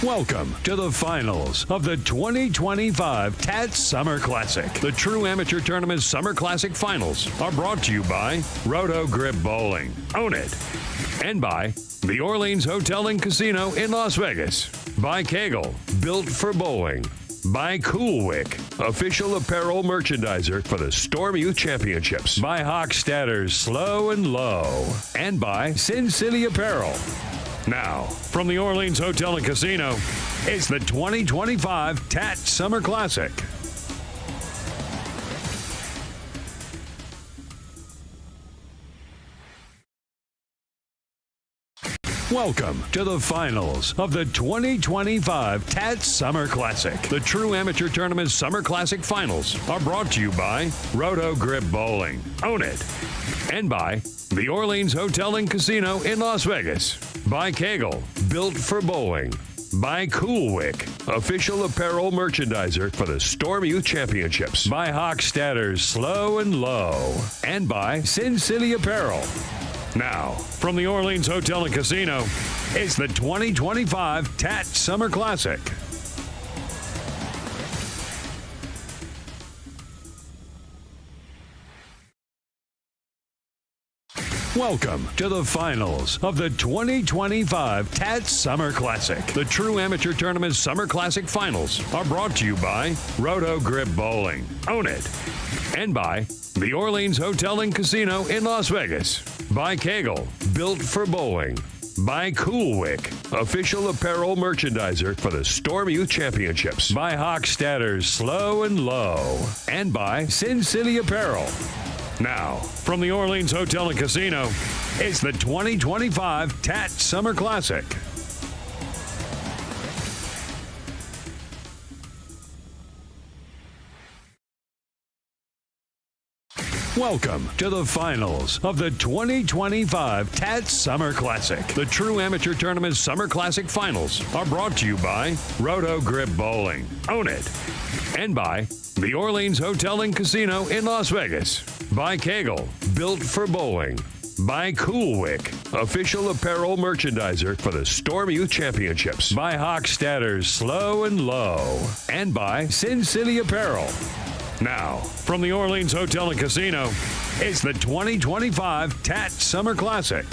Welcome to the finals of the 2025 TAT Summer Classic. The True Amateur Tournament's Summer Classic Finals are brought to you by Roto Grip Bowling. Own it. And by the Orleans Hotel and Casino in Las Vegas. By Kegel, built for bowling. By Cool Wick, official apparel merchandiser for the Storm Youth Championships. By Hochstadter's Slow and Low. And by Sin City Apparel. Now, from the Orleans Hotel and Casino, it's the 2025 TAT Summer Classic. Welcome to the finals of the 2025 TAT Summer Classic. The True Amateur Tournament's Summer Classic Finals are brought to you by Roto Grip Bowling. Own it. And by the Orleans Hotel and Casino in Las Vegas. By Kegel, built for bowling. By Cool Wick, official apparel merchandiser for the Storm Youth Championships. By Hochstadter's Slow and Low. And by Sin City Apparel. Now, from the Orleans Hotel and Casino, it's the 2025 TAT Summer Classic. Welcome to the finals of the 2025 TAT Summer Classic. The True Amateur Tournament's Summer Classic Finals are brought to you by Roto Grip Bowling. Own it. And by the Orleans Hotel and Casino in Las Vegas. By Kegel, built for bowling. By Cool Wick, official apparel merchandiser for the Storm Youth Championships. By Hochstadter's Slow and Low. And by Sin City Apparel. Now, from the Orleans Hotel and Casino, it's the 2025 TAT Summer Classic. Welcome to the finals of the 2025 TAT Summer Classic. The True Amateur Tournament's Summer Classic Finals are brought to you by Roto Grip Bowling. Own it. And by the Orleans Hotel and Casino in Las Vegas. By Kegel, built for bowling. By Cool Wick, official apparel merchandiser for the Storm Youth Championships. By Hochstadter's Slow and Low. And by Sin City Apparel. Now, from the Orleans Hotel and Casino, it's the 2025 TAT Summer Classic.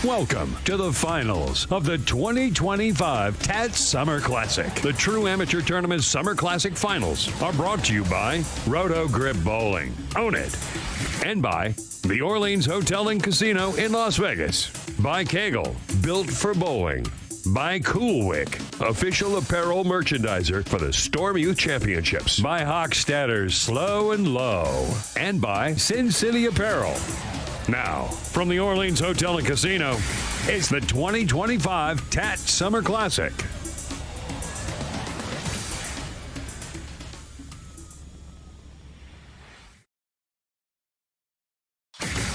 Welcome to the finals of the 2025 TAT Summer Classic. The True Amateur Tournament's Summer Classic Finals are brought to you by Roto Grip Bowling. Own it. And by the Orleans Hotel and Casino in Las Vegas. By Kegel, built for bowling. By Cool Wick, official apparel merchandiser for the Storm Youth Championships. By Hochstadter's Slow and Low. And by Sin City Apparel. Now, from the Orleans Hotel and Casino, it's the 2025 TAT Summer Classic.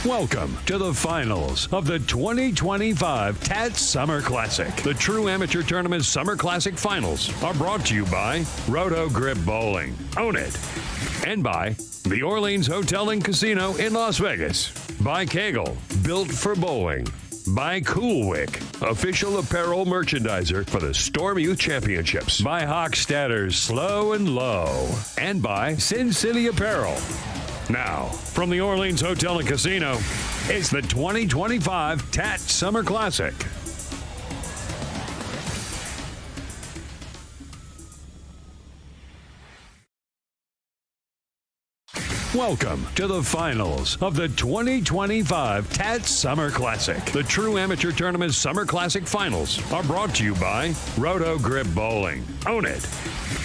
Welcome to the finals of the 2025 TAT Summer Classic. The True Amateur Tournament's Summer Classic Finals are brought to you by Roto Grip Bowling. Own it. And by the Orleans Hotel and Casino in Las Vegas. By Kegel, built for bowling. By Cool Wick, official apparel merchandiser for the Storm Youth Championships. By Hochstadter's Slow and Low. And by Sin City Apparel. Now, from the Orleans Hotel and Casino, it's the 2025 TAT Summer Classic. Welcome to the finals of the 2025 TAT Summer Classic. The True Amateur Tournament's Summer Classic Finals are brought to you by Roto Grip Bowling. Own it.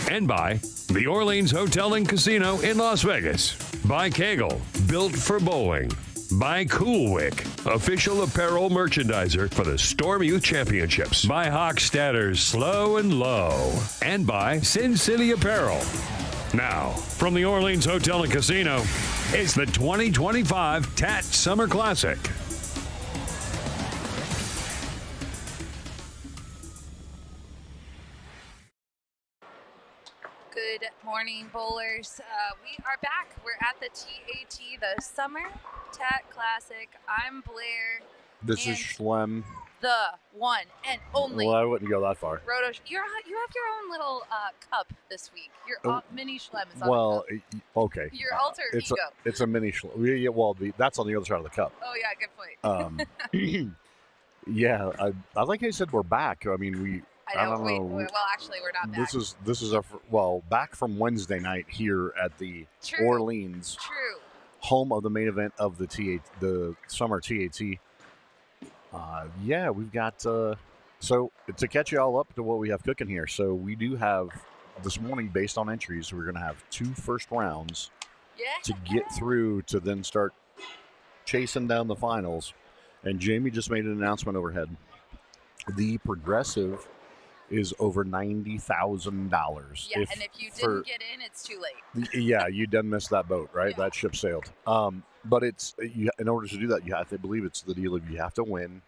And by the Orleans Hotel and Casino in Las Vegas. By Kegel, built for bowling. By Cool Wick, official apparel merchandiser for the Storm Youth Championships. By Hochstadter's Slow and Low. And by Sin City Apparel. Now, from the Orleans Hotel and Casino, it's the 2025 TAT Summer Classic. Good morning. morning, bowlers. We are back. We're at the TAT, the Summer TAT Classic. I'm Blair. This is Schlem. The one and only. Well, I wouldn't go that far. Roto. You have your own little cup this week. Your mini Schlem is on the cup. Okay. Your alter ego. It's a mini Schlem. Yeah, well, that's on the other side of the cup. Oh, yeah, good point. Yeah, I like how you said we're back. I mean, I don't know. Well, actually, we're not back. This is back from Wednesday night here at the Orleans. True. Home of the main event of the Summer TAT. We've got so to catch you all up to what we have cooking here. So we do have this morning, based on entries, we're going to have 2 first rounds to get through to then start chasing down the finals. And Jamie just made an announcement overhead. The progressive is over $90,000. Yeah, and if you didn't get in, it's too late. Yeah, you done missed that boat, right? Yeah. That ship sailed. But in order to do that, you have to believe it's the deal of you have to win,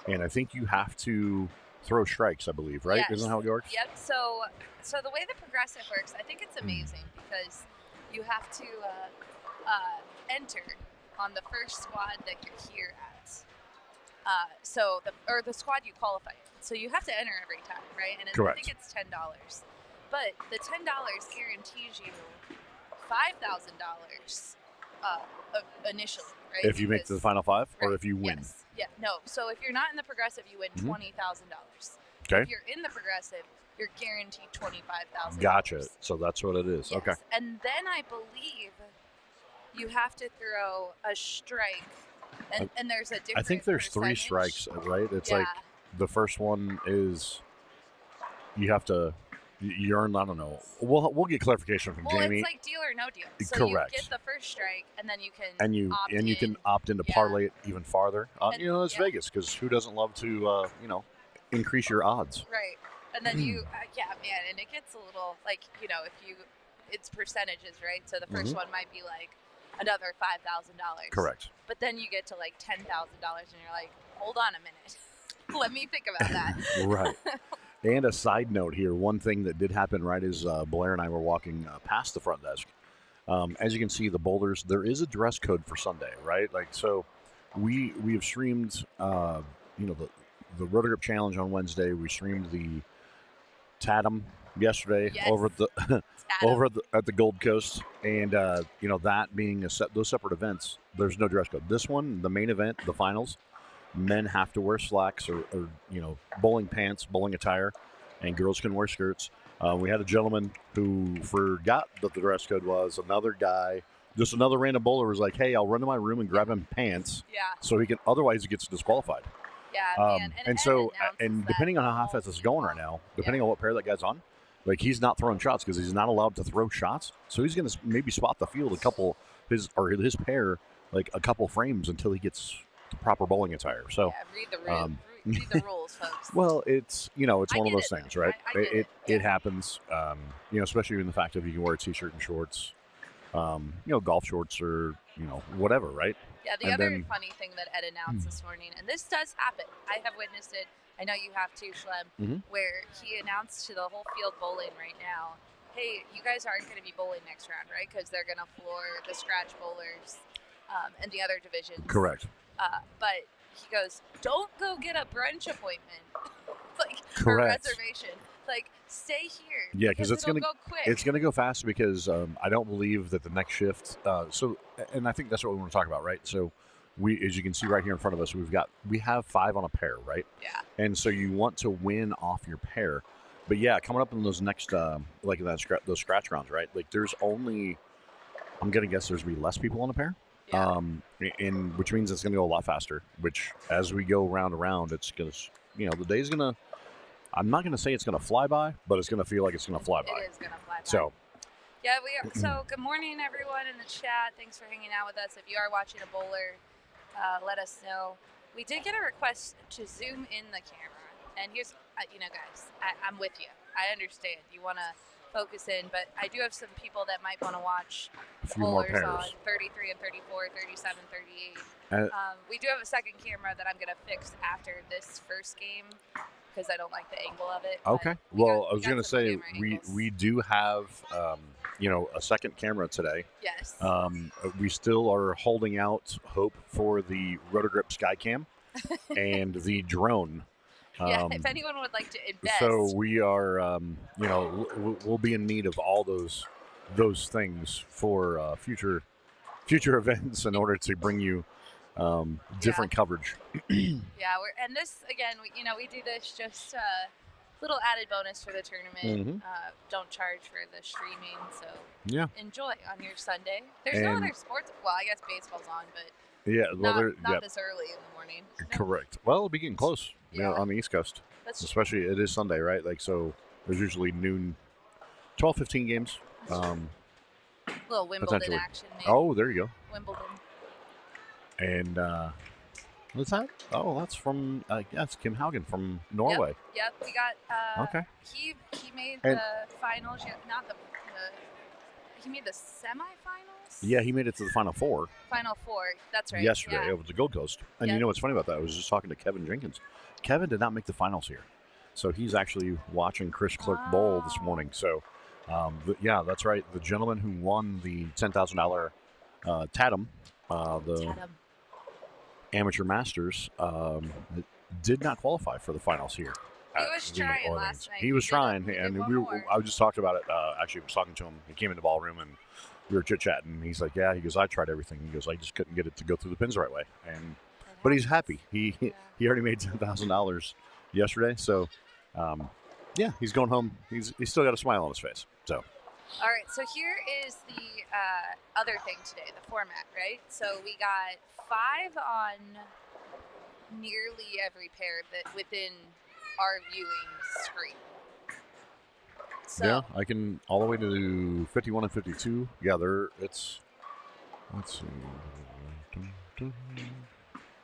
and I think you have to throw strikes. I believe, right? Yes. Isn't that how it works? Yep. So the way the progressive works, I think it's amazing because you have to enter on the first squad that you're here at. The squad you qualify in. So you have to enter every time, right? And Correct. I think it's $10. But the $10 guarantees you $5,000 initially, right? If you make it to the final 5, or right, if you win. Yes. Yeah. No. So if you're not in the progressive, you win $20,000. Okay. If you're in the progressive, you're guaranteed $25,000. Gotcha. So that's what it is. Yes. Okay. And then I believe you have to throw a strike. And there's a different I think there's percentage. 3 strikes, right? It's Yeah. like the first one is you have to you earn. I don't know. We'll get clarification from Jamie. It's like deal or no deal. So Correct. you get the first strike, and then you can and you can opt in to parlay it even farther. It's Vegas, because who doesn't love to increase your odds? Right. And then you and it gets a little like it's percentages, right? So the first one might be like another $5,000. Correct. But then you get to like $10,000, and you're like, hold on a minute, let me think about that. Right. And a side note here, one thing that did happen, right, is Blair and I were walking past the front desk. As you can see, the boulders, there is a dress code for Sunday, right? Like, so we have streamed, the Roto Grip Challenge on Wednesday. We streamed the TATM yesterday at the Gold Coast, and that being those separate events, there's no dress code. This one, the main event, the finals, men have to wear slacks or bowling pants, bowling attire, and girls can wear skirts. We had a gentleman who forgot that the dress code was. Another guy, just another random bowler, was like, "Hey, I'll run to my room and grab him pants." Yeah. So he can. Otherwise, he gets disqualified. Yeah. And depending on how hot fast it's going right now, depending on what pair that guy's on, like, he's not throwing shots because he's not allowed to throw shots. So he's going to maybe spot the field his pair like a couple frames until he gets the proper bowling attire. So read the rules, folks. Well, it's it's one of those things, right? It happens. Especially in the fact that you can wear a t-shirt and shorts, golf shorts or whatever, right? Yeah. The other funny thing that Ed announced this morning, and this does happen, I have witnessed it. I know you have too, Schlem, where he announced to the whole field bowling right now, hey, you guys aren't going to be bowling next round, right? Because they're going to floor the scratch bowlers and the other divisions. Correct. But he goes, don't go get a brunch appointment, Correct. or reservation. Like, stay here. Yeah, because it's going to go quick. It's going to go fast because I don't believe that the next shift. And I think that's what we want to talk about, right? So we, as you can see right here in front of us, we have 5 on a pair, right? Yeah. And so you want to win off your pair, but yeah, coming up in those next those scratch rounds, right? Like, there's only, I'm gonna guess there's gonna be less people on a pair. Yeah. Which means it's going to go a lot faster, which as we go round and round, it's going to, the day's going to, I'm not going to say it's going to fly by, but it's going to feel like it's going to fly by. It is going to fly by. So, yeah, we are. So good morning, everyone in the chat. Thanks for hanging out with us. If you are watching a bowler, let us know. We did get a request to zoom in the camera. And here's, guys, I'm with you. I understand. You want to focus in, but I do have some people that might want to watch bowlers on 33 and 34, 37, 38. We do have a second camera that I'm going to fix after this first game because I don't like the angle of it. Okay. but we Well, got- I was got going to some say camera angles. we do have a second camera today. Yes. We still are holding out hope for the Rotogrip Skycam and the drone. Yeah, if anyone would like to invest. So we are, we'll be in need of all those things for future events in order to bring you different coverage. Yeah, and this again, we do this just little added bonus for the tournament. Don't charge for the streaming, so enjoy on your Sunday. There's no other sports. Well, I guess baseball's on, but not this early in the morning. No. Correct. Well, it'll be getting close. On the East Coast. Especially it is Sunday, right? Like so, there's usually noon, 12-15 games. Little Wimbledon action. Maybe. Oh, there you go. Wimbledon. And what's that? Oh, that's from Kim Haugen from Norway. Yep. We got. Okay. He made the finals. Not the. He made the semifinals. Yeah, he made it to the Final Four. Final Four. That's right. Yesterday, yeah. it was the Gold Coast. And you know what's funny about that? I was just talking to Kevin Jenkins. Kevin did not make the finals here, so he's actually watching Chris Clerk bowl this morning. So, that's right. The gentleman who won the $10,000 TATM, the Amateur Masters, did not qualify for He was trying last night. He was trying, and I just talked about it. Actually, I was talking to him. He came in the ballroom, and we were chit-chatting. He's like, "Yeah," he goes, "I tried everything." He goes, "I just couldn't get it to go through the pins the right way." But he's happy. He already made $10,000 yesterday, so he's going home. He's still got a smile on his face. So. All right, so here is the other thing today, the format, right? So we got 5 on nearly every pair that within our viewing screen. So, yeah, I can all the way to 51 and 52. Yeah, let's see.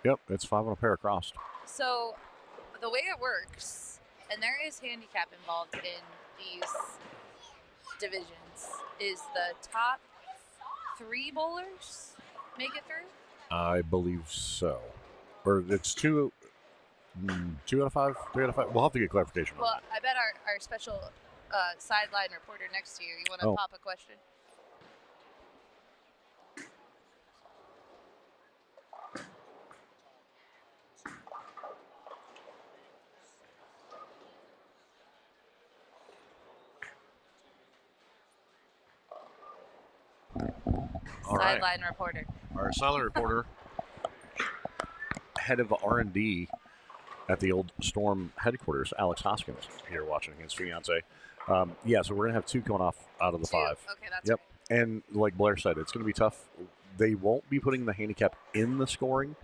Yep, it's 5 on a pair across. So the way it works, and there is handicap involved in these divisions, is the top 3 bowlers make it through? I believe so. Or it's 2 out of 5, 3 out of 5. We'll have to get clarification on that. I bet our special sideline reporter next to you want to pop a question? Sideline reporter. Our sideline reporter, head of R&D at the old Storm headquarters, Alex Hoskins, here watching his fiance. So we're going to have 2 coming off out of the 5. Okay, that's right. And like Blair said, it's going to be tough. They won't be putting the handicap in the scoring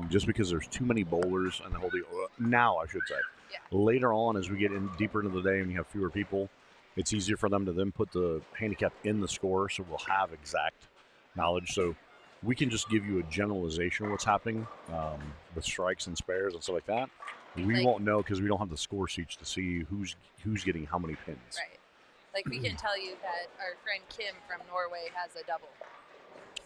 just because there's too many bowlers and the whole deal. Now, I should say. Yeah. Later on, as we get in deeper into the day and you have fewer people, it's easier for them to then put the handicap in the score, so we'll have exact knowledge. So we can just give you a generalization of what's happening with strikes and spares and stuff like that. We won't know because we don't have the score sheets to see who's getting how many pins. Right. Like we can tell you that our friend Kim from Norway has a double,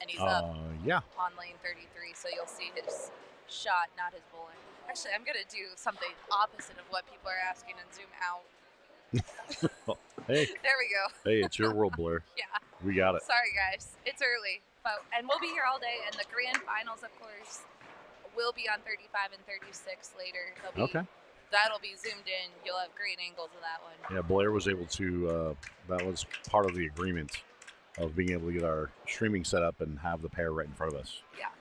and he's up on lane 33. So you'll see his shot, not his bowling. Actually, I'm gonna do something opposite of what people are asking and zoom out. Hey. There we go. Hey, it's your world, Blair. Yeah. We got it. Sorry, guys. It's early, and we'll be here all day. And the grand finals, of course, will be on 35 and 36 later. That'll be zoomed in. You'll have great angles of that one. Yeah, Blair was able to. That was part of the agreement of being able to get our streaming set up and have the pair right in front of us. Yeah.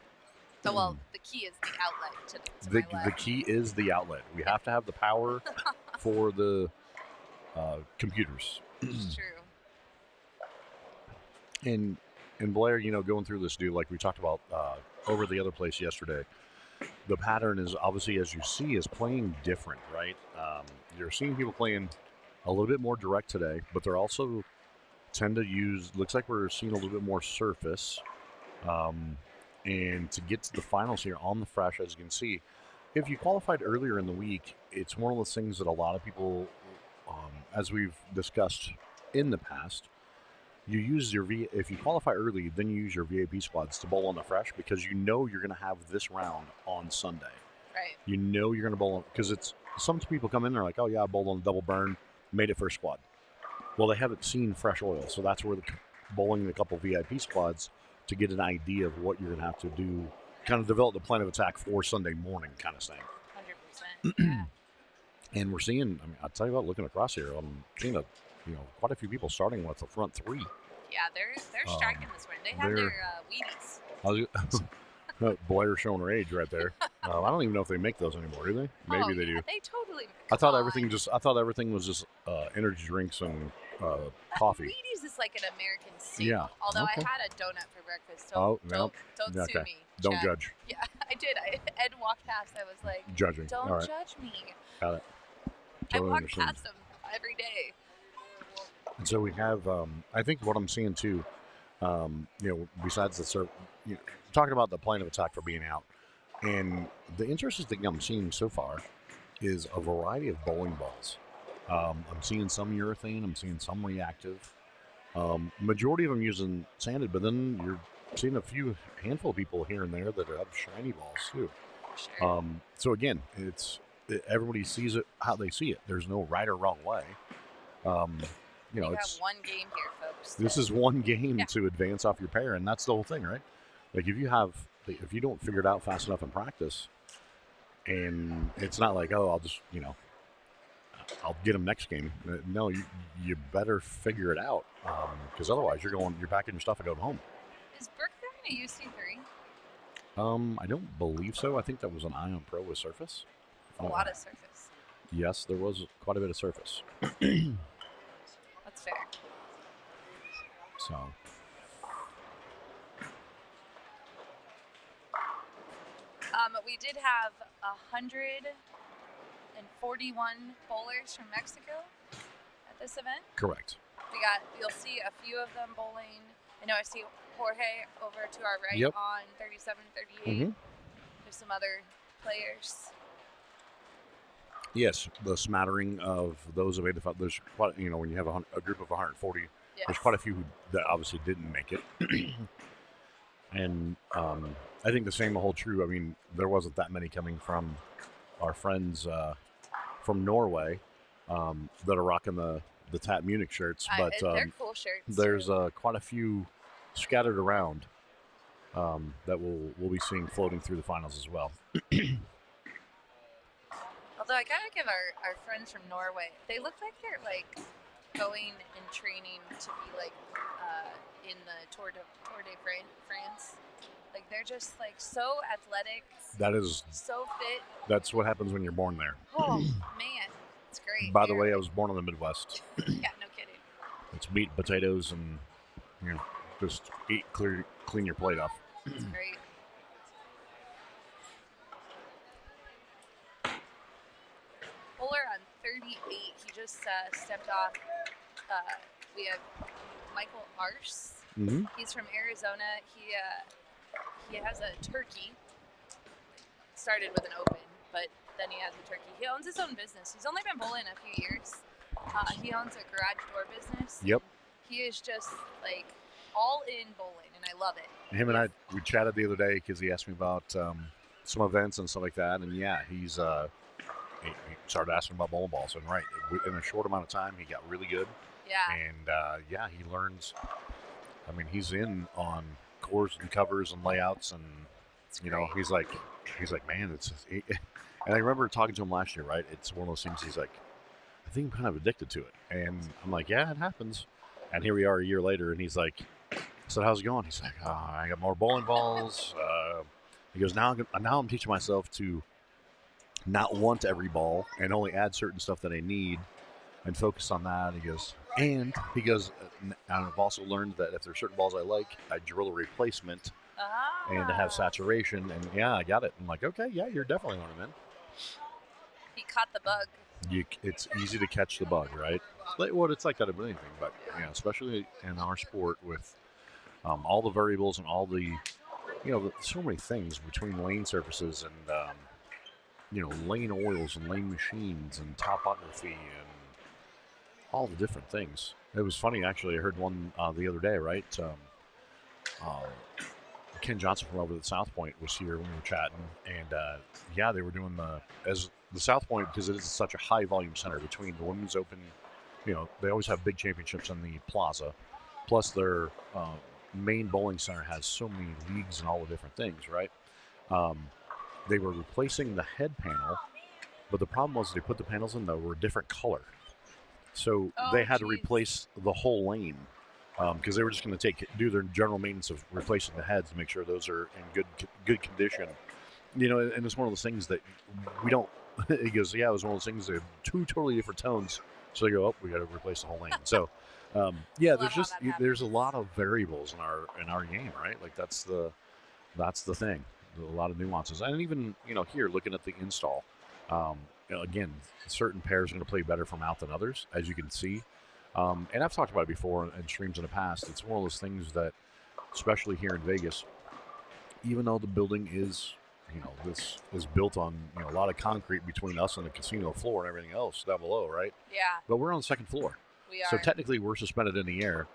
So, the key is the outlet to my left. The key is the outlet. We have to have the power for the computers. It's true. And Blair, going through this deal like we talked about over the other place yesterday, the pattern is obviously, as you see, is playing different, right? You're seeing people playing a little bit more direct today, but they're also tend to use, looks like we're seeing a little bit more surface. And to get to the finals here on the fresh, as you can see, if you qualified earlier in the week, it's one of those things that a lot of people, as we've discussed in the past, you use if you qualify early, then you use your VAP squads to bowl on the fresh because you know you're going to have this round on Sunday. Right. You know you're going to bowl on, because some people come in, they're like, oh yeah, I bowled on the double burn, made it first squad. Well, they haven't seen fresh oil, so that's where the bowling a couple VIP squads to get an idea of what you're going to have to do, kind of develop the plan of attack for Sunday morning kind of thing. 100%. Yeah. And we're seeing, I mean, I'll tell you what, looking across here, I'm seeing quite a few people starting with the front three. Yeah, they're striking this one. They have their Wheaties. Blair showing her age right there. I don't even know if they make those anymore, do they? Maybe they do. They totally. I thought everything was just energy drinks and coffee. Wheaties is like an American staple. Yeah. Although okay. I had a donut for breakfast. Don't sue me. Don't Chad. judge. Yeah, I did. Ed walked past. I was like, judging. Don't All right. judge me. Got it. I Totally walk understand. past them every day. And so we have, I think what I'm seeing too, besides the talking about the plan of attack for being out, and the interesting thing I'm seeing so far is a variety of bowling balls. I'm seeing some urethane, I'm seeing some reactive. Majority of them using sanded, but then you're seeing a handful of people here and there that have shiny balls too. Sure. So again, everybody sees it how they see it. There's no right or wrong way. We have one game here, folks. This is one game to advance off your pair, and that's the whole thing, right? Like if you don't figure it out fast enough in practice, and it's not like, oh, I'll get them next game. No, you better figure it out, because otherwise you're packing your stuff and going home. Is Burke there in a UC3? I don't believe so. I think that was an Ion Pro with surface. A lot of surface. Yes, there was quite a bit of surface. That's fair. So. We did have 141 bowlers from Mexico at this event. Correct. You'll see a few of them bowling. I know I see Jorge over to our right on 37, 38. Mm-hmm. There's some other players. Yes, the smattering of those of 85. There's quite, when you have a group of 140, there's quite a few that obviously didn't make it. And I think the same will hold true. I mean, there wasn't that many coming from our friends from Norway that are rocking the TAT Munich shirts, but they're cool shirts. There's quite a few scattered around that we'll be seeing floating through the finals as well. Although I gotta give our friends from Norway, they look like they're like going and training to be like in the Tour de France. Like they're just like so athletic. That is so fit. That's what happens when you're born there. Oh man, it's great. By the way, I was born in the Midwest. Yeah, no kidding. It's meat, potatoes, and just eat, clean your plate off. It's great. Bowler on 38. He just stepped off. We have Michael Arce. Mm-hmm. He's from Arizona. He has a turkey. Started with an open, but then he has a turkey. He owns his own business. He's only been bowling a few years. He owns a garage door business. Yep. He is just like all in bowling, and I love it. Him and I, we chatted the other day because he asked me about some events and stuff like that, and he's he started asking about bowling balls, and in a short amount of time he got really good. Yeah. And he learns. I mean, he's in on cores and covers and layouts, and he's like, man, it's. And I remember talking to him last year. Right, it's one of those things. He's like, I think I'm kind of addicted to it, and I'm like, yeah, it happens. And here we are a year later, and he's like, so how's it going? He's like, I got more bowling balls. He goes, now I'm teaching myself to not want every ball and only add certain stuff that I need and focus on that. He goes, and I've also learned that if there's certain balls I like, I drill a replacement and to have saturation. And I got it. I'm like, okay, yeah, you're definitely on it, man. He caught the bug. It's easy to catch the bug, right? It's like that of anything, but especially in our sport with all the variables and all the, so many things between lane surfaces and, lane oils and lane machines and topography and all the different things. It was funny, actually. I heard one the other day, right? Ken Johnson from over at South Point was here when we were chatting, and they were doing as the South Point, because it is such a high volume center between the Women's Open, they always have big championships in the plaza. Plus, their main bowling center has so many leagues and all the different things, right? They were replacing the head panel, but the problem was they put the panels in that were a different color. So they had to replace the whole lane because they were just going to do their general maintenance of replacing the heads to make sure those are in good condition. And it's one of those things that we don't. He goes, yeah, it was one of those things. They have two totally different tones. So they go, we got to replace the whole lane. So, there's a lot of variables in our game, right? Like that's the thing. A lot of nuances, and even here looking at the install, again, certain pairs are going to play better from out than others, as you can see. And I've talked about it before in streams in the past. It's one of those things that, especially here in Vegas, even though the building is, this is built on a lot of concrete between us and the casino floor and everything else down below, right? Yeah. But we're on the second floor. We are. So technically we're suspended in the air,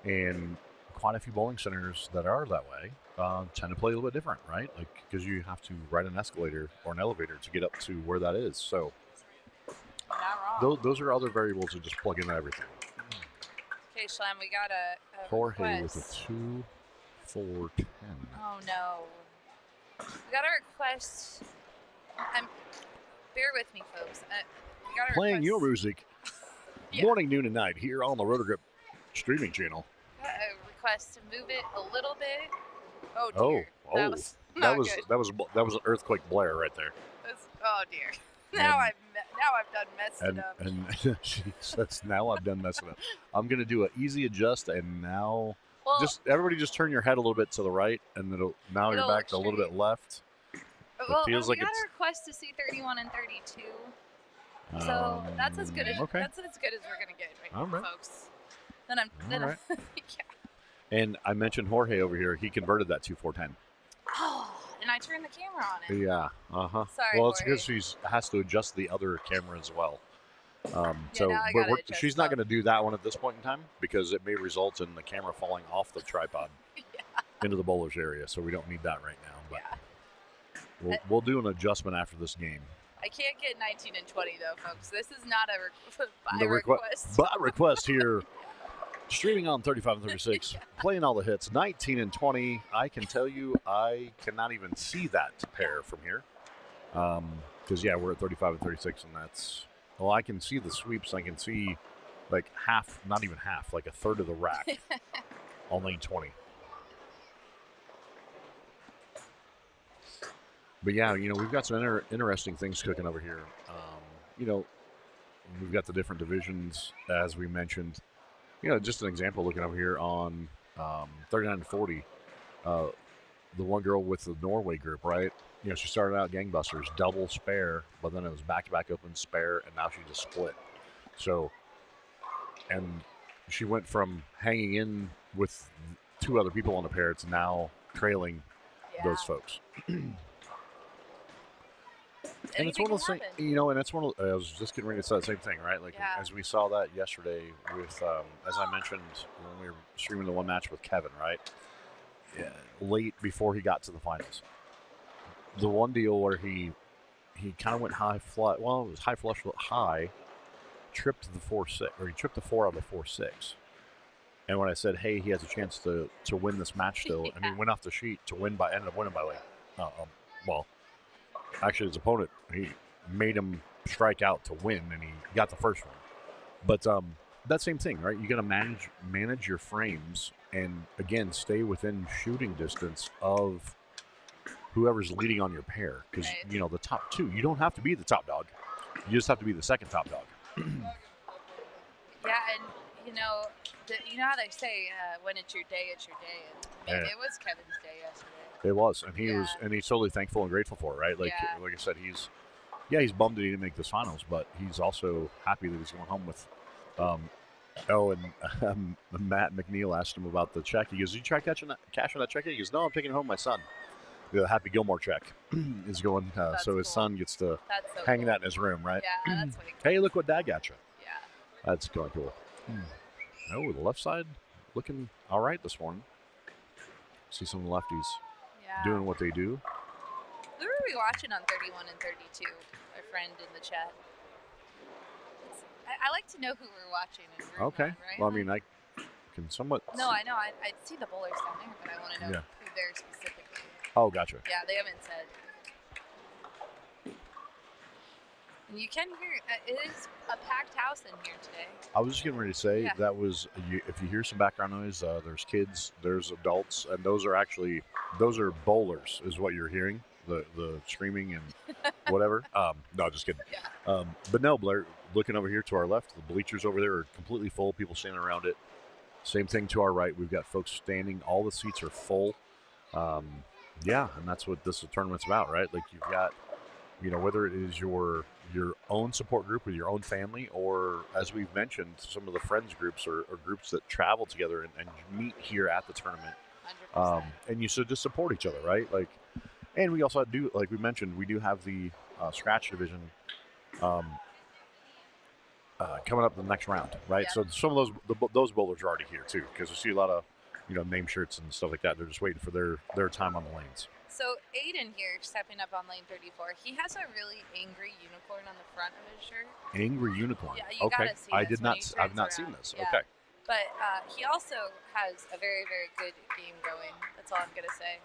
and quite a few bowling centers that are that way tend to play a little bit different, right? Like, because you have to ride an escalator or an elevator to get up to where that is. So not wrong. those are other variables that just plug into everything. Okay, Shlem, we got a Jorge request. with a 2-4-10. Oh no. We got a request. Bear with me, folks. We got a Playing request. your music morning, noon, and night here on the Rotogrip streaming channel. Got a request to move it a little bit. Oh dear. That was good. that was an earthquake Blair right there. Oh dear. Now I've done messed it up. And she says, now I've done messed it up. I'm going to do an easy adjust, and now everybody just turn your head a little bit to the right, and now you're back to a little bit left. Well, feels we like got it's a request to see 31 and 32. So that's as good as we're gonna get, All right. folks. Then All right. yeah. And I mentioned Jorge over here. He converted that 2-4-10. Oh, and I turned the camera on it. Yeah. Sorry, Well, it's Jorge. because she has to adjust the other camera as well. Now I gotta adjust she's not both. going to do that one at this point in time because it may result in the camera falling off the tripod into the bowler's area. So we don't need that right now. But we'll do an adjustment after this game. I can't get 19 and 20 though, folks. This is not a The request. By request here, streaming on 35 and 36, playing all the hits, 19 and 20. I can tell you, I cannot even see that pair from here. Because, we're at 35 and 36, and that's... Well, I can see the sweeps. I can see, like, half, not even half, like a third of the rack on lane 20. But, we've got some interesting things cooking over here. We've got the different divisions, as we mentioned. Just an example looking over here on 39 and 40. The one girl with the Norway group, right? She started out gangbusters, double spare, but then it was back-to-back open spare, and now she just split. So, and she went from hanging in with two other people on the pair to now trailing those folks. And it's one of those things, and it's one of. I was just getting ready to say the same thing, right? Like as we saw that yesterday with, as I mentioned when we were streaming the one match with Kevin, right? Yeah, late before he got to the finals. The one deal where he kind of went high flush. Well, it was high flush, high. Tripped the 4-6, or he tripped the 4 out of the 4-6. And when I said, hey, he has a chance to win this match still, and he went off the sheet to win ended up winning by like, actually his opponent, he made him strike out to win, and he got the first one. But that same thing, right? You got to manage your frames, and again, stay within shooting distance of whoever's leading on your pair, because the top two, you don't have to be the top dog, you just have to be the second top dog. Yeah, and you know how they say when it's your day, and it was Kevin's day yesterday. It was, and he's totally thankful and grateful for it, right? Like I said, he's bummed that he didn't make this finals, but he's also happy that he's going home with. Matt McNeil asked him about the check. He goes, "Did you try cashing that check?" He goes, "No, I'm taking it home with my son." The Happy Gilmore check is going, so his son gets to hang that in his room, right? Yeah, that's way cool. Hey, look what Dad got you. Yeah. That's kind of cool. Oh, the left side looking all right this morning. See some lefties doing what they do. Who are we watching on 31 and 32? I friend in the chat. I like to know who we're watching and root Okay. on, right? Well, I mean, I can somewhat. No, I know. I see the bowlers down there, but I want to know Yeah. who they're specifically. Oh, gotcha. Yeah, they haven't said. And you can hear it is a packed house in here today. I was just getting ready to say Yeah. that was if you hear some background noise, there's kids, there's adults, and those are bowlers, is what you're hearing. The screaming and whatever. No, just kidding. Yeah. But no, Blair, looking over here to our left, the bleachers over there are completely full. People standing around it. Same thing to our right. We've got folks standing. All the seats are full. Yeah, and that's what this tournament's about, right? Like you've got, whether it is your own support group with your own family, or as we've mentioned, some of the friends groups or groups that travel together and meet here at the tournament. 100%. And you should just support each other, right? Like, and we also do, like we mentioned, we do have the scratch division coming up in the next round, right? Yeah. So some of those bowlers are already here too, because we see a lot of name shirts and stuff like that. They're just waiting for their time on the lanes. So Aiden here, stepping up on lane 34, he has a really angry unicorn on the front of his shirt. Angry unicorn. Yeah, you okay. gotta see I this did when not. he I've turns not seen around. this. Yeah. Okay. But he also has a very, very good game going. That's all I'm gonna say.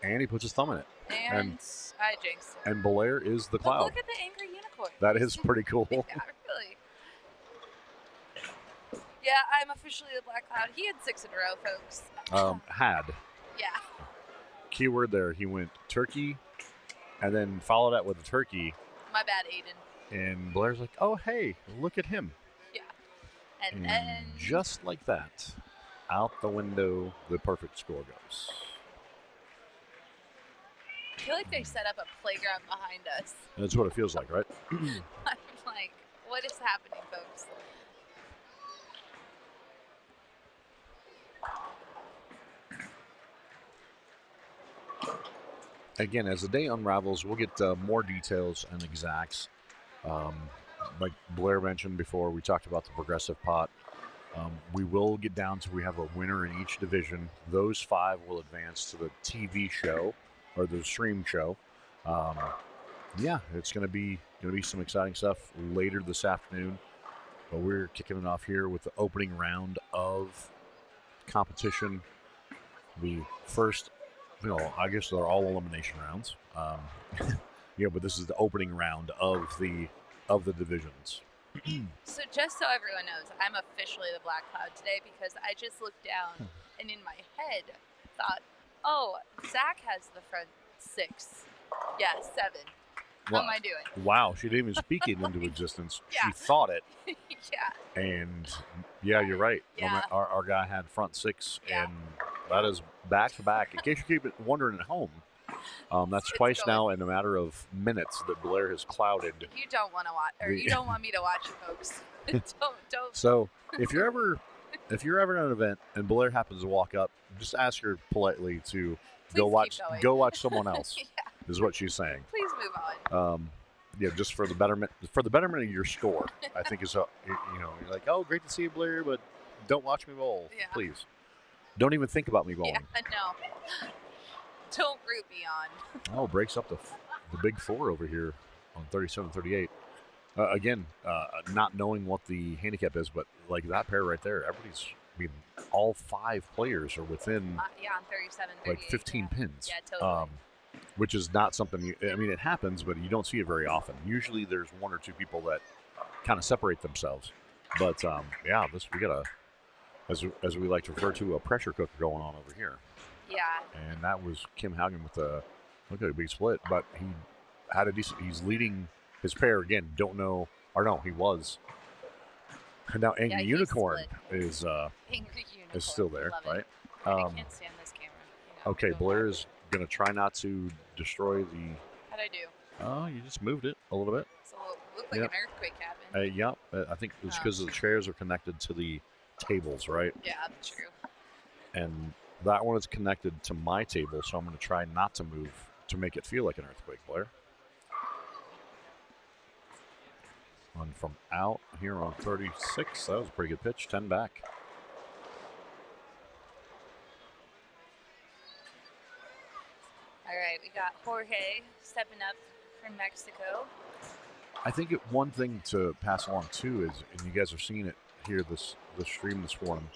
And he puts his thumb in it. And I jinxed it. And Belair is the But cloud. look at the angry unicorn. That is pretty cool. Yeah, really. Yeah, I'm officially the Black Cloud. He had 6 in a row, folks. Had. Yeah. Keyword there. He went turkey, and then followed that with a turkey. My bad, Aiden. And Blair's like, "Oh, hey, look at him!" Yeah. And just like that, out the window, the perfect score goes. I feel like they set up a playground behind us. That's what it feels like, right? I'm like, what is happening, folks? Again, as the day unravels, we'll get more details and exacts. Like Blair mentioned before, we talked about the progressive pot. We will get down to we have a winner in each division. Those 5 will advance to the TV show or the stream show. Yeah, it's going to be some exciting stuff later this afternoon. But we're kicking it off here with the opening round of competition. The first, I guess they're all elimination rounds. But this is the opening round of the divisions. So just so everyone knows, I'm officially the Black Cloud today because I just looked down and in my head thought, oh, Zach has the front 6. Yeah, 7. How am I doing? Wow, she didn't even speak it into existence. Yeah. She thought it. Yeah. And yeah, you're right. Yeah. Our guy had front 6, Yeah. and that is back to back. In case you keep wondering at home, that's twice now in a matter of minutes that Blair has clouded. You don't want to watch, or you don't want me to watch it, folks. don't. So if you're ever at an event and Blair happens to walk up, just ask her politely to Please go watch someone else. Yeah. Is what she's saying. Please move on. Yeah, just for the betterment of your score. I think is you're like, oh, great to see you, Blair, but don't watch me bowl, please. Don't even think about me bowling. Yeah, no. Don't root me on. Oh, breaks up the big 4 over here on 37-38. Again, not knowing what the handicap is, but like that pair right there, all 5 players are within on 37, 38, like 15 pins. Yeah, totally. Which is not something, it happens, but you don't see it very often. Usually there's 1 or 2 people that kind of separate themselves. But we got as we like to refer to, a pressure cooker going on over here. Yeah. And that was Kim Haugen with look at a big split, but he had he's leading his pair again. Don't know, or no, he was. And now Angry Unicorn is still there, right? I can't stand this camera. Okay, Blair is going to try not to destroy the... How'd I do? Oh, you just moved it a little bit. So it looked like an earthquake happened. I think it's because the chairs are connected to the tables, right? Yeah, that's true. And that one is connected to my table, so I'm going to try not to move to make it feel like an earthquake, Blair. And from out here on 36, that was a pretty good pitch, 10 back. All right, we got Jorge stepping up from Mexico. I think one thing to pass along too is, and you guys are seeing it here this stream this morning.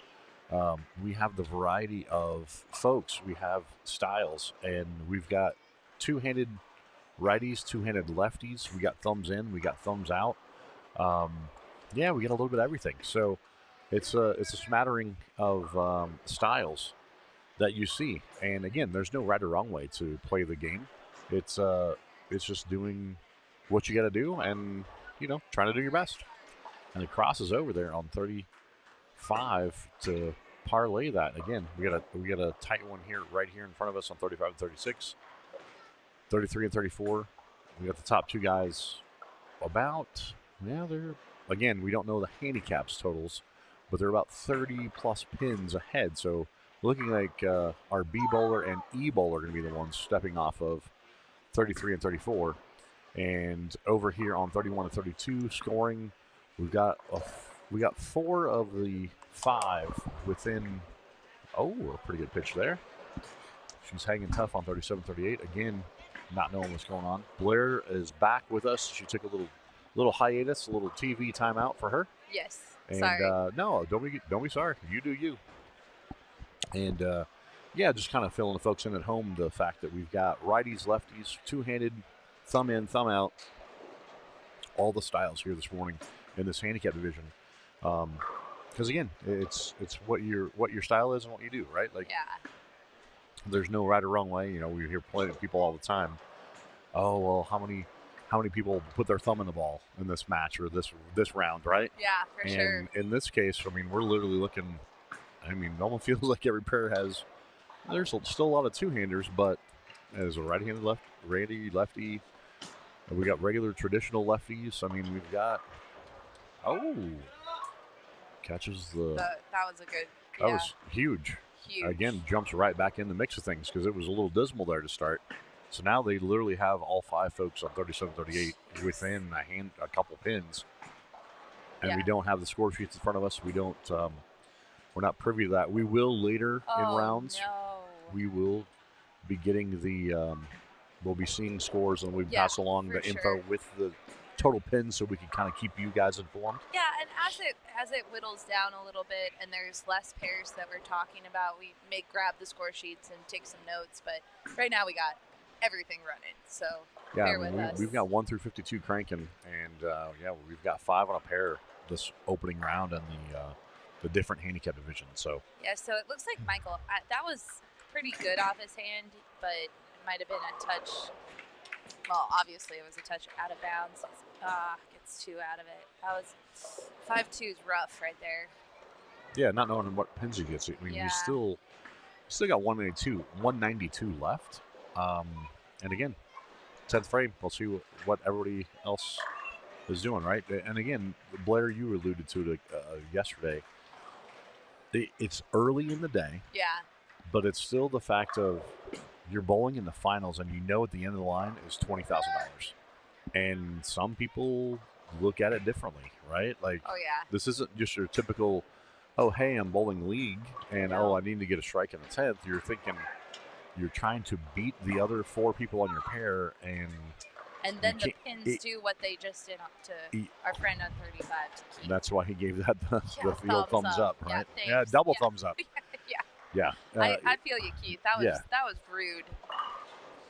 We have the variety of folks. We have styles, and we've got two-handed righties, two-handed lefties. We got thumbs in, we got thumbs out. Yeah, we get a little bit of everything. So it's a smattering of styles that you see. And again, there's no right or wrong way to play the game. It's just doing what you got to do, and trying to do your best. And it crosses over there on 35 to parlay that. Again, we got a tight one here, right here in front of us on 35 and 36, 33 and 34. We got the top two guys about, they're, again, we don't know the handicaps totals, but they're about 30 plus pins ahead. So looking like our B bowler and E bowler are going to be the ones stepping off of 33 and 34. And over here on 31 and 32 scoring, we got 4 of the 5 within. Oh, a pretty good pitch there. She's hanging tough on 37, 38. Again, not knowing what's going on. Blair is back with us. She took a little hiatus, a little TV timeout for her. Yes. And, sorry. No, don't be sorry. You do you. And just kind of filling the folks in at home the fact that we've got righties, lefties, two-handed, thumb in, thumb out, all the styles here this morning in this handicap division. Because again, it's what your style is and what you do, right? Like, yeah. There's no right or wrong way. We hear plenty of people all the time. Oh well, how many people put their thumb in the ball in this match or this round, right? Yeah, for sure. And in this case, we're literally looking. It almost feels like every pair has. There's still a lot of two-handers, but as a right-handed lefty. We got regular traditional lefties. We've got. Oh, catches the. That was a good. That was huge. Huge. Again, jumps right back in the mix of things because it was a little dismal there to start. So now they literally have all 5 folks on 37, 38 within a couple pins, and we don't have the score sheets in front of us. We don't. We're not privy to that. We will later in rounds. No. We will be getting the. We'll be seeing scores, and we pass along the info with the total pins so we can kind of keep you guys informed. Yeah, and as it whittles down a little bit and there's less pairs that we're talking about, we may grab the score sheets and take some notes, but right now we got everything running, so bear with us. We've got 1 through 52 cranking, and we've got 5 on a pair this opening round in the different handicap division. So it looks like Michael, that was pretty good off his hand, but might have been a touch. Well, obviously it was a touch out of bounds. Gets 2 out of it. That was 5-2 is rough right there. Yeah, not knowing what pins he gets. We still got 192 left. And again, 10th frame. We'll see what everybody else is doing, right? And again, Blair, you alluded to it yesterday. It's early in the day. Yeah. But it's still the fact of you're bowling in the finals, and at the end of the line is $20,000. And some people look at it differently, right? Like, this isn't just your typical, oh, hey, I'm bowling league, and I need to get a strike in the 10th. You're thinking you're trying to beat the other 4 people on your pair, and then the pins do what they just did to our friend on 35 to keep. That's why he gave that the old thumbs up, right? Yeah, double thumbs up. Yeah. I feel you, Keith. That was rude.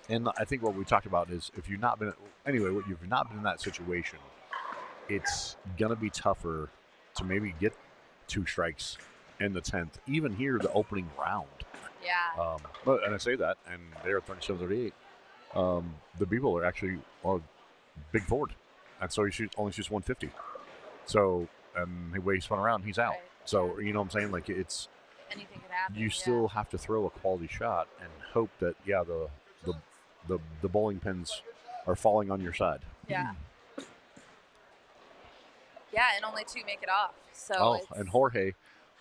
And I think what we talked about is if you've not been in that situation, it's gonna be tougher to maybe get 2 strikes in the 10th, even here the opening round. Yeah. And I say that, and they're at 37-38. The people are actually big forward, and so he only shoots 150. So, and the way he spun around, he's out. Right. So you know what I'm saying? Like it's. Anything could happen. You still have to throw a quality shot and hope that the bowling pins are falling on your side. Yeah. Yeah, and only 2 make it off. So and Jorge,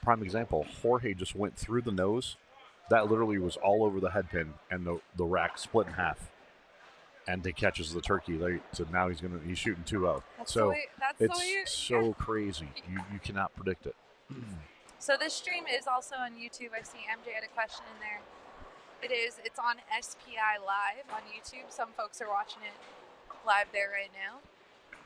prime example. Jorge just went through the nose. That literally was all over the head pin, and the rack split in half. And he catches the turkey. So now he's shooting 2-0. It's so crazy. You cannot predict it. So this stream is also on YouTube. I see MJ had a question in there. It is. It's on SPI Live on YouTube. Some folks are watching it live there right now.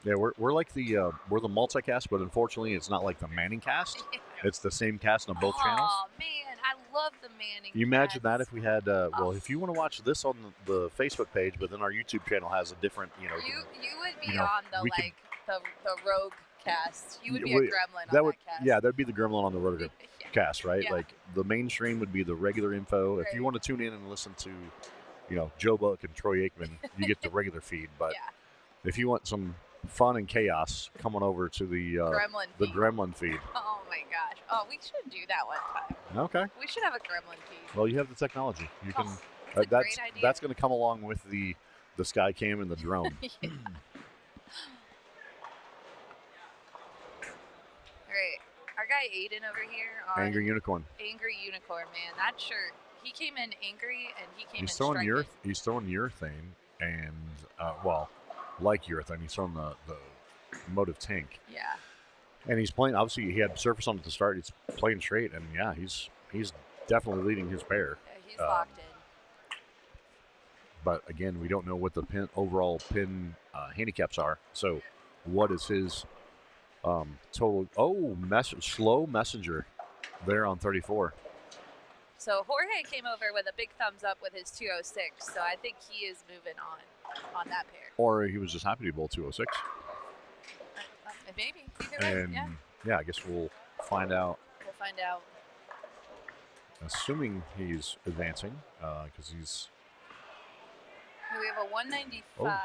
Yeah, we're like the we're the multicast, but unfortunately, it's not like the Manning cast. Yeah. It's the same cast on both channels. Oh man, I love the Manning. You imagine that cats. if we had well, if you want to watch this on the Facebook page, but then our YouTube channel has a different, you would be you know, on the we could- like the Rogue cast. You would be Yeah, a gremlin that on would that cast. yeah, that'd be the gremlin on the rotor Yeah. cast, right? Yeah. Like the mainstream would be the regular info. If you Right. want to tune in and listen to, Joe Buck and Troy Aikman, you get the regular feed. But Yeah. if you want some fun and chaos, come on over to the Gremlin feed. Oh my gosh. Oh, we should do that one time. Okay. We should have a gremlin feed. Well, you have the technology. You can. That's a great idea. That's going to come along with the sky cam and the drone. Yeah. All right, our guy Aiden over here on Angry Unicorn. Angry Unicorn, man, that shirt. He came in angry and he came He's in throwing striking. He's throwing urethane and like urethane. He's throwing the motive tank. Yeah. And he's playing. Obviously, he had surface on at the start. He's playing straight, and yeah, he's definitely leading his pair. Yeah, he's locked in. But again, we don't know what the overall pin handicaps are. So, what is his total? Oh, slow messenger there on 34. So Jorge came over with a big thumbs up with his 206. So I think he is moving on that pair. Or he was just happy to bowl 206. Maybe. Either way, And yeah. I guess we'll find out. We'll find out. Assuming he's advancing, because he's. We have a 195. Oh.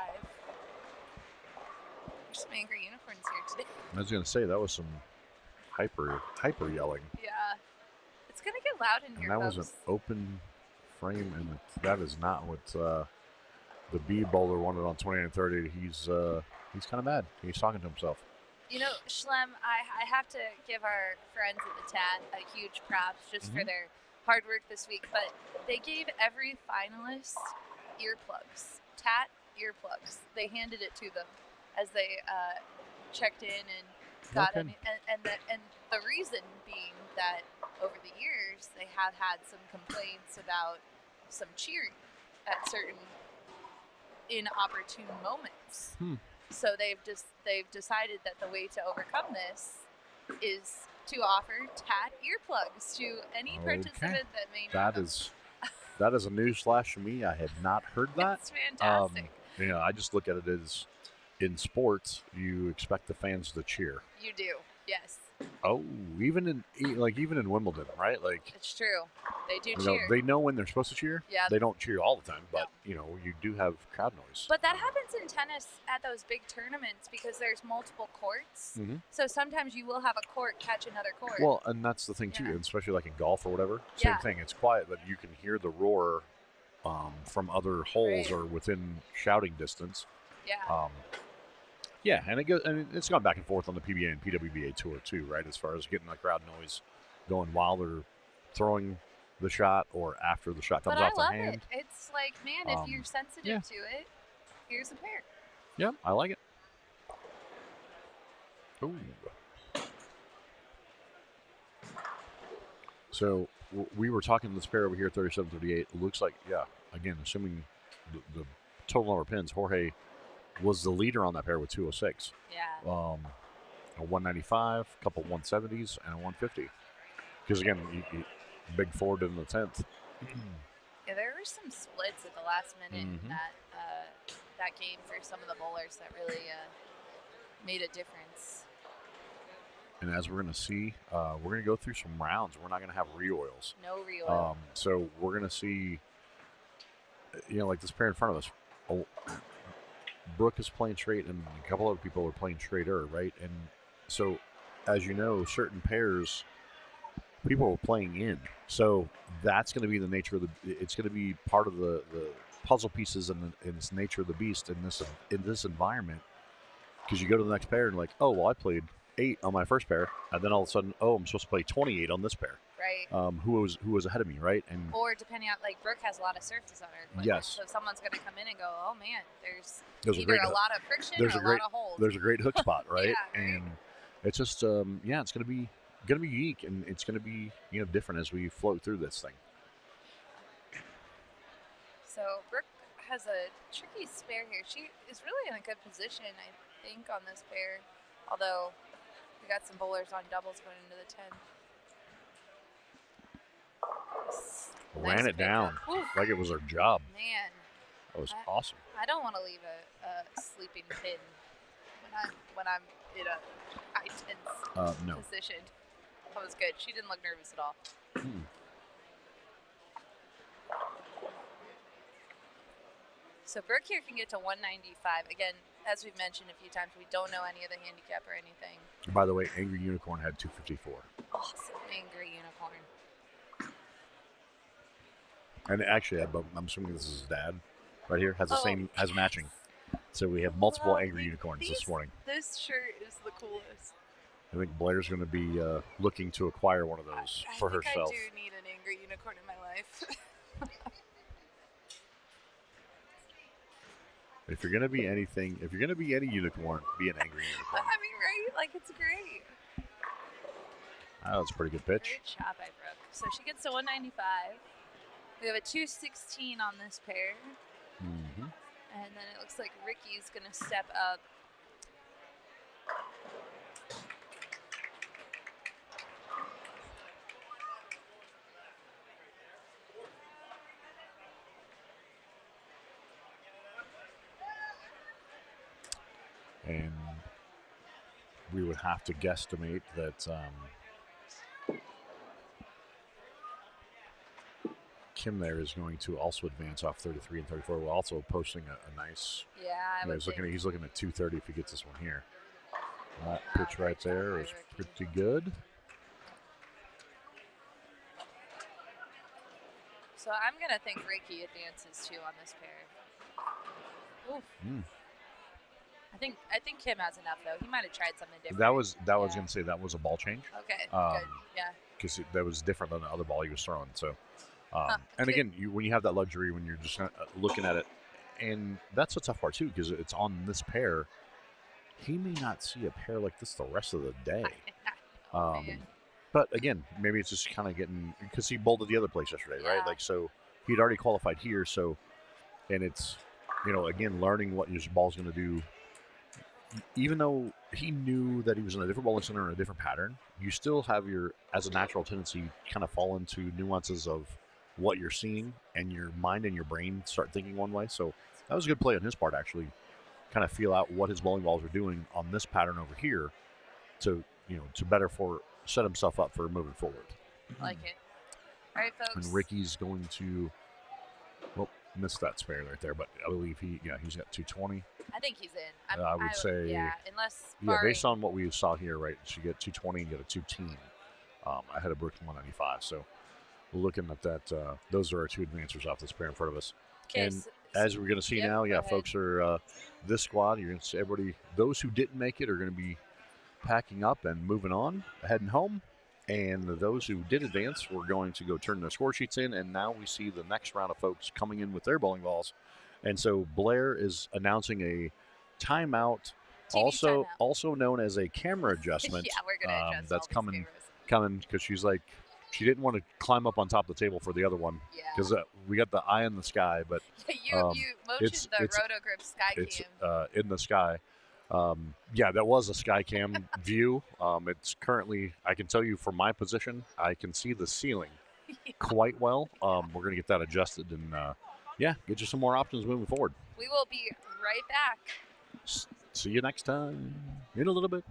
There's some angry unicorns here today. I was going to say that was some hyper yelling. Yeah. It's going to get loud in And here, that folks. was an open frame, and that is not what the B bowler wanted on 28 and 30. He's kind of mad. He's talking to himself. You know, Schlem, I have to give our friends at the TAT a huge props just for their hard work this week. But they gave every finalist earplugs, TAT earplugs. They handed it to them as they checked in and got them. And the reason being that over the years they have had some complaints about some cheering at certain inopportune moments. So they've decided that the way to overcome this is to offer TAT earplugs to any participant that may not. That is a news flash for me. I had not heard that. It's fantastic. I just look at it as in sports, you expect the fans to cheer. You do, yes. Oh, even in Wimbledon, right? Like It's true. They do cheer. they know when they're supposed to cheer. Yeah. They don't cheer all the time, but you do have crowd noise. But that happens in tennis at those big tournaments because there's multiple courts. So sometimes you will have a court catch another court. Well, and that's the thing too, Yeah. especially like in golf or whatever. Same Yeah. thing. It's quiet, but you can hear the roar from other holes Right. or within shouting distance. yeah. Yeah, and it's gone back and forth on the PBA and PWBA tour too, right? As far as getting the crowd noise going while they're throwing the shot or after the shot comes But I off their love hand. it. It's like, man, if you're sensitive yeah. to it, here's a pair. Yeah, I like it. Ooh. So we were talking this pair over here, 37-38. It looks like, again, assuming the total number of pins, Jorge was the leader on that pair with 206. Yeah. A 195, a couple 170s, and a 150. Because again, big forward in the 10th. Yeah, there were some splits at the last minute in that game for some of the bowlers that really made a difference. And as we're going to see, we're going to go through some rounds. We're not going to have re-oils. No re-oil. So we're going to see, like this pair in front of us. Brooke is playing straight, and a couple other people are playing straighter, right? And so, as you know, certain pairs, people are playing in. So that's going to be the nature of it's going to be part of the puzzle pieces and its nature of the beast in this environment. Because you go to the next pair and like, oh, well, I played 8 on my first pair, and then all of a sudden, oh, I'm supposed to play 28 on this pair. Right. Who was ahead of me, right? And or depending on, like, Brooke has a lot of surface on her equipment. Yes. So someone's going to come in and go, oh, man, there's a either a lot of friction or a lot of holes. There's a great hook spot, right? Yeah, right. And it's just, it's going to be unique, and it's going to be, different as we float through this thing. So Brooke has a tricky spare here. She is really in a good position, I think, on this pair. Although we got some bowlers on doubles going into the 10. Ran it down like it was her job. Man, that was awesome. I don't want to leave a sleeping pin when I'm in a high tense position. That was good. She didn't look nervous at all. So Brooke here can get to 195. Again, as we've mentioned a few times, we don't know any of the handicap or anything. By the way, Angry Unicorn had 254. Awesome, Angry Unicorn. And actually, I'm assuming this is his dad right here, has matching. So we have multiple Angry Unicorns this morning. This shirt is the coolest. I think Blair's going to be looking to acquire one of those for herself. I do need an Angry Unicorn in my life. If you're going to be anything, if you're going to be any unicorn, be an Angry Unicorn. I mean, right? Like, it's great. Oh, that's a pretty good pitch. Great shot by Brooke. So she gets to 195. We have a 216 on this pair. Mm-hmm. And then it looks like Ricky's going to step up. And we would have to guesstimate that Kim there is going to also advance off 33 and 34. We're also posting a nice. Yeah, he's looking at 230 if he gets this one here. That pitch right there is pretty good. So I'm going to think Ricky advances too on this pair. Oof. I think Kim has enough though. He might have tried something different. That was going to say that was a ball change. Okay, good. Yeah. Because that was different than the other ball he was throwing. So, and again, when you have that luxury, when you're just looking at it, and that's the tough part too, because it's on this pair. He may not see a pair like this the rest of the day. But again, maybe it's just kind of getting, because he bowled at the other place yesterday, right? Like, so he'd already qualified here. So, and it's, again, learning what your ball's going to do. Even though he knew that he was in a different bowling center and a different pattern, you still have as a natural tendency, kind of fall into nuances of what you're seeing, and your mind and your brain start thinking one way. So that was a good play on his part, actually, kind of feel out what his bowling balls are doing on this pattern over here to better set himself up for moving forward. Like it. All right, folks. And Ricky's going to, missed that spare right there, but I believe he's got 220. I think he's in. I would say, unless based on what we saw here, right, she got 220 and get a 210 ahead of Brooke 195. So looking at that, those are our two advancers off this pair in front of us. And as we're going to see now, folks are this squad. You're going to see everybody. Those who didn't make it are going to be packing up and moving on, heading home. And those who did advance, we're going to go turn their score sheets in. And now we see the next round of folks coming in with their bowling balls. And so Blair is announcing a timeout, also known as a camera adjustment. We're going to adjust that's coming because she's like, she didn't want to climb up on top of the table for the other one because we got the eye in the sky, but you motioned the Roto-Grip sky cam. It's in the sky. That was a sky cam view. It's currently, I can tell you from my position, I can see the ceiling quite well. We're going to get that adjusted and, get you some more options moving forward. We will be right back. See you next time in a little bit.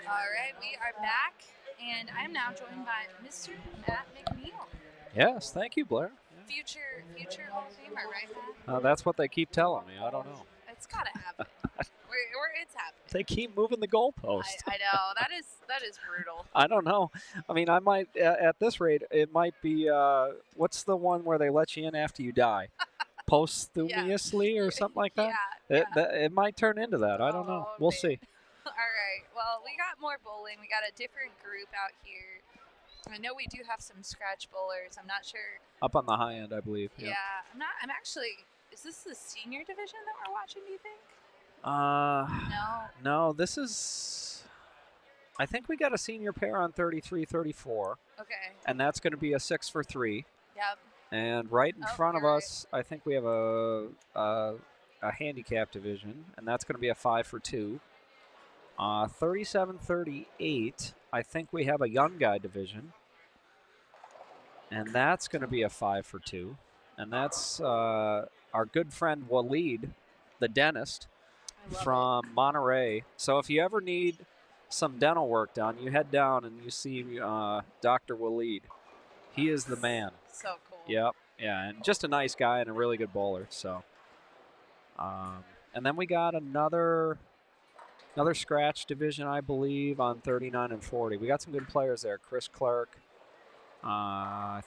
All right, we are back, and I'm now joined by Mr. Matt McNeil, Yes, thank you, Blair. future Hall of Famer, right, Matt? That's what they keep telling me. I don't know. It's gotta happen. It's happening. They keep moving the goalpost. I know that is brutal. I don't know. I mean, I might at this rate, it might be what's the one where they let you in after you die, posthumously or something like that. Yeah. It might turn into that. I don't know. Oh, We'll man. see. All right. Well, we got more bowling. We got a different group out here. I know we do have some scratch bowlers. I'm not sure. Up on the high end, I believe. Yeah. I'm actually. Is this the senior division that we're watching? Do you think? No. This is. I think we got a senior pair on 33, 34. Okay. And that's going to be a 6 for 3. Yep. And right in front of you're us, I think we have a handicap division, and that's going to be a 5 for 2. 37, 38, I think we have a young guy division, and that's going to be a 5 for 2. And that's our good friend Waleed, the dentist from Monterey. So if you ever need some dental work done, you head down and you see Dr. Waleed. He is the man. So cool. Yep. Yeah, and just a nice guy and a really good bowler. So, and then we got another scratch division, I believe, on 39 and 40. We got some good players there. Chris Clark. I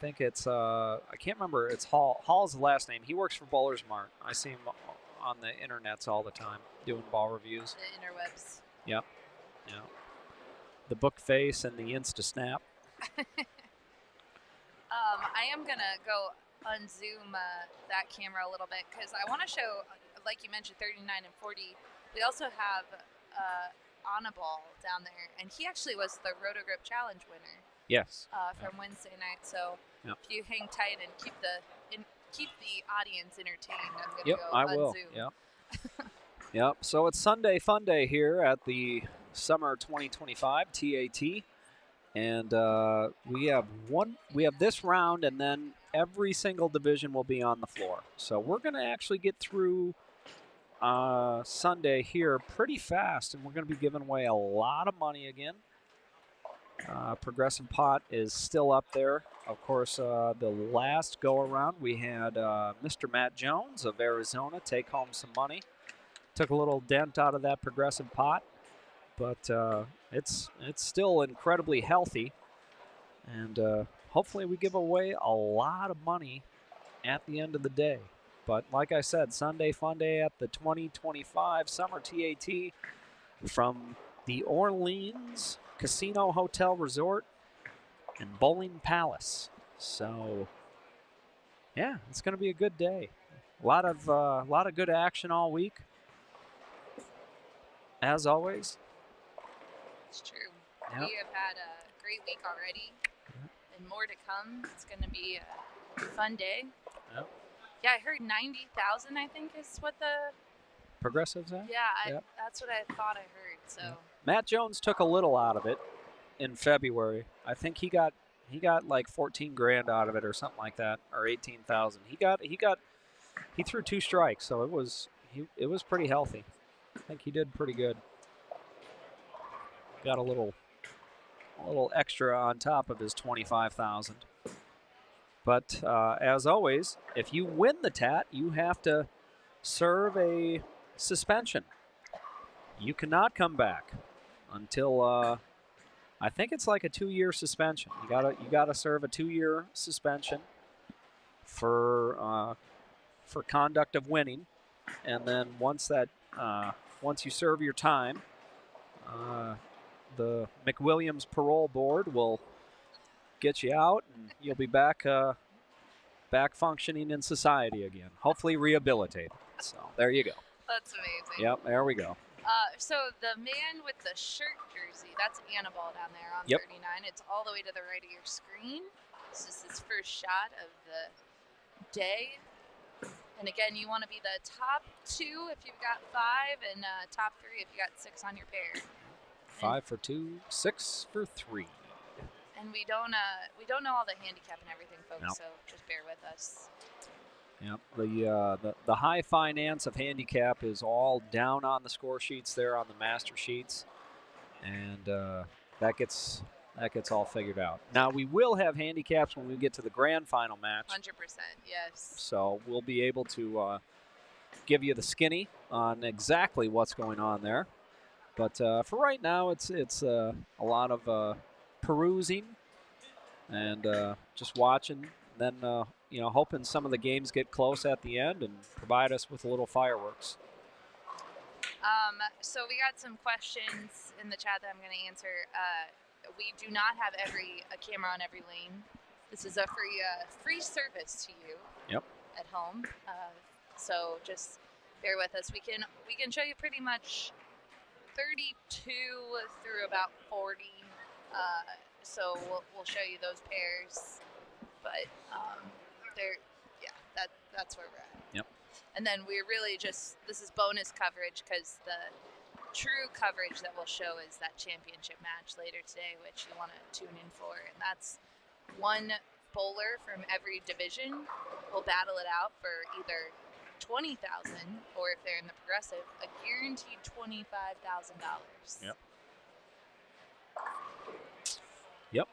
think it's I can't remember. It's Hall. Hall's the last name. He works for Bowlers Mart. I see him on the internets all the time doing ball reviews. The interwebs. Yep. Yeah. The book face and the Insta Snap. I am gonna go unzoom that camera a little bit because I want to show, like you mentioned, 39 and 40. We also have Anabal down there, and he actually was the Rotogrip Challenge winner. Yes. From Wednesday night. So yep. If you hang tight and keep the audience entertained, I'm gonna yep, go I unzoom. will. Yep. Yep. So it's Sunday Fun Day here at the Summer 2025 TAT. And we have this round, and then every single division will be on the floor. So we're going to actually get through Sunday here pretty fast, and we're going to be giving away a lot of money again. Progressive pot is still up there. Of course, the last go-around, we had Mr. Matt Jones of Arizona take home some money. Took a little dent out of that progressive pot. But it's still incredibly healthy, and hopefully we give away a lot of money at the end of the day. But like I said, Sunday Fun Day at the 2025 Summer TAT from the Orleans Casino Hotel Resort and Bowling Palace. So yeah, it's going to be a good day. A lot of good action all week, as always. It's true. Yep. We have had a great week already, and more to come. It's going to be a fun day. Yep. Yeah, I heard 90,000, I think, is what the Progressives have? Yeah, Yep. that's what I thought I heard. So Yep. Matt Jones took a little out of it in February. I think he got like 14 grand out of it or something like that, or 18,000. He threw 2 strikes, so it was pretty healthy. I think he did pretty good. Got a little extra on top of his 25,000. But as always, if you win the TAT, you have to serve a suspension. You cannot come back until I think it's like a 2-year suspension. You gotta serve a 2-year suspension for conduct of winning, and then once you serve your time, the McWilliams Parole Board will get you out, and you'll be back functioning in society again. Hopefully rehabilitated. So there you go. that's amazing. Yep, there we go. So the man with the shirt jersey, that's Anabal down there on Yep. 39. It's all the way to the right of your screen. This is his first shot of the day. And again, you want to be the top 2 if you've got 5, and top 3 if you got 6 on your pair. 5 for 2, 6 for 3. And we don't know all the handicap and everything, folks. No. So just bear with us. Yep. The high finance of handicap is all down on the score sheets there on the master sheets, and that gets all figured out. Now we will have handicaps when we get to the grand final match. 100%, yes. So we'll be able to give you the skinny on exactly what's going on there. But for right now, it's a lot of perusing and just watching. Then hoping some of the games get close at the end and provide us with a little fireworks. So we got some questions in the chat that I'm going to answer. We do not have a camera on every lane. This is a free service to you. Yep. At home. So just bear with us. We can show you pretty much 32 through about 40. So we'll show you those pairs. But that's where we're at. Yep. And then we're really this is bonus coverage because the true coverage that we'll show is that championship match later today, which you want to tune in for. And that's one bowler from every division will battle it out for either $20,000 or if they're in the progressive, a guaranteed $25,000. Yep. Yep.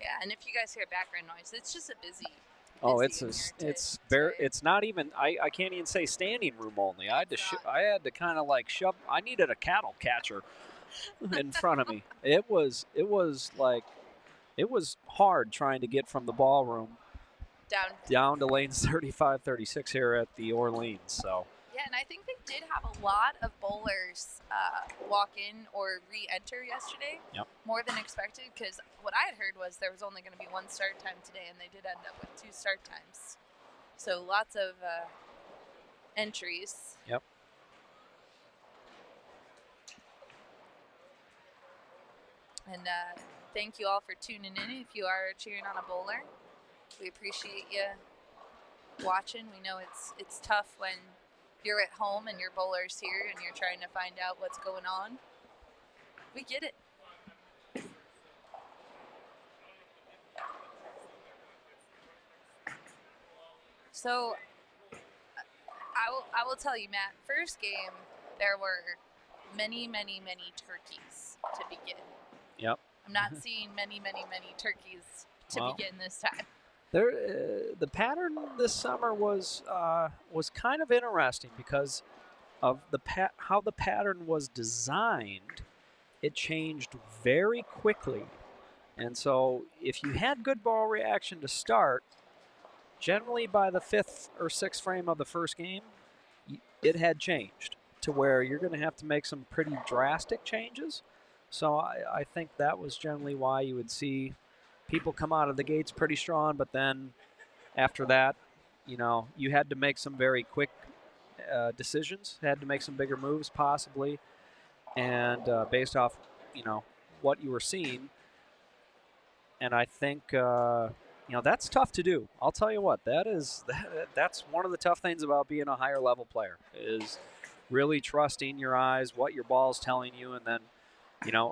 Yeah, and if you guys hear background noise, it's just a busy. Oh, it's not even. I can't even say standing room only. I had to kind of like shove. I needed a cattle catcher in front of me. It was hard trying to get from the ballroom down to lanes 35, 36 here at the Orleans. So. Yeah, and I think they did have a lot of bowlers walk in or re-enter yesterday. Yep. More than expected, because what I had heard was there was only going to be one start time today, and they did end up with 2 start times. So lots of entries. Yep. And thank you all for tuning in. If you are cheering on a bowler, we appreciate you watching. We know it's tough when you're at home and your bowler's here and you're trying to find out what's going on. We get it. So I will tell you, Matt, first game there were many turkeys to begin. Yep. I'm not seeing many turkeys to begin this time. The pattern this summer was kind of interesting because of how the pattern was designed. It changed very quickly, and so if you had good ball reaction to start, generally by the 5th or 6th frame of the first game, it had changed to where you're going to have to make some pretty drastic changes. So I think that was generally why you would see people come out of the gates pretty strong, but then after that, you had to make some very quick decisions, had to make some bigger moves possibly, and based off, what you were seeing. And I think, that's tough to do. I'll tell you what, that's one of the tough things about being a higher level player is really trusting your eyes, what your ball's telling you, and then,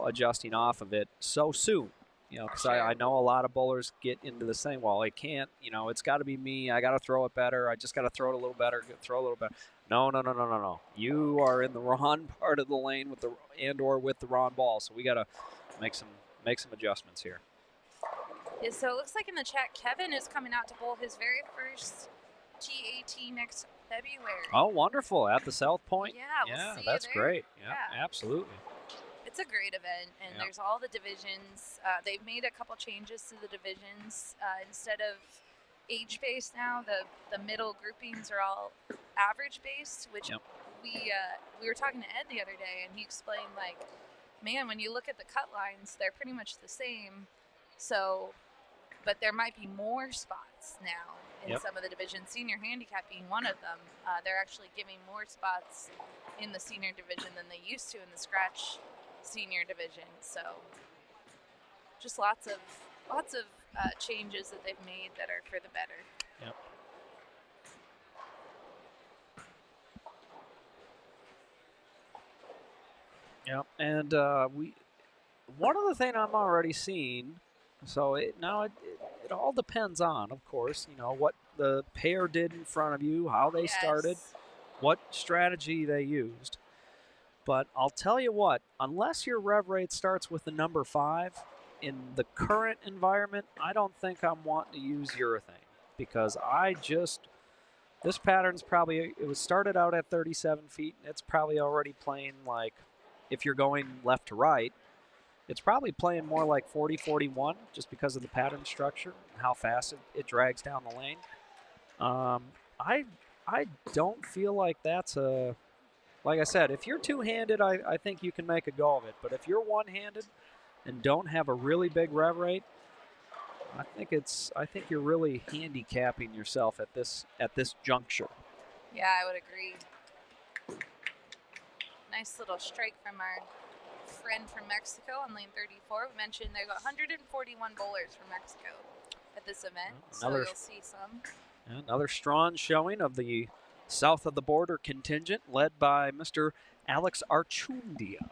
adjusting off of it so soon. Because Sure. I know a lot of bowlers get into the same, well, it can't, it's got to be me. I got to throw it better. I just got to throw it a little better, throw a little better. No. You are in the wrong part of the lane with the wrong ball. So we got to make some adjustments here. Yeah, so it looks like in the chat, Kevin is coming out to bowl his very first TAT next February. Oh, wonderful. At the South Point? Yeah, we'll see that's you there. great. Yeah, absolutely. It's a great event, and there's all the divisions. They've made a couple changes to the divisions. Instead of age-based now, the middle groupings are all average-based, which we were talking to Ed the other day, and he explained, man, when you look at the cut lines, they're pretty much the same. So, but there might be more spots now in some of the divisions, senior handicap being one of them. They're actually giving more spots in the senior division than they used to in the scratch senior division. So just lots of changes that they've made that are for the better. Yep. Yep. And one other thing I'm already seeing. So it all depends on, of course, what the pair did in front of you, how they started, what strategy they used. But I'll tell you what, unless your rev rate starts with the number 5, in the current environment, I don't think I'm wanting to use urethane because this pattern's probably, it was started out at 37 feet. It's probably already playing like, if you're going left to right, it's probably playing more like 40, 41 just because of the pattern structure and how fast it drags down the lane. I don't feel like that's like I said, if you're two-handed, I think you can make a go of it. But if you're one-handed and don't have a really big rev rate, I think you're really handicapping yourself at this juncture. Yeah, I would agree. Nice little strike from our friend from Mexico on lane 34. We mentioned they got 141 bowlers from Mexico at this event, so you'll see some. Another strong showing of the south of the border contingent led by Mr. Alex Archundia.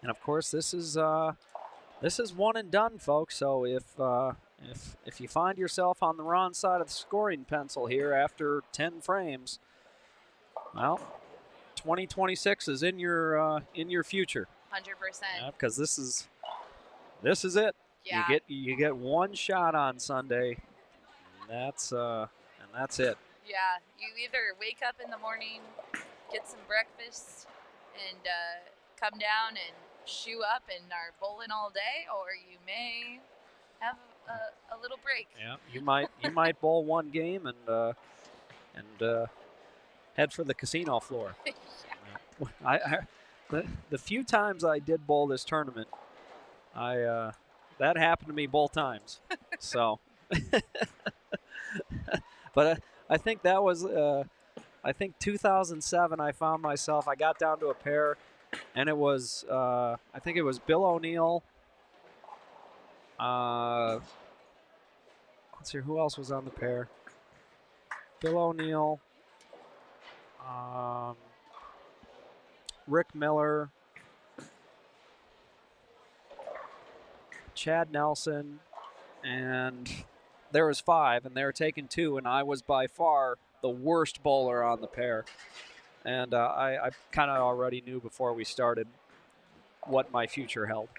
And of course, this is one and done, folks. So if you find yourself on the wrong side of the scoring pencil here after 10 frames, well, 2026 is in your future. 100%. Because this is it. Yeah. You get one shot on Sunday, and that's it. Yeah, you either wake up in the morning, get some breakfast, and come down and shoe up and are bowling all day, or you may have a little break. Yeah, you might bowl one game and head for the casino floor. Yeah. The few times I did bowl this tournament, that happened to me both times. So, but I think that was 2007. I found myself. I got down to a pair, and it was I think it was Bill O'Neill. Let's see, who else was on the pair? Bill O'Neill, Rick Miller, Chad Nelson, and there was 5, and they were taking 2, and I was by far the worst bowler on the pair. And I kind of already knew before we started what my future held,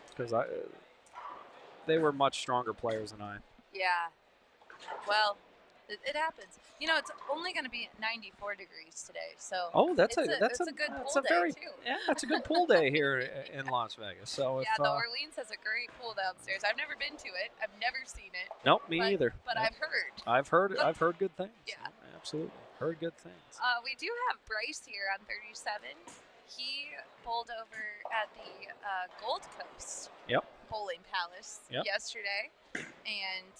because they were much stronger players than I. Yeah. Well, it happens. It's only going to be 94 degrees today, so that's a good pool day too. Yeah, that's a good pool day here in Las Vegas. So yeah, the Orleans has a great pool downstairs. I've never been to it. I've never seen it. Nope, me either. But nope. I've heard. I've heard good things. Yeah, absolutely, heard good things. We do have Bryce here on 37. He bowled over at the Gold Coast Bowling Palace yesterday, and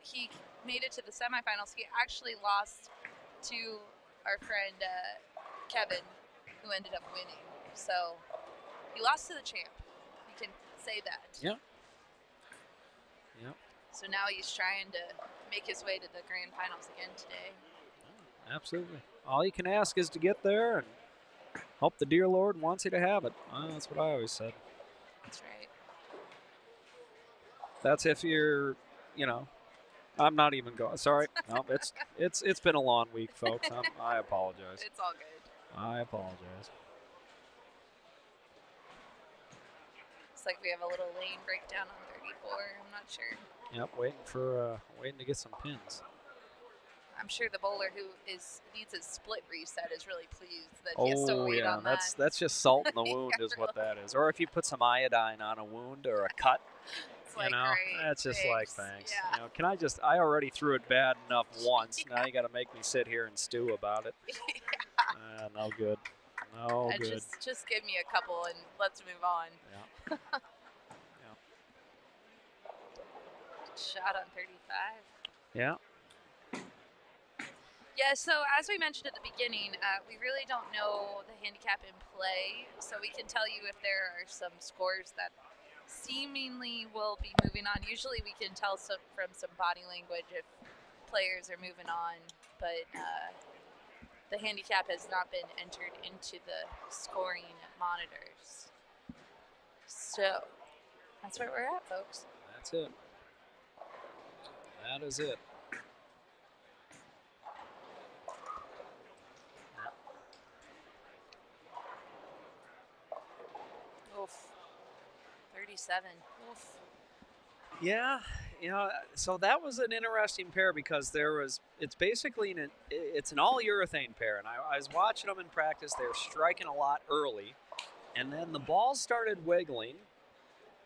he made it to the semifinals. He actually lost to our friend Kevin, who ended up winning. So he lost to the champ. You can say that. Yeah. Yep. So now he's trying to make his way to the grand finals again today. Absolutely. All you can ask is to get there and hope the dear Lord wants you to have it. That's what I always said. That's right. That's if you're, I'm not even going. Sorry. No, it's been a long week, folks. I apologize. It's all good. I apologize. Looks like we have a little lane breakdown on 34. I'm not sure. Yep, waiting to get some pins. I'm sure the bowler who needs his split reset is really pleased that he has to wait on that. That's just salt in the wound is what that is. Or if you put some iodine on a wound or a cut, it's like, great, that's just thanks. like thanks. Yeah. I already threw it bad enough once. Now you got to make me sit here and stew about it. Yeah. No good. Oh, good. Just give me a couple and let's move on. Yeah. Yeah. Shot on 35. Yeah. Yeah, so as we mentioned at the beginning, we really don't know the handicap in play, so we can tell you if there are some scores that seemingly will be moving on. Usually we can tell from some body language if players are moving on, but the handicap has not been entered into the scoring monitors. So that's where we're at, folks. That's it. That is it. Oof. 37. Oof. Yeah, so that was an interesting pair because it's basically it's an all urethane pair, and I was watching them in practice. They were striking a lot early, and then the balls started wiggling,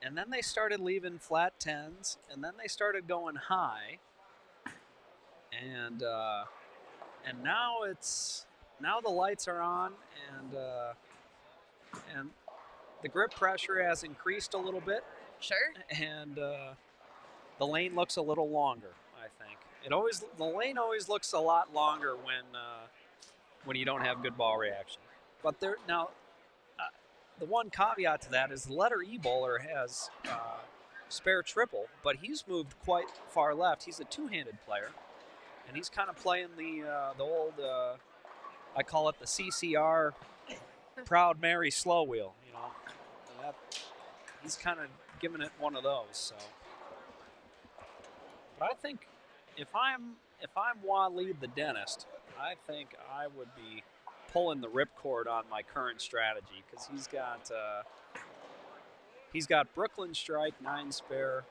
and then they started leaving flat tens, and then they started going high, and now the lights are on, and the grip pressure has increased a little bit. Sure. And the lane looks a little longer, I think. The lane always looks a lot longer when you don't have good ball reaction. But the one caveat to that is the letter E bowler has spare triple, but he's moved quite far left. He's a two-handed player, and he's kind of playing the old I call it the CCR Proud Mary slow wheel. He's kind of giving it one of those. So, but I think if I'm Waleed the dentist, I think I would be pulling the ripcord on my current strategy because he's got Brooklyn strike, 9 spare,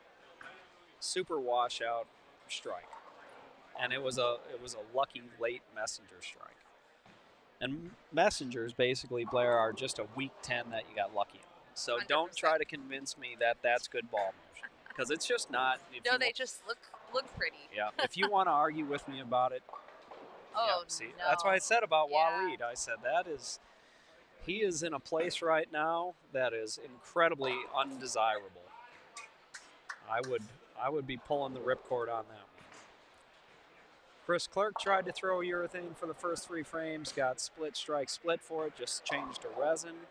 super washout strike, and it was a lucky late messenger strike. And messengers basically, Blair, are just a weak 10 that you got lucky on. So 100%. Don't try to convince me that that's good ball motion because it's just not. No, they just look pretty. Yeah. If you want to argue with me about it, oh, see, no. that's what I said about Yeah. Waleed. I said he is in a place right now that is incredibly undesirable. I would be pulling the ripcord on that one. Chris Clerk tried to throw urethane for the first 3 frames, got split strike split for it, just changed to resin,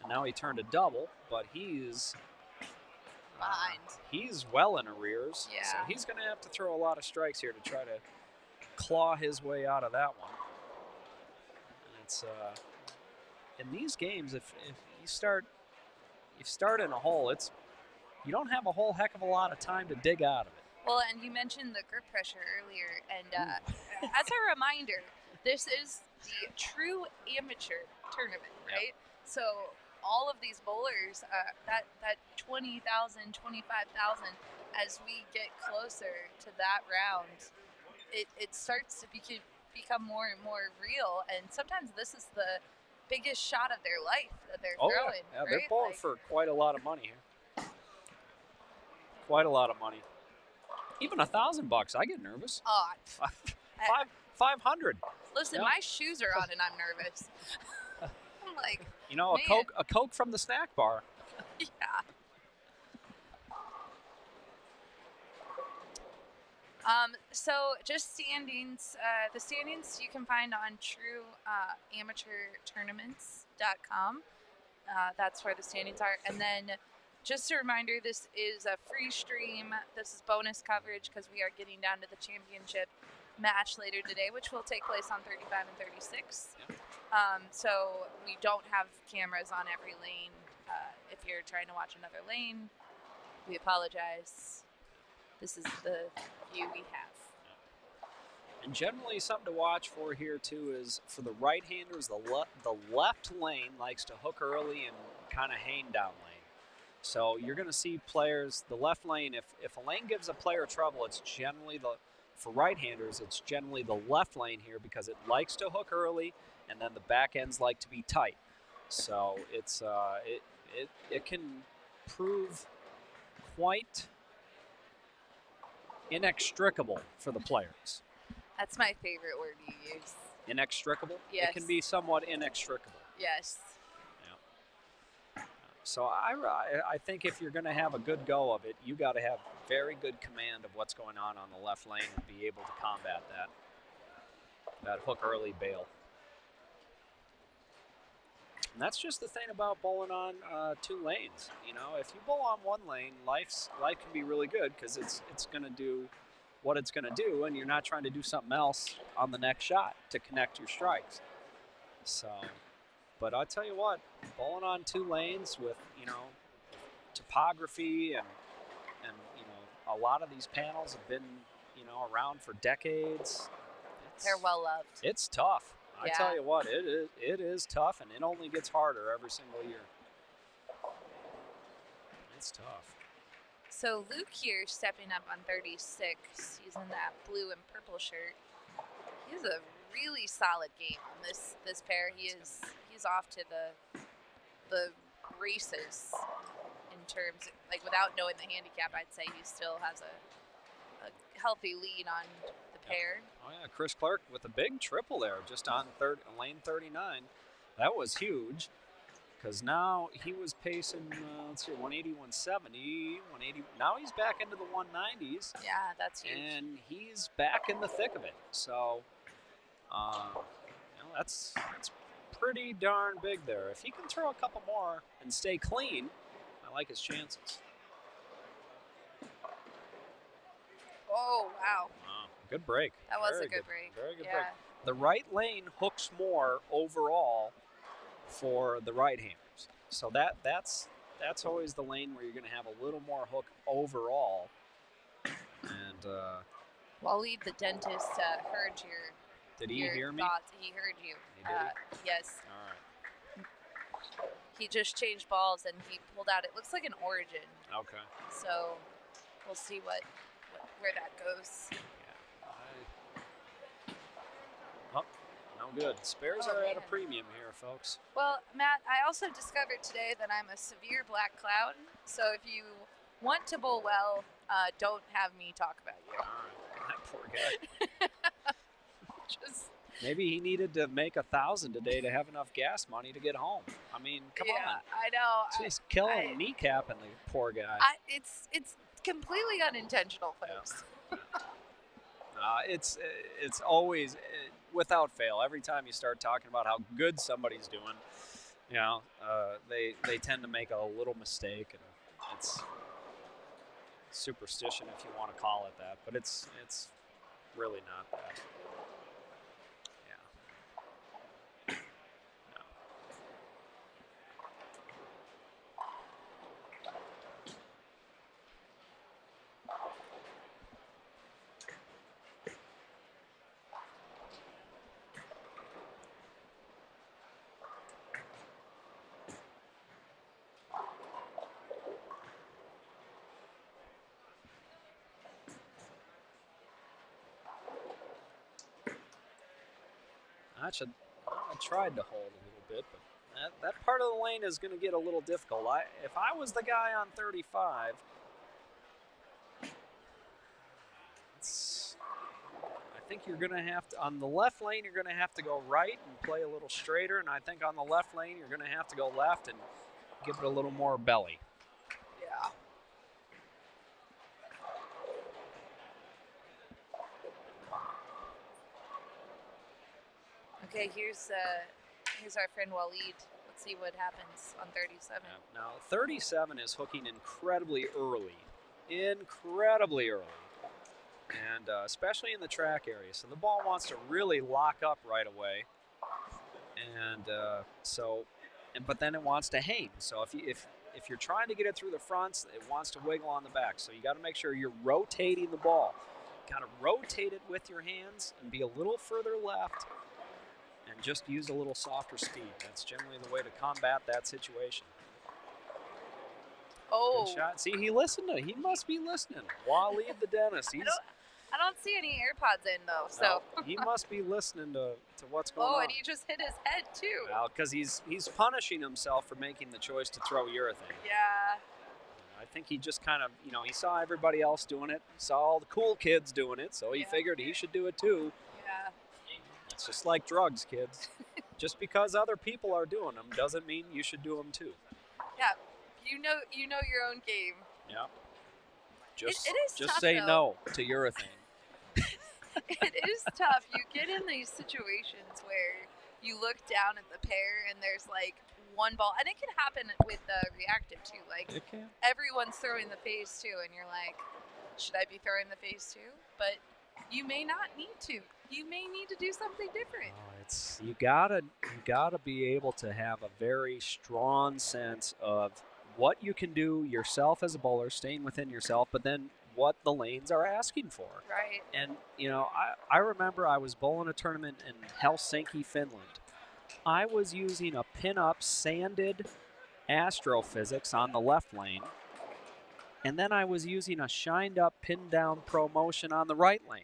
and now he turned a double, but he's behind. He's well in arrears, Yeah. so he's going to have to throw a lot of strikes here to try to claw his way out of that one. And it's in these games, if you start in a hole, you don't have a whole heck of a lot of time to dig out of it. Well, and you mentioned the grip pressure earlier, and as a reminder, this is the true amateur tournament, right? Yep. So all of these bowlers, that 20,000, 25,000, as we get closer to that round, it starts to become more and more real, and sometimes this is the biggest shot of their life that they're throwing. Yeah, right? They're bowling for quite a lot of money here. Quite a lot of money. Even $1,000, I get nervous. 500. Listen, my shoes are on and I'm nervous. I'm like, a Coke from the snack bar. Yeah. So just standings. The standings you can find on trueamateurtournaments.com. That's where the standings are. And then just a reminder, this is a free stream. This is bonus coverage because we are getting down to the championship match later today, which will take place on 35 and 36. So we don't have cameras on every lane. If you're trying to watch another lane, we apologize. This is the view we have. And generally something to watch for here too is for the right-handers, the left lane likes to hook early and kind of hang down lane. So you're going to see players, the left lane, if a lane gives a player trouble, it's generally for right-handers, it's generally the left lane here because it likes to hook early and then the back ends like to be tight. So it's it can prove quite inextricable for the players. That's my favorite word you use. Inextricable? Yes. It can be somewhat inextricable. Yes. Yeah. So I think if you're going to have a good go of it, you got to have very good command of what's going on the left lane and be able to combat that hook early bail. And that's just the thing about bowling on 2 lanes. You know, if you bowl on 1 lane, life can be really good because it's going to do what it's going to do, and you're not trying to do something else on the next shot to connect your strikes. So, but I'll tell you what, bowling on 2 lanes with, you know, topography and you know, a lot of these panels have been, you know, around for decades. They're well loved. It's tough. I Yeah. tell you what, it is tough, and it only gets harder every single year. It's tough. So Luke here stepping up on 36. He's in that blue and purple shirt. He has a really solid game on this pair. He's off to the races in terms, like, without knowing the handicap, I'd say he still has a healthy lead on the pair. Oh yeah, Chris Clark with a big triple there, just on lane 39. That was huge, because now he was pacing, let's see, 180, 170, 180. Now he's back into the 190s. Yeah, that's huge. And he's back in the thick of it. So, you know, that's pretty darn big there. If he can throw a couple more and stay clean, I like his chances. Oh, wow. Good break. That was Very a good break. Very good Yeah. break. The right lane hooks more overall for the right-handers. So that's always the lane where you're going to have a little more hook overall. And Waleed, the dentist, heard your did he your hear me? thoughts. He heard you. He did? Yes. All right. He just changed balls and he pulled out. It looks like an Origin. Okay. So we'll see where that goes. Oh, no good. Spares Oh, are at a man. premium here, folks. Well, Matt, I also discovered today that I'm a severe black cloud. So if you want to bowl well, don't have me talk about you. All right. That poor guy. Just Maybe he needed to make 1,000 today to have enough gas money to get home. I mean, come yeah, on. I know. Just killing kneecapping the poor guy. It's completely unintentional, folks. It's always, without fail, every time you start talking about how good somebody's doing, you know, they tend to make a little mistake, and it's superstition, if you want to call it that, but it's really not that. Yeah. No. I tried to hold a little bit, but that part of the lane is going to get a little difficult. If I was the guy on 35, I think you're going to have to, on the left lane, you're going to have to go right and play a little straighter, and I think on the left lane, you're going to have to go left and give it a little more belly. Yeah. Okay, here's our friend Waleed. Let's see what happens on 37. Yeah. Now, 37 is hooking incredibly early, and especially in the track area. So the ball wants to really lock up right away, and but then it wants to hang. So if you're trying to get it through the fronts, it wants to wiggle on the back. So you got to make sure you're rotating the ball. Got to rotate it with your hands and be a little further left, and just use a little softer speed. That's generally the way to combat that situation. Oh. Good shot. See, he must be listening. Waleed the dentist. I don't see any AirPods in though, so. No, he must be listening to what's going on. Oh, and he just hit his head too. Well, because he's punishing himself for making the choice to throw urethane. Yeah. I think he just kind of, he saw everybody else doing it, saw all the cool kids doing it, so he Yeah. figured he should do it too. Yeah. It's just like drugs, kids. just because other people are doing them doesn't mean you should do them too. Yeah, you know your own game. Yeah. Just, it is just tough, say though. no to urethane. It is tough. You get in these situations where you look down at the pair and there's like one ball, and it can happen with the reactive too. Like It can. everyone's throwing the phase two, and you're like, should I be throwing the phase two? But you may not need to. You may need to do something different. It's you gotta be able to have a very strong sense of what you can do yourself as a bowler, staying within yourself, but then what the lanes are asking for. Right. And I remember I was bowling a tournament in Helsinki, Finland. I was using a pin-up sanded astrophysics on the left lane, and then I was using a shined up pin down pro motion on the right lane.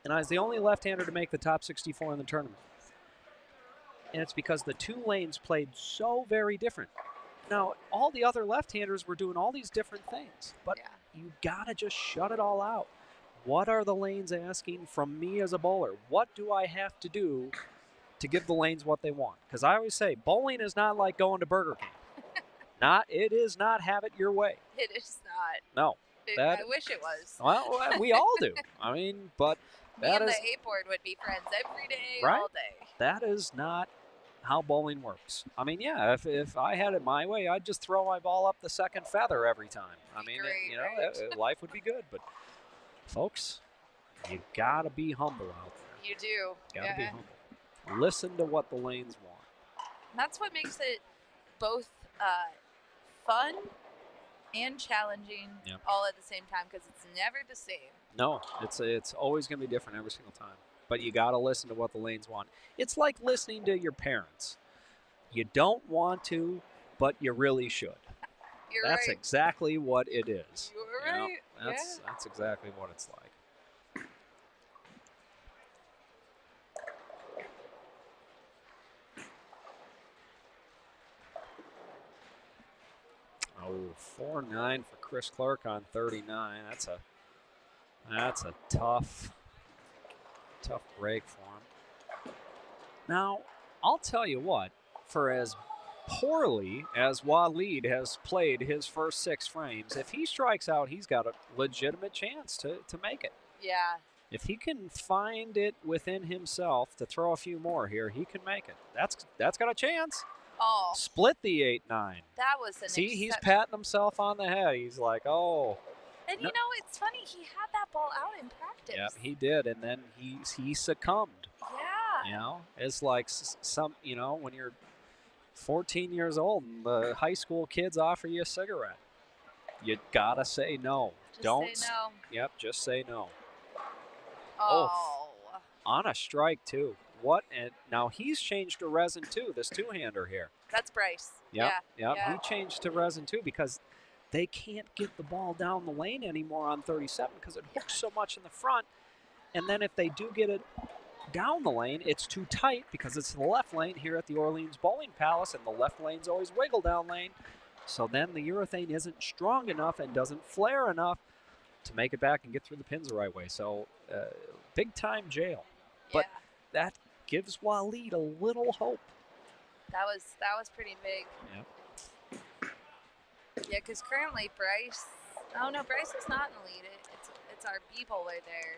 And I was the only left-hander to make the top 64 in the tournament. And it's because the two lanes played so very different. Now, all the other left-handers were doing all these different things, but you gotta just shut it all out. What are the lanes asking from me as a bowler? What do I have to do to give the lanes what they want? Because I always say, bowling is not like going to Burger King. It is not have it your way. It is not. No. I wish it was. Well, we all do. I mean, but me and the 8-board would be friends every day, right? All day. That is not how bowling works. I mean, yeah, if I had it my way, I'd just throw my ball up the second feather every time. I mean, great, right? Life would be good. But folks, you gotta be humble out there. You do. Gotta be humble. Listen to what the lanes want. And that's what makes it both fun and challenging all at the same time, because it's never the same. No, it's always gonna be different every single time. But you got to listen to what the lanes want. It's like listening to your parents. You don't want to, but you really should. That's right. exactly what it is. You're right. That's exactly what it's like. Oh, 4-9 for Chris Clark on 39. That's a tough break for him. Now, I'll tell you what, for as poorly as Waleed has played his first 6 frames, if he strikes out, he's got a legitimate chance to make it. Yeah. If he can find it within himself to throw a few more here, he can make it. That's got a chance. Oh. Split the 8-9. That was an See, he's patting himself on the head. He's like, oh. And you know, it's funny, he had that ball out in practice. Yeah, he did, and then he succumbed. Yeah. You know, it's like when you're 14 years old and the high school kids offer you a cigarette, you gotta say no. Just say no. Yep, just say no. Oh. On a strike too. What? And now he's changed to resin too. This two-hander here. That's Bryce. Yep, Yeah. He changed to resin too because they can't get the ball down the lane anymore on 37 because it hooks so much in the front. And then if they do get it down the lane, it's too tight because it's the left lane here at the Orleans Bowling Palace, and the left lane's always wiggle down lane. So then the urethane isn't strong enough and doesn't flare enough to make it back and get through the pins the right way. So big time jail. But that gives Waleed a little hope. That was pretty big. Yeah. Yeah, because currently Bryce. Oh no, Bryce is not in the lead. It's our B bowler there.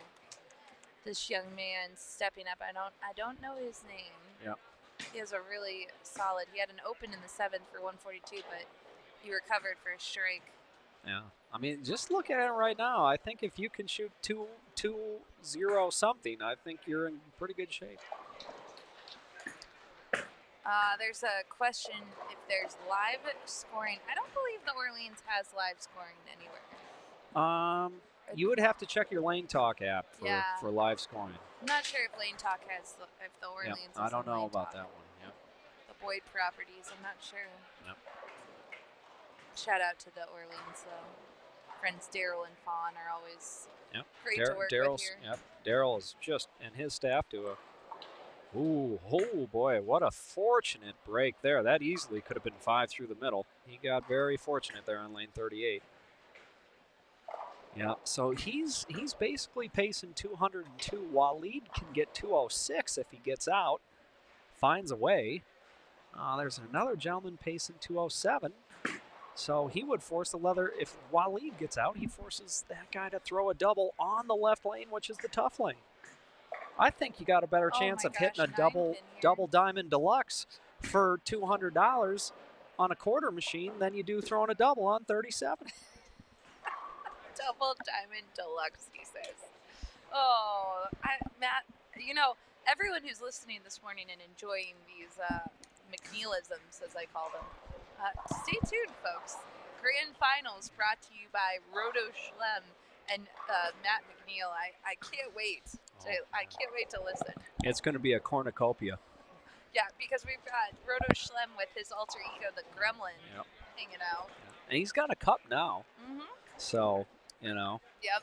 This young man stepping up. I don't know his name. Yeah. He has a really solid. He had an open in the 7th for 142, but he recovered for a strike. Yeah. I mean, just look at it right now. I think if you can shoot 2-0 something, I think you're in pretty good shape. There's a question if there's live scoring. I don't believe the Orleans has live scoring anywhere. You would have to check your Lane Talk app for live scoring. I'm not sure if Lane Talk has, if the Orleans has I don't know Lane about Talk. that one. Yep. The Boyd properties, I'm not sure. Yep. Shout out to the Orleans, though. Friends Daryl and Fawn are always great to work with here. Yep. Daryl is just, and his staff do a. Ooh, oh boy, what a fortunate break there. That easily could have been 5 through the middle. He got very fortunate there on lane 38. Yeah, so he's basically pacing 202. Waleed can get 206 if he gets out. finds a way. There's another gentleman pacing 207. So he would force the leather. If Waleed gets out, he forces that guy to throw a double on the left lane, which is the tough lane. I think you got a better chance of hitting a double diamond deluxe for $200 on a quarter machine than you do throwing a double on 37. Double diamond deluxe, he says. Oh, Matt, you know, everyone who's listening this morning and enjoying these McNeilisms, as I call them, stay tuned, folks. Grand Finals brought to you by Roto Schlem and Matt McNeil. I can't wait. I can't wait to listen. It's going to be a cornucopia. Yeah, because we've got Roto Schlem with his alter ego, the Gremlin, hanging out. And he's got a cup now. Mm-hmm. So, you know. Yep.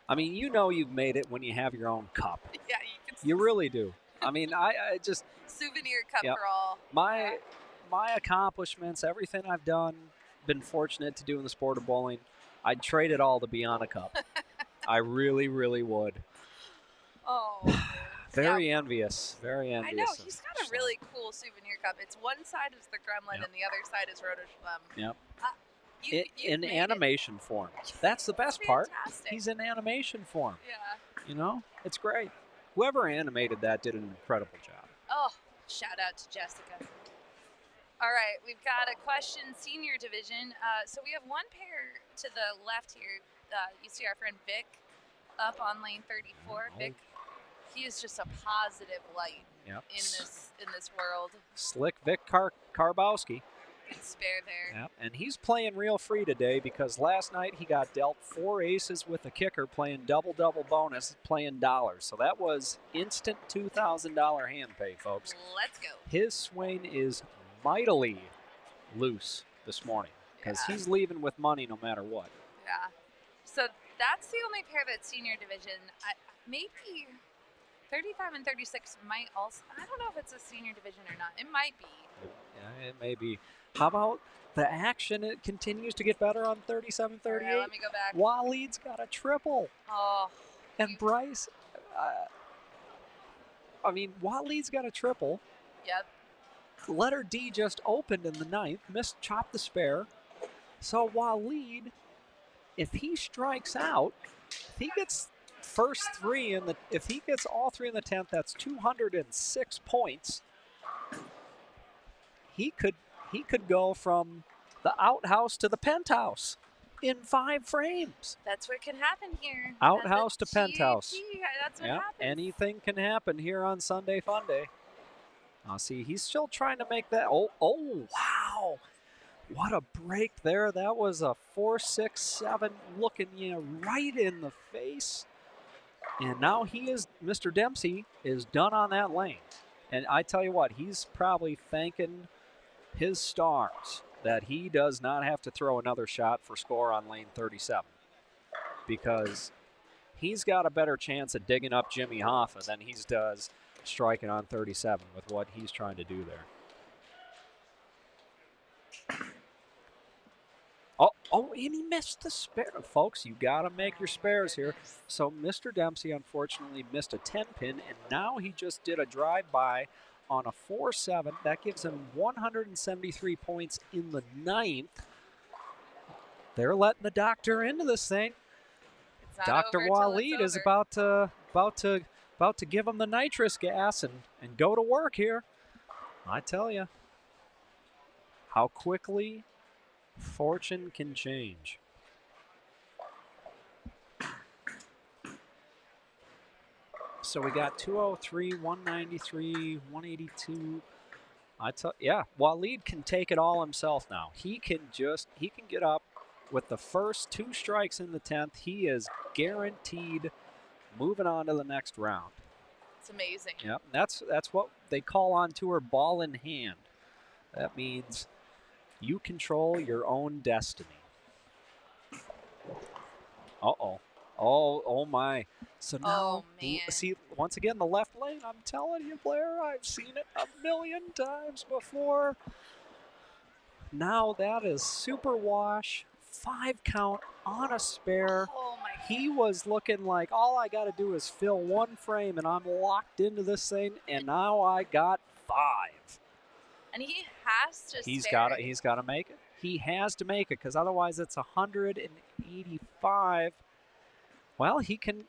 I mean, you know you've made it when you have your own cup. Yeah, you really do. I mean, I just souvenir cup for all. My accomplishments, everything I've done, been fortunate to do in the sport of bowling, I'd trade it all to be on a cup. I really, really would. Oh. Very envious. Very envious. I know. He's got a really cool souvenir cup. It's one side is the Gremlin and the other side is Roto Schlem. Yep. In animation form. That's the best part. He's in animation form. Yeah. You know, it's great. Whoever animated that did an incredible job. Oh, shout out to Jessica. All right, we've got a question, senior division. So we have one pair to the left here. You see our friend Vic up on lane 34. Vic, he is just a positive light in this world. Slick Vic Karbowski. Good spare there. Yep. And he's playing real free today because last night he got dealt 4 aces with a kicker playing double-double bonus, playing dollars. So that was instant $2,000 hand pay, folks. Let's go. His swing is mightily loose this morning because he's leaving with money no matter what. Yeah. So that's the only pair that's senior division. Maybe 35 and 36 might also. I don't know if it's a senior division or not. It might be. Yeah, it may be. How about the action? It continues to get better on 37-38. Right, let me go back. Waleed's got a triple. Oh. And Bryce, Waleed's got a triple. Yep. Letter D just opened in the ninth, chopped the spare. So Waleed, if he strikes out, if he gets if he gets all three in the 10th, that's 206 points. He could go from the outhouse to the penthouse in 5 frames. That's what can happen here. Outhouse to penthouse. That's what happens. Anything can happen here on Sunday Fun Day. See, he's still trying to make that. Oh, wow. What a break there. That was a 4-6-7 looking you right in the face. And now Mr. Dempsey is done on that lane. And I tell you what, he's probably thanking his stars that he does not have to throw another shot for score on lane 37. Because he's got a better chance at digging up Jimmy Hoffa than he does striking on 37 with what he's trying to do there. Oh, and he missed the spare. Folks, you got to make your spares here. So Mr. Dempsey, unfortunately, missed a 10-pin, and now he just did a drive-by on a 4-7. That gives him 173 points in the 9th. They're letting the doctor into this thing. Dr. Waleed is about to give him the nitrous gas and go to work here. I tell you, how quickly fortune can change. So we got 203, 193, 182. Waleed can take it all himself now. He can get up with the first 2 strikes in the 10th. He is guaranteed moving on to the next round. It's amazing. Yep, that's what they call on tour ball in hand. That means you control your own destiny. Uh-oh. Oh my. So now, see, once again, the left lane, I'm telling you, Blair, I've seen it a million times before. Now that is super wash, 5 count on a spare. Oh my He was looking like all I got to do is fill 1 frame and I'm locked into this thing, and now I got 5. And he has to He's spare got to. it. He's got to make it. He has to make it because otherwise it's 185. Well, he can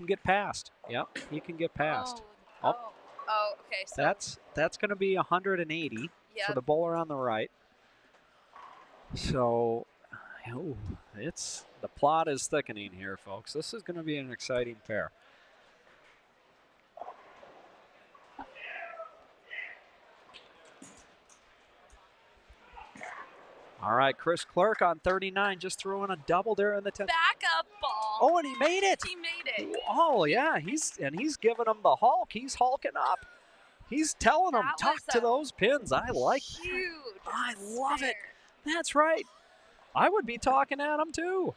get past. Yep, he can get past. Okay. So That's going to be 180 yep. for the bowler on the right. So, the plot is thickening here, folks. This is going to be an exciting pair. All right, Chris Clerk on 39, just throwing a double there in the 10th. Backup ball. Oh, and he made it. He made it. Oh yeah, he's giving him the Hulk. He's hulking up. He's telling him, talk to those pins. I like that. Huge. I love it. spare. That's right. I would be talking at him too.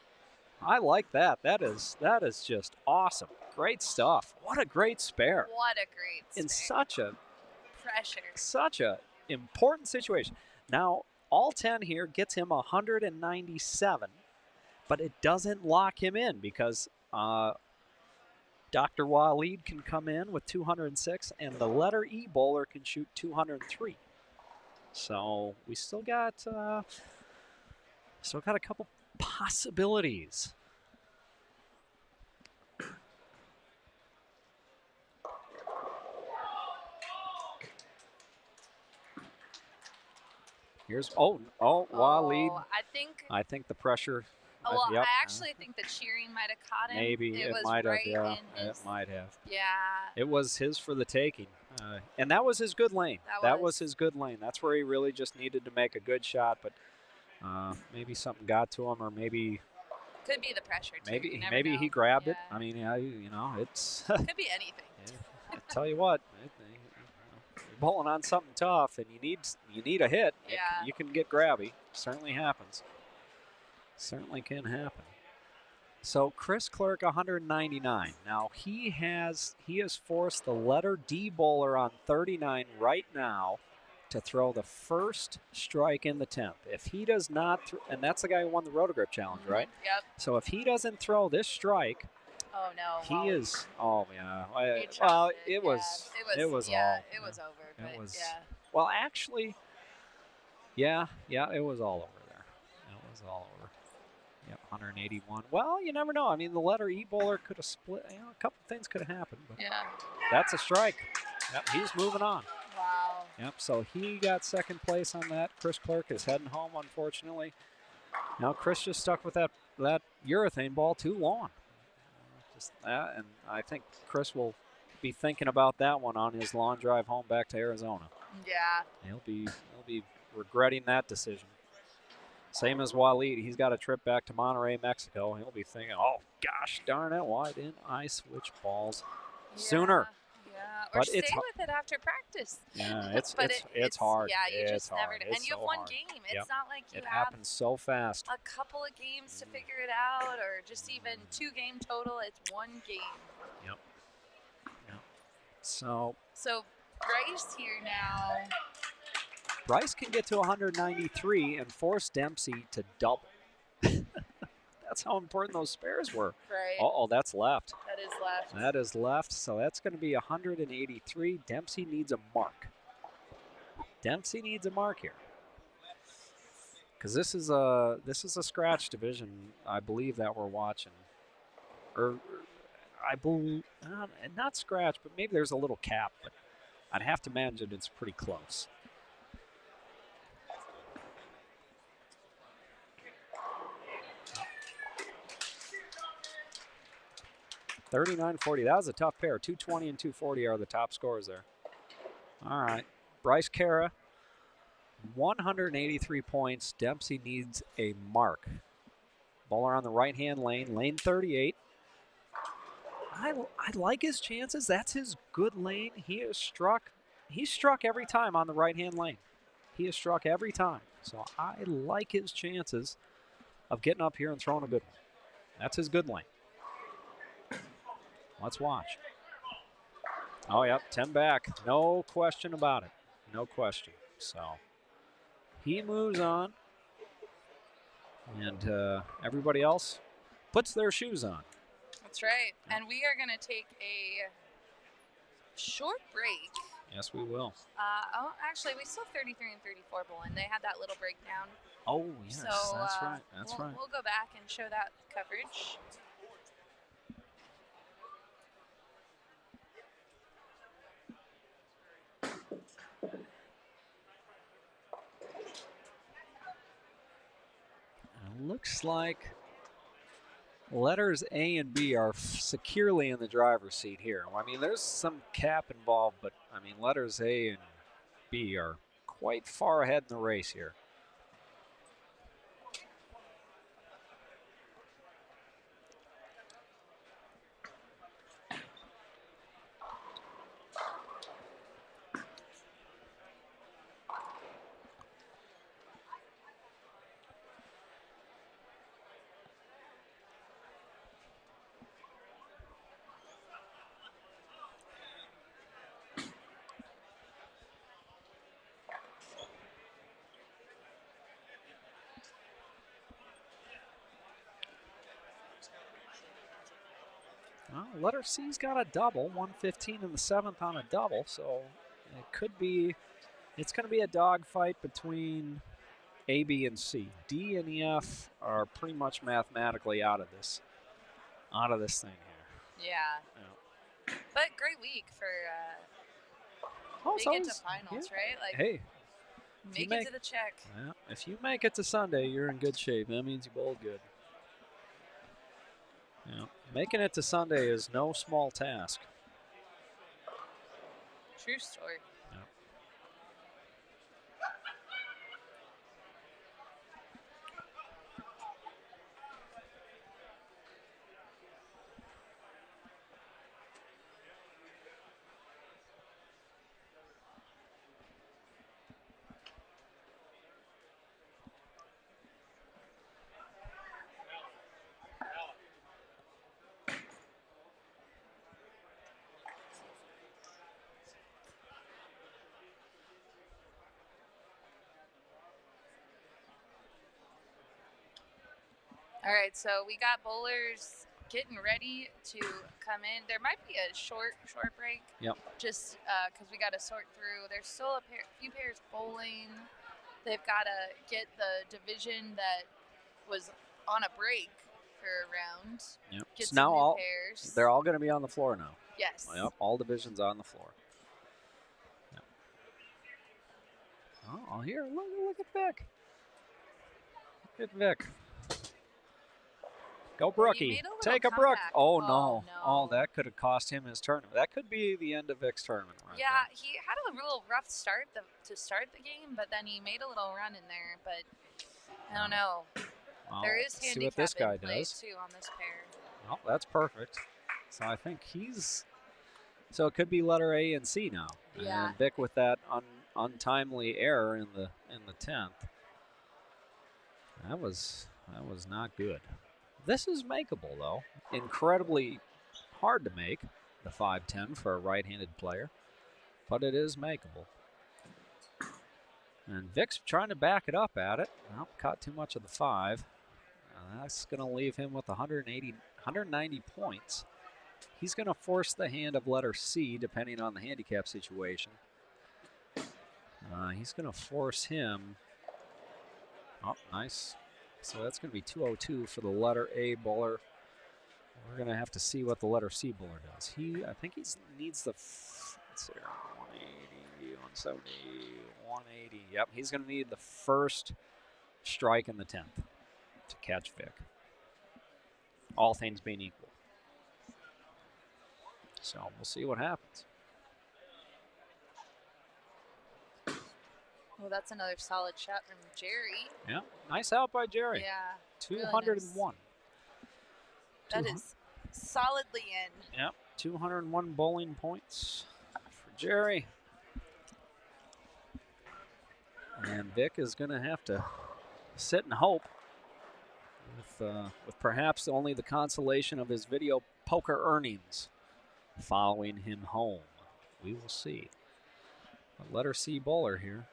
I like that. That is just awesome. Great stuff. What a great spare. What a great spare. In such a important situation. Now, all 10 here gets him 197, but it doesn't lock him in because Dr. Waleed can come in with 206, and the letter E bowler can shoot 203. So we still got a couple possibilities. Here's Waleed. I think the pressure. Well, yep. I actually think the cheering might have caught him. Maybe it might have. Yeah, it might have. Yeah. It was his for the taking, and that was his good lane. That was his good lane. That's where he really just needed to make a good shot, but maybe something got to him, or maybe could be the pressure too. Maybe he grabbed it. I mean, it's could be anything. I tell you what. You're bowling on something tough, and you need a hit. Yeah. You can get grabby. Certainly happens. Certainly can happen. So Chris Clerk 199. Now he has forced the letter D bowler on 39 right now to throw the first strike in the 10th. If he does not, and that's the guy who won the Rotogrip Challenge, right? Yep. So if he doesn't throw this strike, oh no, he is. Oh yeah. It was over. Well, actually, yeah, it was all over there. It was all over. Yep, 181. Well, you never know. I mean, the letter E bowler could have split. A couple things could have happened. But yeah. That's a strike. Yep, he's moving on. Wow. Yep, so he got second place on that. Chris Clerk is heading home, unfortunately. Now Chris just stuck with that urethane ball too long. And I think Chris will be thinking about that one on his long drive home back to Arizona. Yeah. He'll be regretting that decision. Same as Waleed. He's got a trip back to Monterrey, Mexico. He'll be thinking, oh, gosh darn it, why didn't I switch balls sooner? Yeah, or stay with it after practice. Yeah, it's hard. Yeah, you just hard. never do. And you have one game. It's not like you have happens so fast. A couple of games to figure it out, or just even 2 game total. It's one game. Yep. So Bryce here now. Bryce can get to 193 and force Dempsey to double. That's how important those spares were. Right. Oh, that's left. That is left. That is left. So that's going to be 183. Dempsey needs a mark. Dempsey needs a mark here. Because this is a scratch division, I believe, that we're watching. Or I believe not scratch, but maybe there's a little cap. But I'd have to imagine it's pretty close. $39.40. That was a tough pair. 220 and 240 are the top scores there. All right. Bryce Cara, 183 points. Dempsey needs a mark. Bowler on the right-hand lane, lane 38. I like his chances. That's his good lane. He's struck every time on the right-hand lane. He has struck every time. So I like his chances of getting up here and throwing a good one. That's his good lane. Let's watch. Oh, yep, 10 back. No question about it. No question. So he moves on. And everybody else puts their shoes on. That's right. And we are going to take a short break. Yes, we will. Oh, actually, we still have 33 and 34 bowling. They had that little breakdown. Oh, yes, So, that's right. That's right. We'll go back and show that coverage. It looks like letters A and B are securely in the driver's seat here. I mean, there's some cap involved, but I mean, letters A and B are quite far ahead in the race here. Well, letter C's got a double, 115 in the 7th on a double, so it could be, it's going to be a dogfight between A, B, and C. D and EF are pretty much mathematically out of this thing here. Yeah. But great week for make it to finals, right? Like, hey, make it to the check. Yeah, if you make it to Sunday, you're in good shape. That means you bowled good. Yeah, making it to Sunday is no small task. True story. Yeah. All right, so we got bowlers getting ready to come in. There might be a short break. Yep. Just because we got to sort through. There's still a few pairs bowling. They've got to get the division that was on a break for a round. Yep. Get So some now new pairs. they're all going to be on the floor now. Yes. Yep. All divisions on the floor. Yep. Oh, here, look at Vic. Look at Vic. Go Brookie. Take a Brook. Oh, no. Oh, that could have cost him his tournament. That could be the end of Vic's tournament right Yeah, there. he had a real rough start to start the game, but then he made a little run in there. But I don't know. Well, There is see handicap what this guy in play does. too on this pair. Well, that's perfect. So I think he's... So it could be letter A and C now. Yeah. And Vic with that untimely error in the 10th. That was not good. This is makeable, though. Incredibly hard to make, the 5-10 for a right-handed player, but it is makeable. And Vic's trying to back it up at it. Well, caught too much of the 5. That's going to leave him with 190 points. He's going to force the hand of letter C, depending on the handicap situation. He's going to force him. Oh, nice. So that's going to be 202 for the letter A bowler. We're going to have to see what the letter C bowler does. I think he needs the, let's see here, 180, 170, 180. Yep, he's going to need the first strike in the 10th to catch Vic. All things being equal. So we'll see what happens. Well, that's another solid shot from Jerry. Yeah, nice out by Jerry. Yeah. 201. Really nice. That is solidly in. Yep, 201 bowling points for Jerry. And Vic is going to have to sit and hope with perhaps only the consolation of his video poker earnings following him home. We will see. A letter C bowler here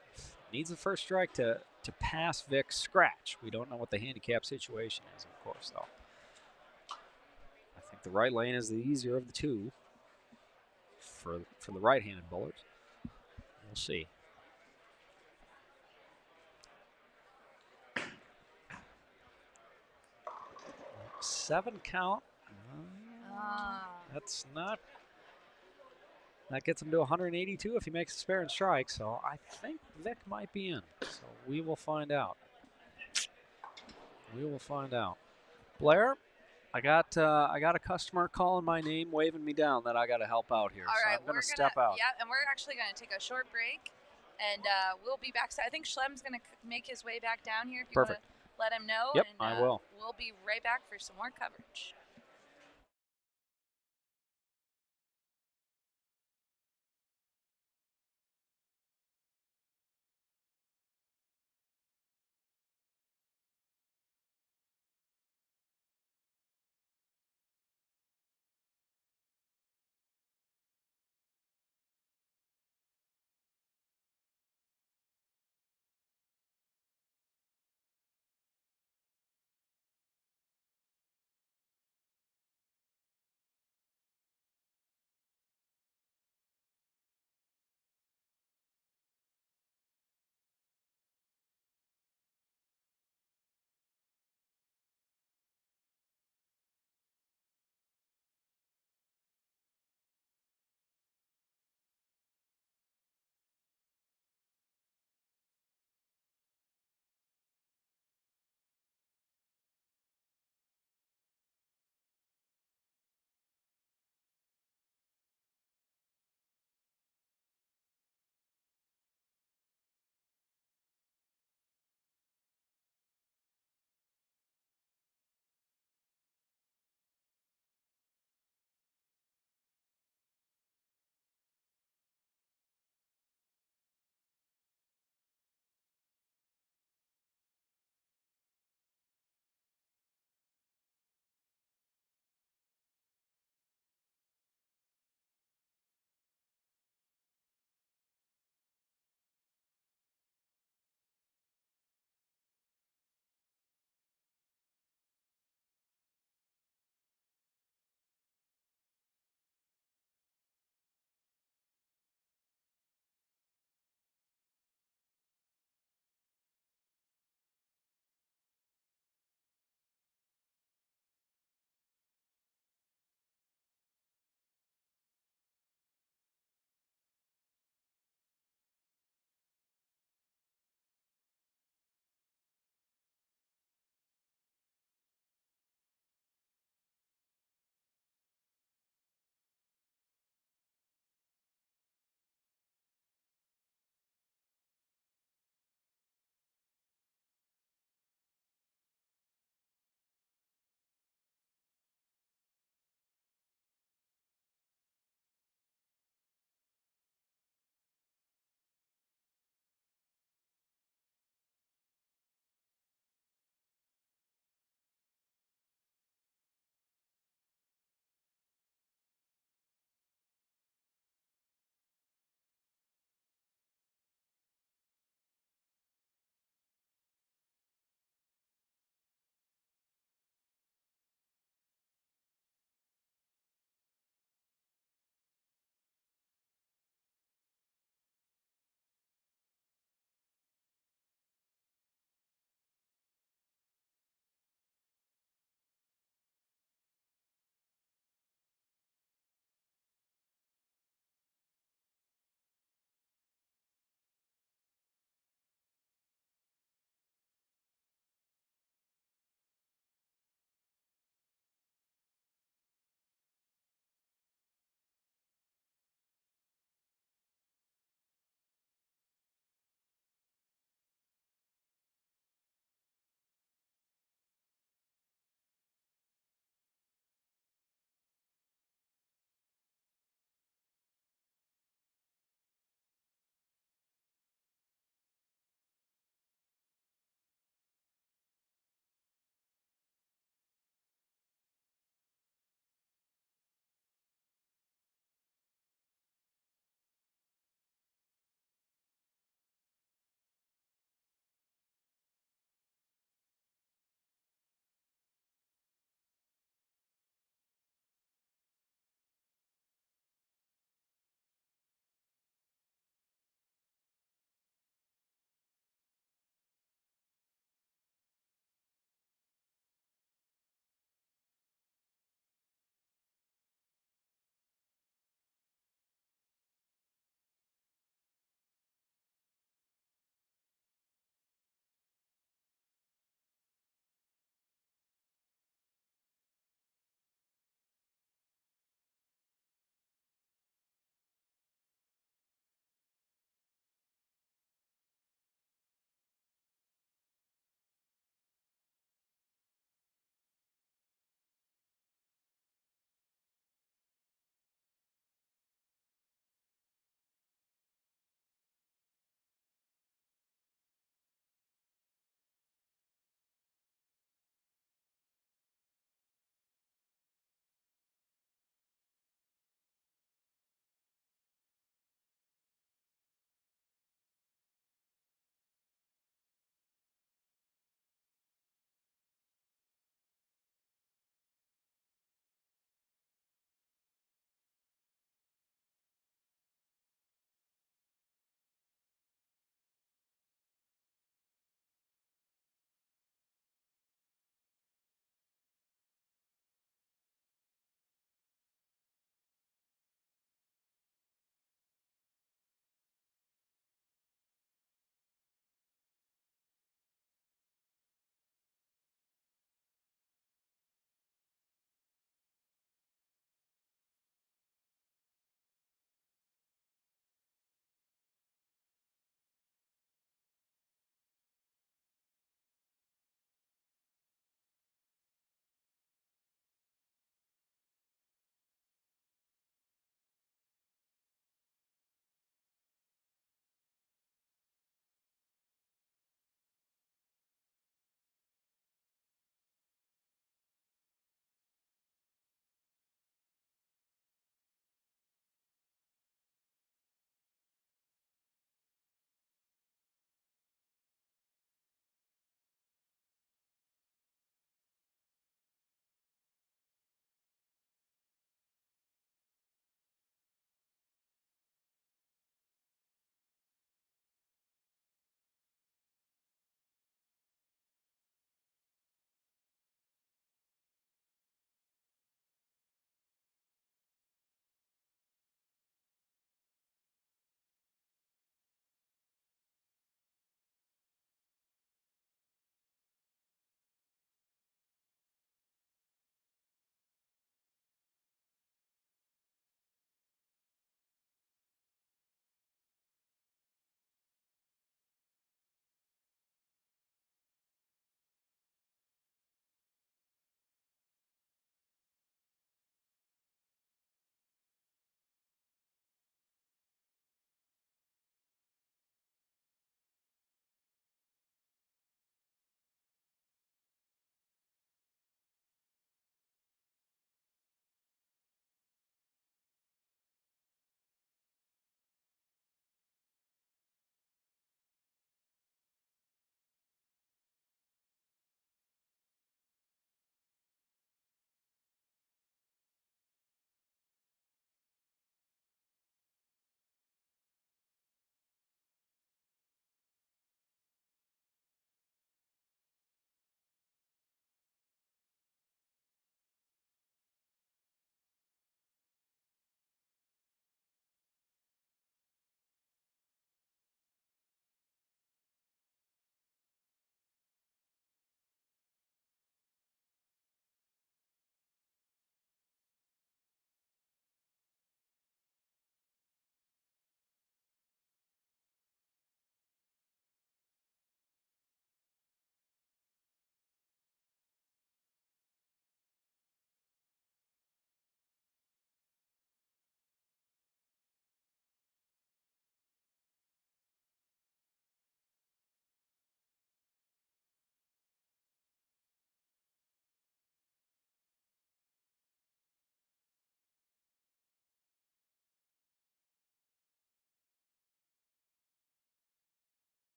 needs the first strike to to pass Vic's scratch. We don't know what the handicap situation is, of course, though. I think the right lane is the easier of the two for the right-handed bowlers. We'll see. Seven count. That's not. That gets him to 182 if he makes a spare and strike. So I think Vic might be in. So we will find out. We will find out. Blair, I got a customer calling my name, waving me down that I got to help out here. All so right, I'm going to step out. Yeah, and we're actually going to take a short break, and we'll be back. So I think Schlem's going to make his way back down here. If you want to let him know. Yep, and, I will. We'll be right back for some more coverage.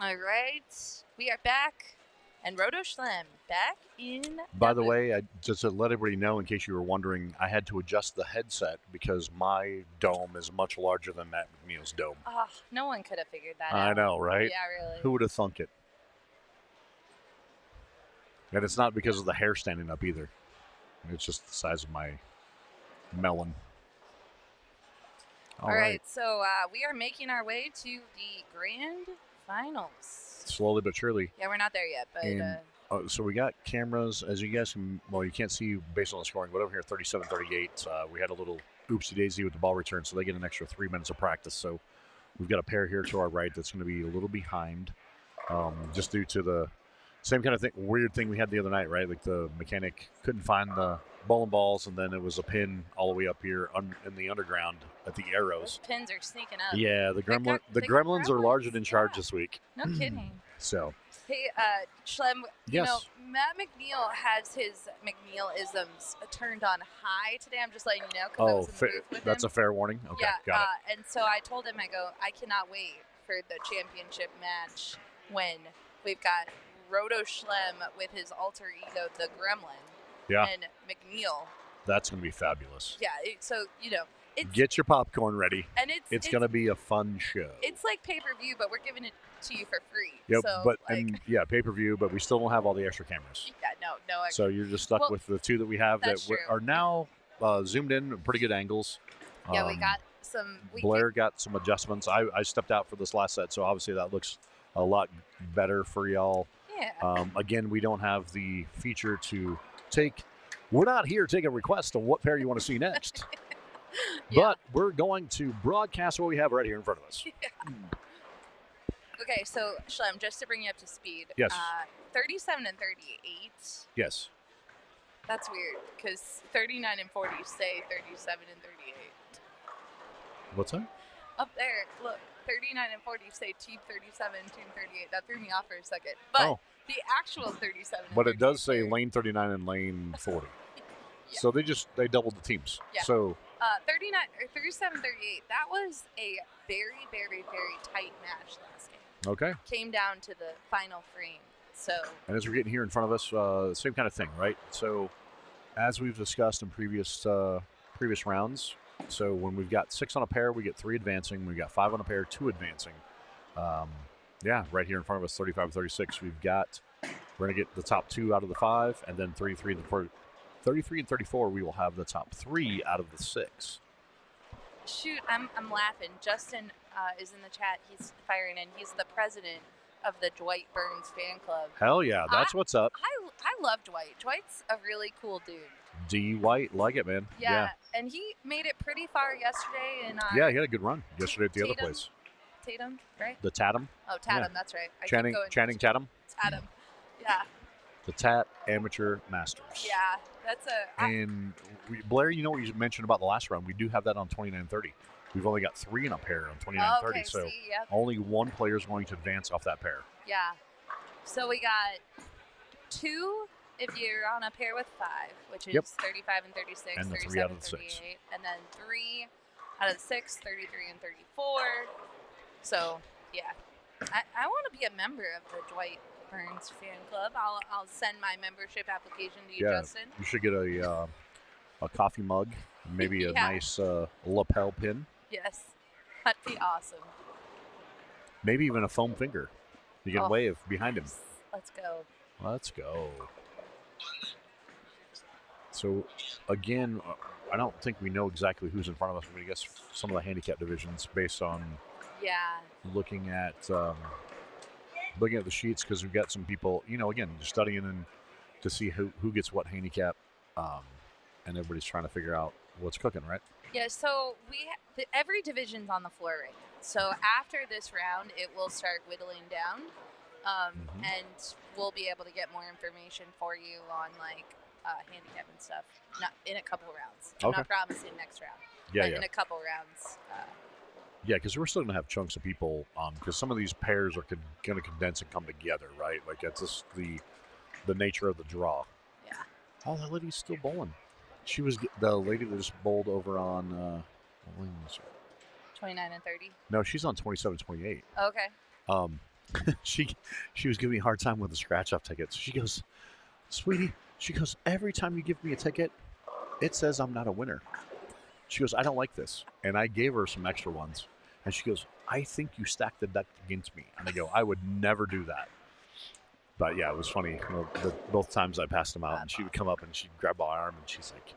All right, we are back, and Roto Schlem back in. By the way, just to let everybody know, in case you were wondering, I had to adjust the headset because my dome is much larger than Matt McNeil's dome. Oh, no one could have figured that out. I know, right? Yeah, really. Who would have thunk it? And it's not because of the hair standing up either. It's just the size of my melon. All right, so we are making our way to the grand finals. Slowly but surely. Yeah, we're not there yet, but. And, so we got cameras, as you guys can, well, you can't see based on the scoring, but over here, 37-38. We had a little oopsie-daisy with the ball return, so they get an extra 3 minutes of practice. So we've got a pair here to our right that's going to be a little behind, just due to the same kind of weird thing we had the other night, right? Like the mechanic couldn't find the bowling balls, and then it was a pin all the way up here in the underground at the arrows. Those pins are sneaking up. Yeah, the gremlins are larger than charge this week. No kidding. So. Hey, Schlem, you yes. know, Matt McNeil has his McNeil-isms turned on high today. I'm just letting you know because I was in the booth with that's him. A fair warning? Okay, yeah, got it. And so I told him, I cannot wait for the championship match when we've got Roto Schlem with his alter ego, the Gremlin, and McNeil. That's going to be fabulous. Yeah, so, get your popcorn ready. And it's going to be a fun show. It's like pay-per-view, but we're giving it to you for free. Yep, so, pay-per-view, but we still don't have all the extra cameras. Yeah, no extra. So you're just stuck with the two that we have that are now zoomed in at pretty good angles. Yeah, we got some. Blair got some adjustments. I stepped out for this last set, so obviously that looks a lot better for y'all. Yeah. Again, we don't have the feature to take. We're not here to take a request on what pair you want to see next. But we're going to broadcast what we have right here in front of us. Yeah. Okay, so Schlem, just to bring you up to speed. Yes. 37 and 38. Yes. That's weird because 39 and 40 say 37 and 38. What's that? Up there, look, 39 and 40 say team 37, team 38. That threw me off for a second. But the actual 37 and But it does say are, lane 39 and lane 40. Yeah. So they doubled the teams. Yeah. So 39 or 37, 38. That was a very, very, very tight match last game. Okay. Came down to the final frame. So. And as we're getting here in front of us, same kind of thing, right? So as we've discussed in previous rounds, so when we've got 6 on a pair, we get 3 advancing. We've got 5 on a pair, 2 advancing. Right here in front of us, 35-36. We're going to get the top 2 out of the 5, and then 33 and 34, we will have the top 3 out of the 6. Shoot, I'm laughing. Justin is in the chat. He's firing in. He's the president of the Dwight Burns fan club. Hell yeah, that's what's up. I love Dwight. Dwight's a really cool dude. D. White, like it, man. Yeah, and he made it pretty far yesterday. He had a good run yesterday at the other place. Tatum, right? The Tatum. Oh, Tatum, that's right. Channing Tatum. Tatum, yeah. The TAT Amateur Masters. Yeah, that's And Blair, you know what you mentioned about the last round? We do have that on 29-30. We've only got 3 in a pair on 29-30, so only one player is going to advance off that pair. Yeah. So we got 2 if you're on a pair with 5, which is 35 and 36, and 37 out of the 38, 6. and then 3 out of the 6, 33 and 34. So yeah, I want to be a member of the Dwight Burns fan club. I'll send my membership application to you, Justin. You should get a coffee mug, maybe a nice lapel pin. Yes, that'd be awesome. Maybe even a foam finger. You can wave behind him. Let's go. Let's go. So, again, I don't think we know exactly who's in front of us. I guess some of the handicap divisions based on looking at the sheets, because we've got some people, again, studying and to see who gets what handicap, and everybody's trying to figure out what's cooking, right? Yeah, so every division's on the floor right now. So after this round, it will start whittling down, and we'll be able to get more information for you on handicap and stuff. Not in a couple rounds. I'm not promising next round. But in a couple rounds. Yeah, because we're still going to have chunks of people, because some of these pairs are going to condense and come together, right? Like, it's just the nature of the draw. Yeah. Oh, that lady's still bowling. She was the lady that just bowled over on, what lane was her? 29 and 30? No, she's on 27-28. Okay. she she was giving me a hard time with the scratch off tickets. She goes, "Sweetie," she goes, "every time you give me a ticket, it says I'm not a winner." She goes, "I don't like this," and I gave her some extra ones, and she goes, "I think you stacked the deck against me," and I go, "I would never do that." But yeah, it was funny. Both times I passed them out, and she would come up and she'd grab my arm, and she's like,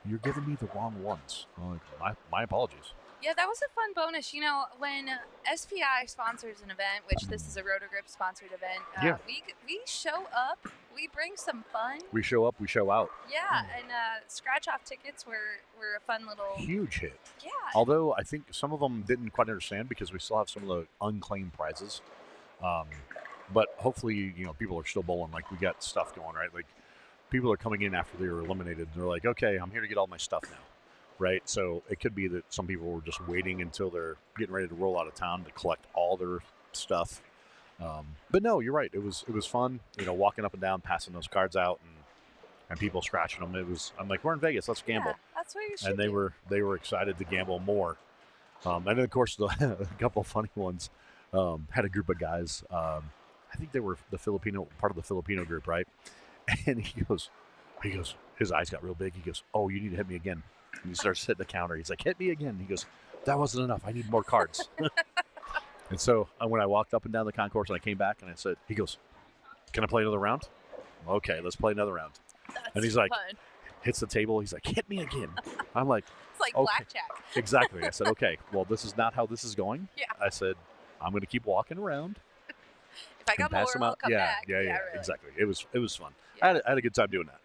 "You're giving me the wrong ones." I'm like, my apologies. Yeah, that was a fun bonus. You know, when SPI sponsors an event, which this is a Rotogrip sponsored event, Yeah. we show up, we bring some fun. We show up, we show out. Yeah, and scratch off tickets were a fun little Huge hit. Yeah. Although I think some of them didn't quite understand because we still have some of the unclaimed prizes. But hopefully, people are still bowling. Like, we got stuff going, right? Like, people are coming in after they were eliminated. And they're like, okay, I'm here to get all my stuff now, right? So it could be that some people were just waiting until they're getting ready to roll out of town to collect all their stuff. But no, you're right. It was fun, walking up and down, passing those cards out, and people scratching them. I'm like, we're in Vegas, let's gamble. Yeah, that's what you should And they were excited to gamble more. And then, of course, a couple of funny ones. Had a group of guys. I think they were part of the Filipino group, right? And he goes, his eyes got real big. He goes, "Oh, you need to hit me again." And he starts hitting the counter. He's like, "Hit me again." He goes, "That wasn't enough. I need more cards." And so when I walked up and down the concourse and I came back and I said, he goes, "Can I play another round?" Okay, let's play another round. That's and he's like, fun. hits the table. He's like, "Hit me again." I'm like, It's like okay. blackjack. Exactly. I said, "Okay, well, this is not how this is going." Yeah. I said, "I'm going to keep walking around." If I got more, I'll come back. Yeah, Really. exactly. It was fun. Yeah. I had a good time doing that.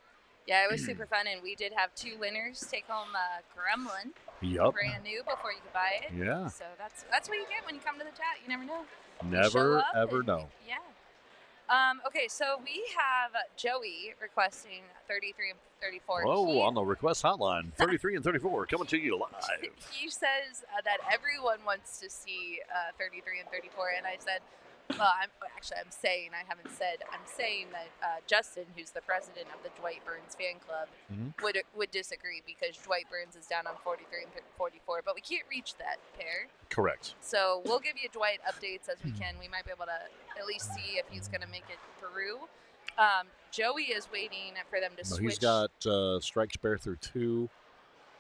Yeah, it was super fun, and we did have 2 winners take home Gremlin, Yup. brand new, before you could buy it. Yeah. So that's what you get when you come to the chat. You never know. Never ever know. Yeah. Okay, so we have Joey requesting 33 and 34. Oh, on the request hotline, 33 and 34, coming to you live. He says that everyone wants to see 33 and 34, and I said, well, I'm saying that Justin, who's the president of the Dwight Burns fan club, would disagree because Dwight Burns is down on 43 and 44, but we can't reach that pair. Correct. So we'll give you Dwight updates as we can. We might be able to at least see if he's going to make it through. Joey is waiting for them to switch. He's got strike spare through 2.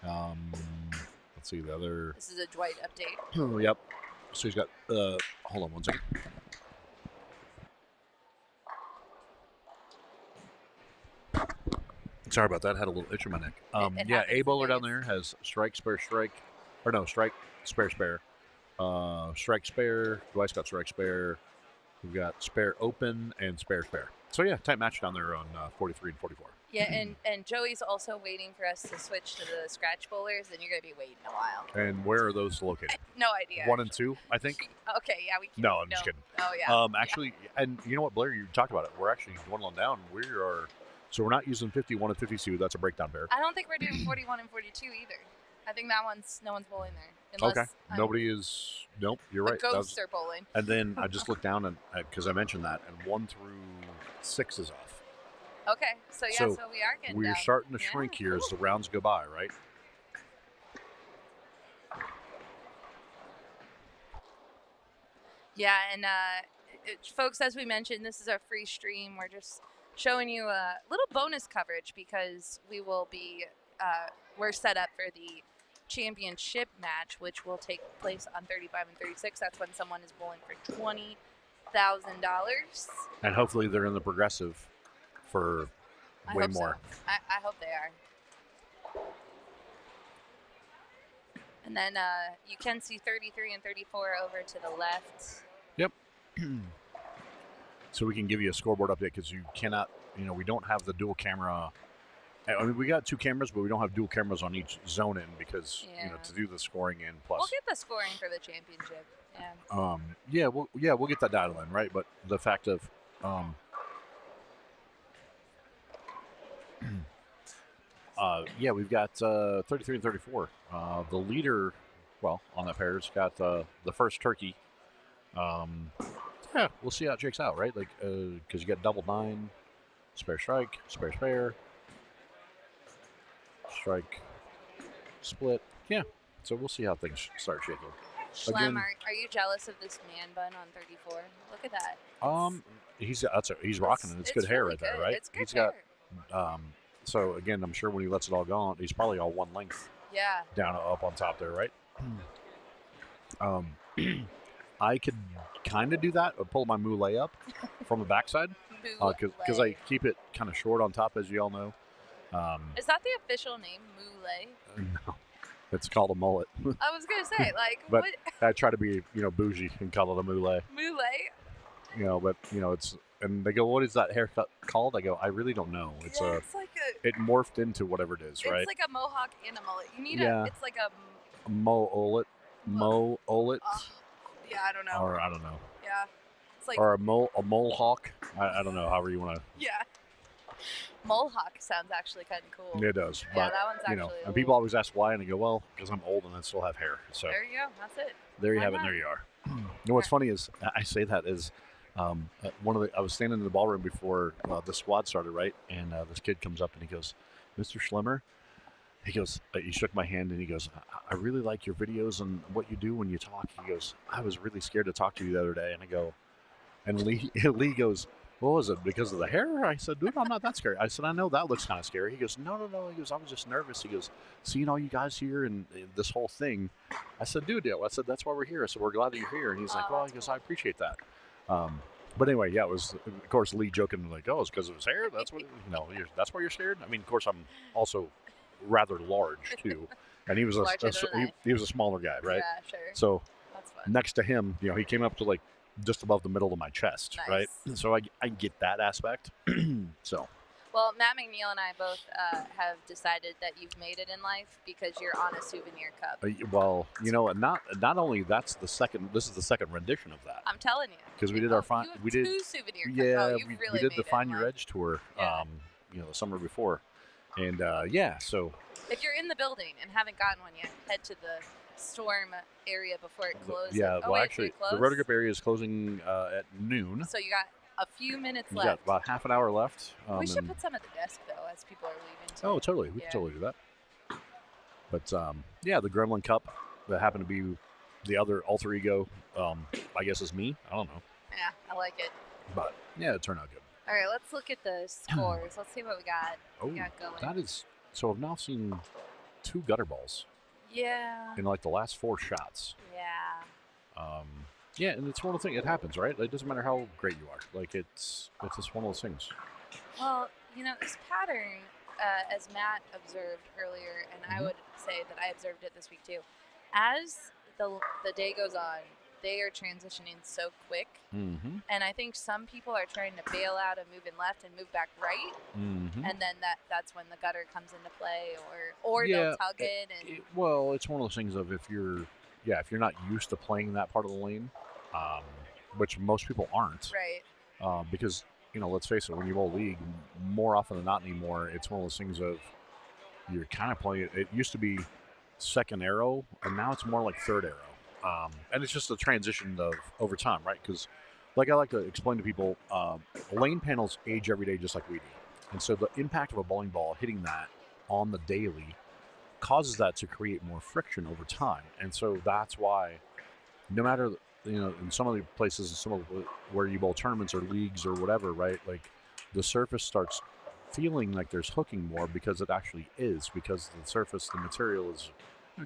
Let's see the other. This is a Dwight update. Oh, yep. So he's got. Hold on one second. Sorry about that. Had a little itch in my neck. Yeah, A bowler down there has strike spare strike, or no, strike spare spare. Strike spare. Dwight's got strike spare. We've got spare open and spare spare. So yeah, tight match down there on 43 and 44. Yeah, and Joey's also waiting for us to switch to the scratch bowlers, and you're going to be waiting a while. And where are those located? No idea. 1 and 2, I think. Okay, yeah, we can. No, I'm just kidding. Oh, yeah. Actually, and you know what, Blair, you talked about it. We're actually dwindling down. So we're not using 51 and 52. That's a breakdown pair. I don't think we're doing 41 and 42 either. I think no one's bowling there. Okay. Nobody is. Nope, you're right. Ghosts are bowling. And then I just looked down and because I mentioned that, and 1 through 6 is off. Okay, so we are getting we're down. starting to shrink here as the rounds go by, right? Yeah, and folks, as we mentioned, this is our free stream. We're just showing you a little bonus coverage because we will be we're set up for the championship match, which will take place on 35 and 36. That's when someone is bowling for $20,000. And hopefully they're in the progressive for way more. So. I hope they are. And then you can see 33 and 34 over to the left. Yep. So we can give you a scoreboard update because you cannot, we don't have the dual camera. I mean, we got 2 cameras, but we don't have dual cameras on each zone in because, to do the scoring in plus. We'll get the scoring for the championship. Yeah. We'll get that dialed in, right? But the fact of, we've got 33 and 34. The leader, on that pair, has got the first turkey. Yeah, we'll see how it shakes out, right? Like, because you got double 9, spare strike, spare spare, strike, split. Yeah, so we'll see how things start shaking. Schlem, again, are you jealous of this man bun on 34? Look at that. he's rocking it. It's good hair really right there, good. right? It's good He's hair. got so again, I'm sure when he lets it all go on, he's probably all one length Yeah. down up on top there, right? I could kind of do that, pull my moulet up from the backside, because I keep it kind of short on top, as you all know. Is that the official name, moulet? No, it's called a mullet. I was gonna say, like, But what? I try to be, bougie and call it a moulet. Moulet? But it's, and they go, "What is that haircut called?" I go, "I really don't know. It's like it morphed into whatever it is, right?" It's like a mohawk and a mullet. You need it's like a mo-olet. yeah, I don't know. Or I don't know. Yeah. It's like Or a mole hawk. I don't know, however you want to. yeah. Mohawk sounds actually kind of cool. It does. Yeah, But, that one's actually and people always ask why, and I go, well, because I'm old and I still have hair. So there you go. That's it. there you Why have it. not? There you are. What's funny is I say that is I was standing in the ballroom before the squad started, right? And this kid comes up and he goes, "Mr. Schlemmer," he goes, he shook my hand and he goes, "I really like your videos and what you do when you talk." He goes, "I was really scared to talk to you the other day." And I go, and Lee goes, "What was it, because of the hair?" I said, "Dude, I'm not that scary." I said, "I know that looks kind of scary." He goes, No. He goes, "I was just nervous." He goes, "Seeing all you guys here and this whole thing." I said, "Dude, I said, that's why we're here." I said, "We're glad that you're here." And he's like, "Well," he goes, "I appreciate that." But anyway, yeah, it was, of course, Lee joking like, "Oh, it's because of his hair? That's what, that's why you're scared?" I mean, of course, I'm also rather large, too. And he was he was a smaller guy, right? Yeah, sure. So That's fun. next to him, he came up to like just above the middle of my chest, Nice. right? So I get that aspect. So. Well, Matt McNeil and I both have decided that you've made it in life because you're on a souvenir cup. Well, not only this is the second rendition of that. I'm telling you. Because we did our two souvenir cups. Yeah, Oh, we did the Find Your Edge tour. Yeah. The summer before, and so. If you're in the building and haven't gotten one yet, head to the Storm area before it closes. Yeah, actually, the Roto Grip area is closing at noon. So you got a few minutes left. left. Yeah, about half an hour left. We should put some at the desk, though, as people are leaving, too. Oh, totally. We can totally do that. But, the Gremlin Cup that happened to be the other alter ego, I guess is me. I don't know. Yeah, I like it. But, yeah, it turned out good. All right, let's look at the scores. Let's see what we got, going. That is... So I've now seen 2 gutter balls. Yeah. In, like, the last 4 shots. Yeah. Yeah, and it's one of the things. It happens, right? It doesn't matter how great you are. Like, it's just one of those things. Well, this pattern, as Matt observed earlier, and I would say that I observed it this week too, as the day goes on, they are transitioning so quick. Mm-hmm. And I think some people are trying to bail out and move in left and move back right. Mm-hmm. And then that's when the gutter comes into play, or they'll tug it. Well, it's one of those things of if you're not used to playing that part of the lane, which most people aren't. Right. Because, let's face it, when you bowl league, more often than not anymore, it's one of those things of you're kind of playing it. It used to be second arrow, and now it's more like third arrow. And it's just a transition of over time, right? Because, like I like to explain to people, lane panels age every day just like we do. And so the impact of a bowling ball hitting that on the daily causes that to create more friction over time. And so that's why no matter, in some of the places, some of where you bowl tournaments or leagues or whatever, right? Like the surface starts feeling like there's hooking more because it actually is, because the surface, the material is,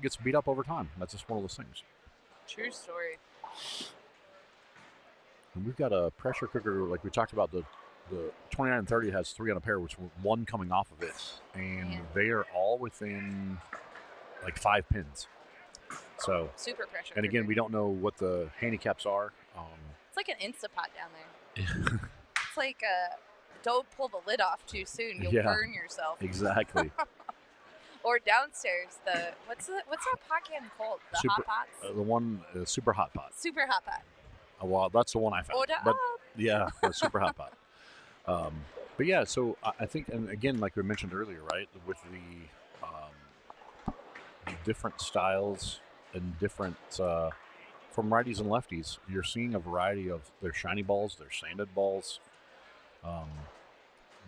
gets beat up over time. That's just one of those things. True story. And we've got a pressure cooker, like we talked about, the 2930 has 3 on a pair, which one coming off of it. And they are all within like 5 pins. So super pressure. And again, cooker. we don't know what the handicaps are. It's like an Instapot down there. It's like don't pull the lid off too soon. You'll burn yourself. Exactly. Or downstairs, what's that pot can called? The hot pots? The one, super hot pot. Super hot pot. Well, that's the one I found. But yeah, super hot pot. But yeah, so I think, and again, like we mentioned earlier, right, with the different styles and different, from righties and lefties, you're seeing a variety of their shiny balls, their sanded balls.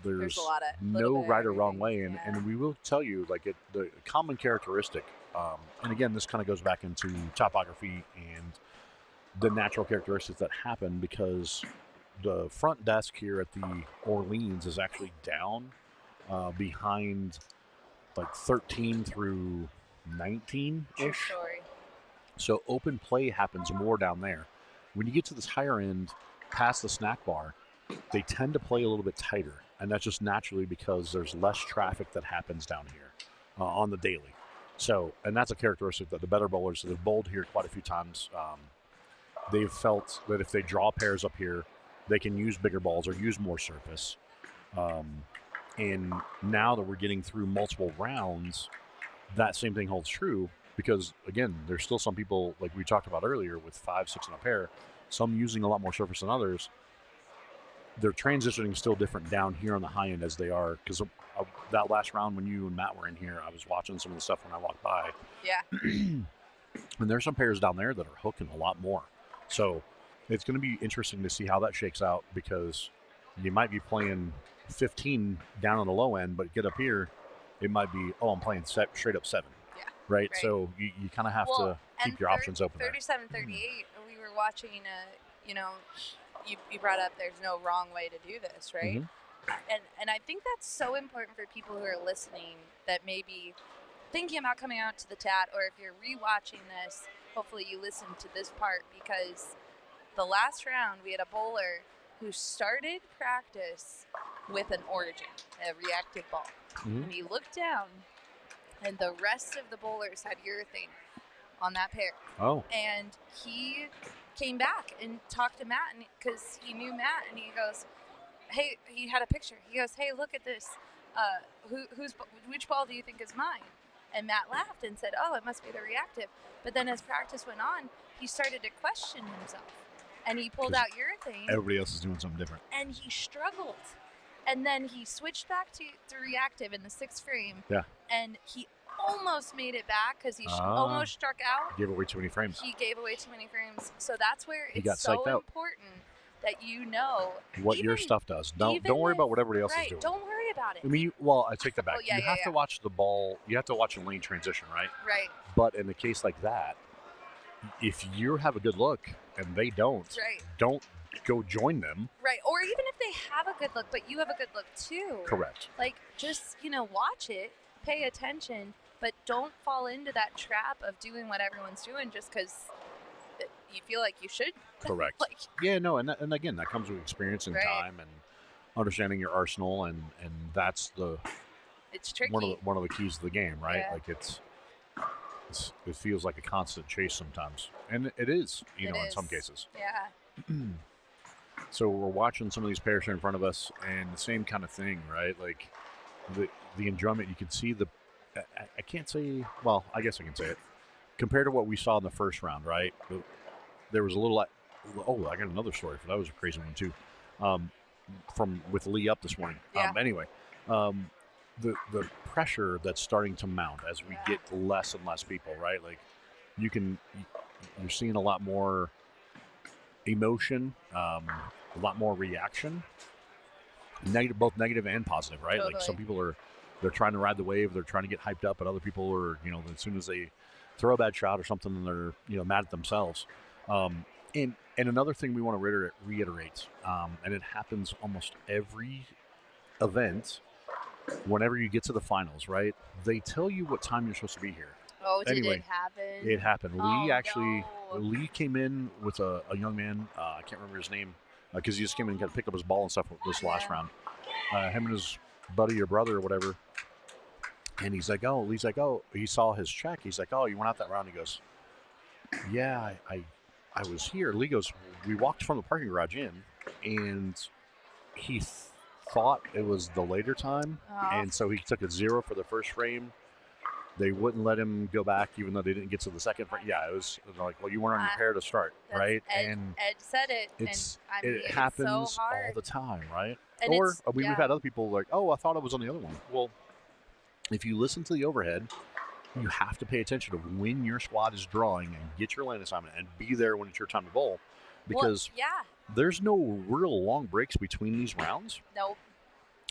There's a lot of no right or wrong way, and we will tell you, like, the common characteristic And again, this kind of goes back into topography and the natural characteristics that happen because the front desk here at the Orleans is actually down behind like 13 through 19-ish. Story. So open play happens more down there. When you get to this higher end, past the snack bar, they tend to play a little bit tighter. And that's just naturally because there's less traffic that happens down here on the daily. So, and that's a characteristic that the better bowlers that have bowled here quite a few times, they've felt that if they draw pairs up here, they can use bigger balls or use more surface. And now that we're getting through multiple rounds, that same thing holds true because, again, there's still some people, like we talked about earlier, with 5, 6 in a pair, some using a lot more surface than others. They're transitioning still different down here on the high end as they are. Because that last round when you and Matt were in here, I was watching some of the stuff when I walked by. Yeah. And there's some pairs down there that are hooking a lot more. So it's going to be interesting to see how that shakes out because you might be playing 15 down on the low end, but get up here, it might be, I'm playing straight up 7. Yeah. Right? So you kind of have to keep your options open 37, 38, we were watching, you brought up there's no wrong way to do this, right? And I think that's so important for people who are listening that may be thinking about coming out to the TAT, or if you're rewatching this, hopefully you listen to this part because the last round we had a bowler who started practice with an origin, a reactive ball. And he looked down and the rest of the bowlers had urethane on that pair. And he came back and talked to Matt because he knew Matt, and he goes, hey, he had a picture. He goes, hey, look at this. Which ball do you think is mine? And Matt laughed and said, it must be the reactive. But then as practice went on, he started to question himself. And he pulled out urethane. Everybody else is doing something different. And he struggled. And then he switched back to reactive in the 6th frame. Yeah. And he almost made it back because he almost struck out. Gave away too many frames. He gave away too many frames. So that's where He it's got so psyched out. important that you know what your stuff does. Don't worry about what everybody else is doing. Don't worry about it. I mean, I take that back. You have to watch the ball. You have to watch a lane transition, right? Right. But in a case like that, if you have a good look and they don't go join them. Right. Or even if they have a good look, but you have a good look too. Correct. Like, just, watch it, pay attention, but don't fall into that trap of doing what everyone's doing just because you feel like you should. Correct. And again, that comes with experience and time and understanding your arsenal, and that's it's tricky. One of the keys to the game, right? Yeah. Like it feels like a constant chase sometimes, and it is, in some cases. Yeah. So we're watching some of these pairs here in front of us, and the same kind of thing, right? Like the enjoyment. You can see I can't say. Well, I guess I can say it. Compared to what we saw in the first round, right? There was a little. I got another story. That was a crazy one too. From with Lee up this morning. Yeah. Anyway, the pressure that's starting to mount as we get less and less people, right? Like you're seeing a lot more emotion, a lot more reaction. Both negative and positive, right? Totally. Like some people they're trying to ride the wave, they're trying to get hyped up, and other people are, as soon as they throw a bad shot or something, they're mad at themselves. And another thing we want to reiterate, and it happens almost every event, whenever you get to the finals, right? They tell you what time you're supposed to be here. Oh, did anyway, it happen? It happened. No. Lee came in with a young man, I can't remember his name, because he just came in and got to pick up his ball and stuff this last round. Him and his buddy or brother or whatever. And he's like, he saw his check. He's like, you went out that round. He goes, yeah, I was here. Lee goes, we walked from the parking garage in, and he thought it was the later time. And so he took a 0 for the first frame. They wouldn't let him go back, even though they didn't get to the second frame. Yeah, it was like, well, you weren't on your pair to start, right? Ed said it. It happens so all the time, right? And we've had other people like, I thought I was on the other one. Well, if you listen to the overhead, you have to pay attention to when your squad is drawing and get your lane assignment and be there when it's your time to bowl, because there's no real long breaks between these rounds. Nope.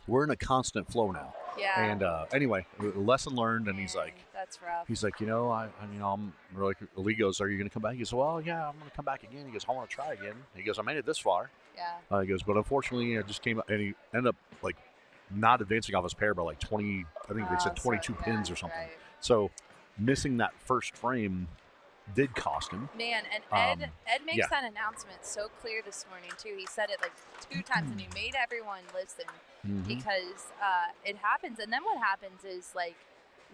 we're in a constant flow now. Yeah. And anyway, lesson learned. And he's Man, like, that's rough. I'm really like, Lee goes, are you going to come back? He goes, well, yeah, I'm going to come back again. He goes, I want to try again. He goes, I made it this far. Yeah. He goes, but unfortunately, I just came up, and he ended up like not advancing off his pair by like 20, I think they said 22 pins or something. Right. So missing that first frame did cost him. Man, and Ed makes yeah. that announcement so clear this morning too. He said it like 2 times, and he made everyone listen because it happens. And then what happens is like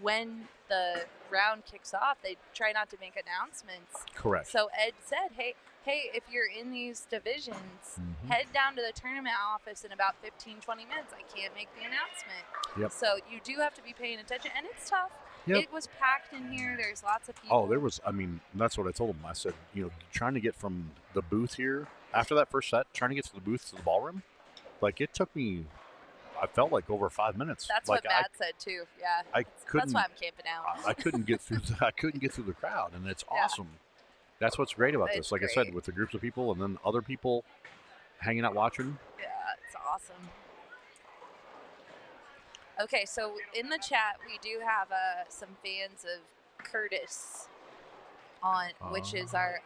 when the round kicks off, they try not to make announcements. Correct. So Ed said, hey, if you're in these divisions, head down to the tournament office in about 15, 20 minutes. I can't make the announcement. Yep. So you do have to be paying attention, and it's tough. Yep. It was packed in here. There's lots of people. Oh, there was, that's what I told him. I said, trying to get from the booth here, after that first set, trying to get to the booth to the ballroom, like it took me, I felt like over 5 minutes. That's like what Matt said too. Yeah. That's why I'm camping out. I couldn't get through the crowd, and it's awesome. That's what's great about this. Like I said, with the groups of people and then other people hanging out watching. Yeah, it's awesome. Okay, so in the chat we do have some fans of Curtis on, which is our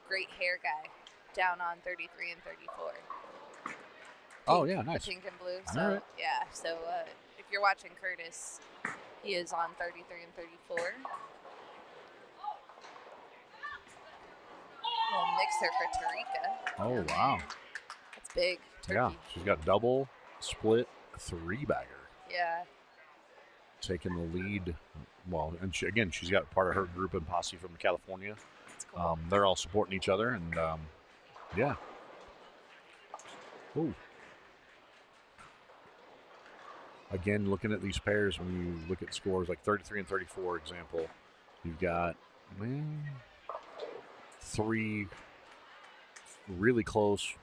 great hair guy down on 33 and 34. Oh yeah, nice. The pink and blue. So right. yeah, so if you're watching Curtis, he is on 33 and 34. Little mixer for Tarika. Oh wow, that's big. Turkey. Yeah, she's got double, split, 3-bagger. Yeah. Taking the lead. Well, and she's got part of her group and posse from California. That's cool. They're all supporting each other, and yeah. Ooh. Again, looking at these pairs, when you look at scores like 33 and 34, example, you've got 3 really close.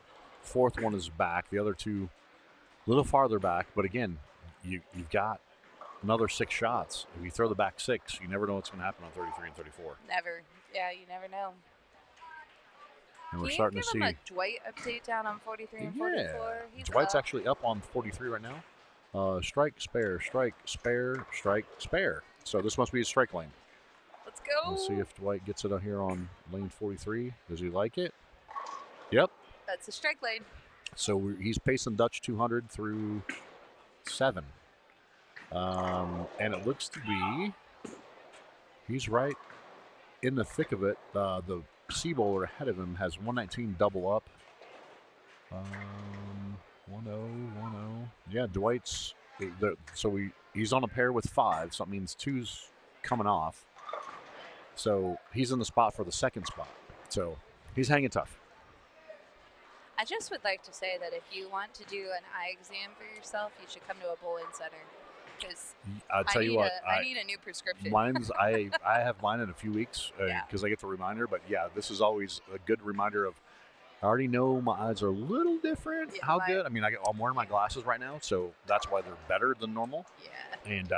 4th one is back. The other 2 a little farther back. But again, you've got another 6 shots. If you throw the back 6, you never know what's going to happen on 33 and 34. Never. Yeah, you never know. And we're starting to see. Can you give him a Dwight update down on 43 and 44? Dwight's actually up on 43 right now. Strike, spare, strike, spare, strike, spare. So this must be his strike lane. Let's go. Let's see if Dwight gets it here on lane 43. Does he like it? Yep. That's a strike lane. So he's pacing Dutch 200 through 7. And it looks to be he's right in the thick of it. The C bowler ahead of him has 119 double up. 1-0, 1-0. Yeah, Dwight's he's on a pair with 5, so that means 2's coming off. So he's in the spot for the 2nd spot. So he's hanging tough. I just would like to say that if you want to do an eye exam for yourself, you should come to a bowling center. Because I'll tell you what, I need a new prescription. I have mine in a few weeks because I get the reminder. But yeah, this is always a good reminder of. I already know my eyes are a little different. Yeah, how good? I mean, I'm wearing my glasses right now, so that's why they're better than normal. Yeah. And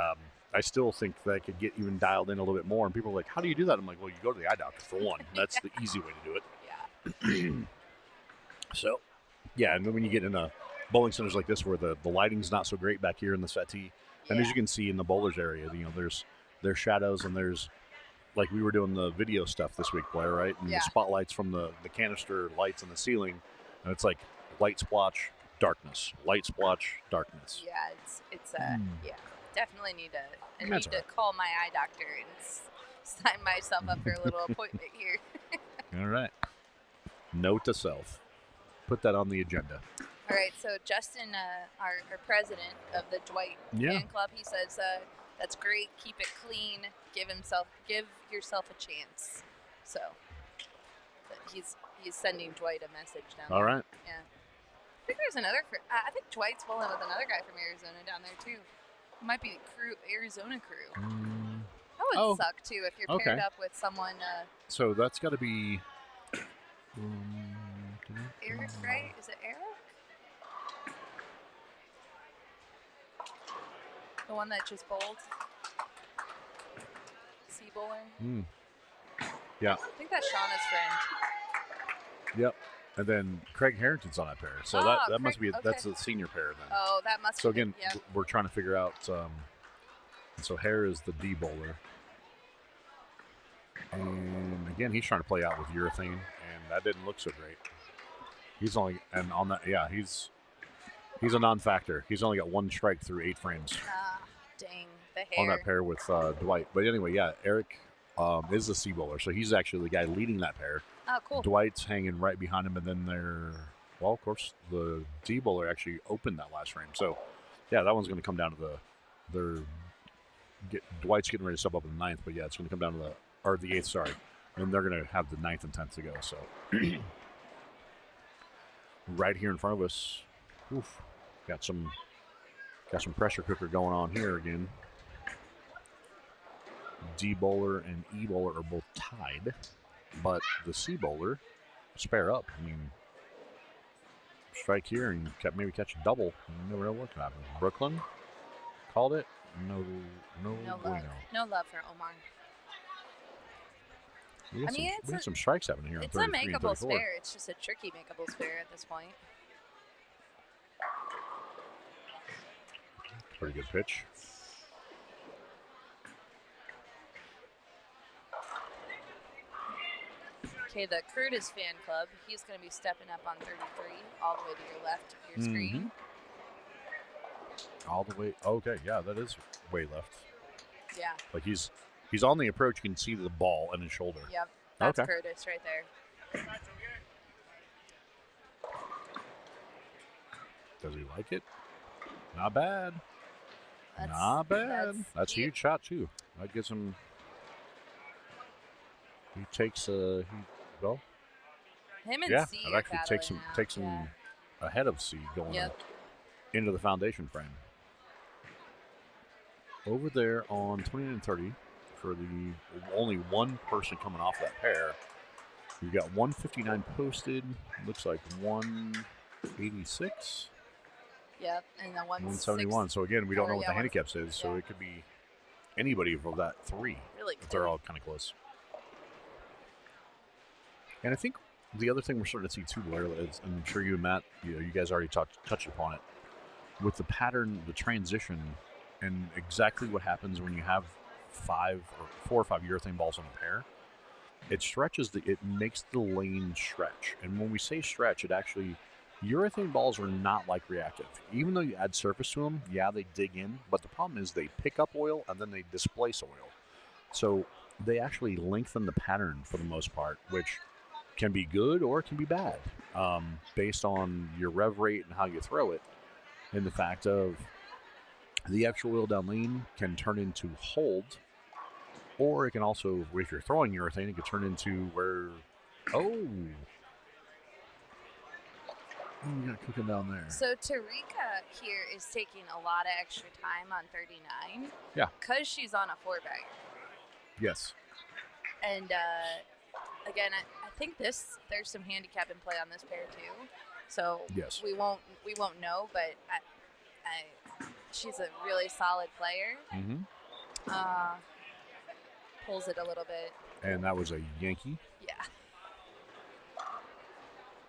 I still think that I could get even dialed in a little bit more. And people are like, "How do you do that?" I'm like, "Well, you go to the eye doctor for one. That's the easy way to do it." Yeah. So, yeah, and then when you get in bowling centers like this where the lighting's not so great back here in the settee, and as you can see in the bowlers area, there's shadows and there's, like we were doing the video stuff this week, Blair, right? And the spotlights from the canister lights on the ceiling, and it's like light splotch, darkness, light splotch, darkness. Yeah, it's yeah, definitely need to call my eye doctor and sign myself up for a little appointment here. All right. Note to self. Put that on the agenda. All right, so Justin, our president of the Dwight fan club, he says, that's great, keep it clean, give yourself a chance. So he's sending Dwight a message down there. All right. Yeah. I think there's another, I think Dwight's bowling with another guy from Arizona down there too. It might be Arizona crew. That would suck too if you're paired up with someone. So that's got to be... Eric, right? Is it Eric? The one that just bowled? C bowler? Yeah. I think that's Shauna's friend. Yep. And then Craig Harrington's on that pair. So that must be that's the senior pair then. Oh, that must. So again, yeah. we're trying to figure out. So Hare is the D bowler, and again he's trying to play out with urethane, and that didn't look so great. He's only and on that he's a non-factor. He's only got 1 strike through 8 frames. Ah, dang the hair on that pair with Dwight. But anyway, Eric is the C bowler, so he's actually the guy leading that pair. Oh, cool. Dwight's hanging right behind him, and then of course, the D bowler actually opened that last frame. So, yeah, that one's going to come down to Dwight's getting ready to sub up in the 9th, but it's going to come down to the 8th, sorry. And they're going to have the 9th and 10th to go. So, right here in front of us, got some pressure cooker going on here again. D bowler and E bowler are both tied, but the C bowler spare up. I mean, strike here and maybe catch a double. You never know what could happen. Brooklyn called it. No love. No love for Omar. We had some strikes happening here. It's a makeable spare. It's just a tricky makeable spare at this point. Pretty good pitch. Okay, the Curtis fan club, he's going to be stepping up on 33, all the way to your left of your screen. All the way. Okay, yeah, that is way left. Yeah. Like he's on the approach. You can see the ball in his shoulder. Yep, that's okay. Curtis right there. Does he like it? Not bad. Not bad. That's a huge shot too. That gets him. He takes him and C. It actually takes him ahead of C going into the foundation frame. Over there on 29 and 30 for the only one person coming off that pair. You've got 159 posted. Looks like 186. Yep, and the 171. So again, we don't know what the handicaps is, so it could be anybody of that 3. Really, if they're all kind of close. And I think the other thing we're starting to see too, Blair, is I'm sure you and Matt, you guys already touched upon it, with the pattern, the transition, and exactly what happens when you have 4 or 5 urethane balls on a pair. It stretches it makes the lane stretch, and when we say stretch, it actually. Urethane balls are not like reactive. Even though you add surface to them, they dig in, but the problem is they pick up oil and then they displace oil. So they actually lengthen the pattern for the most part, which can be good or it can be bad based on your rev rate and how you throw it. And the fact of the extra oil down lane can turn into hold, or it can also, if you're throwing urethane, it can turn into where, we got cooking down there. So Tarika here is taking a lot of extra time on 39. Yeah. Because she's on a 4-bagger. Yes. And again, I think there's some handicap in play on this pair too. So yes. we won't know, but she's a really solid player. Mm-hmm. Pulls it a little bit. And that was a Yankee. Yeah.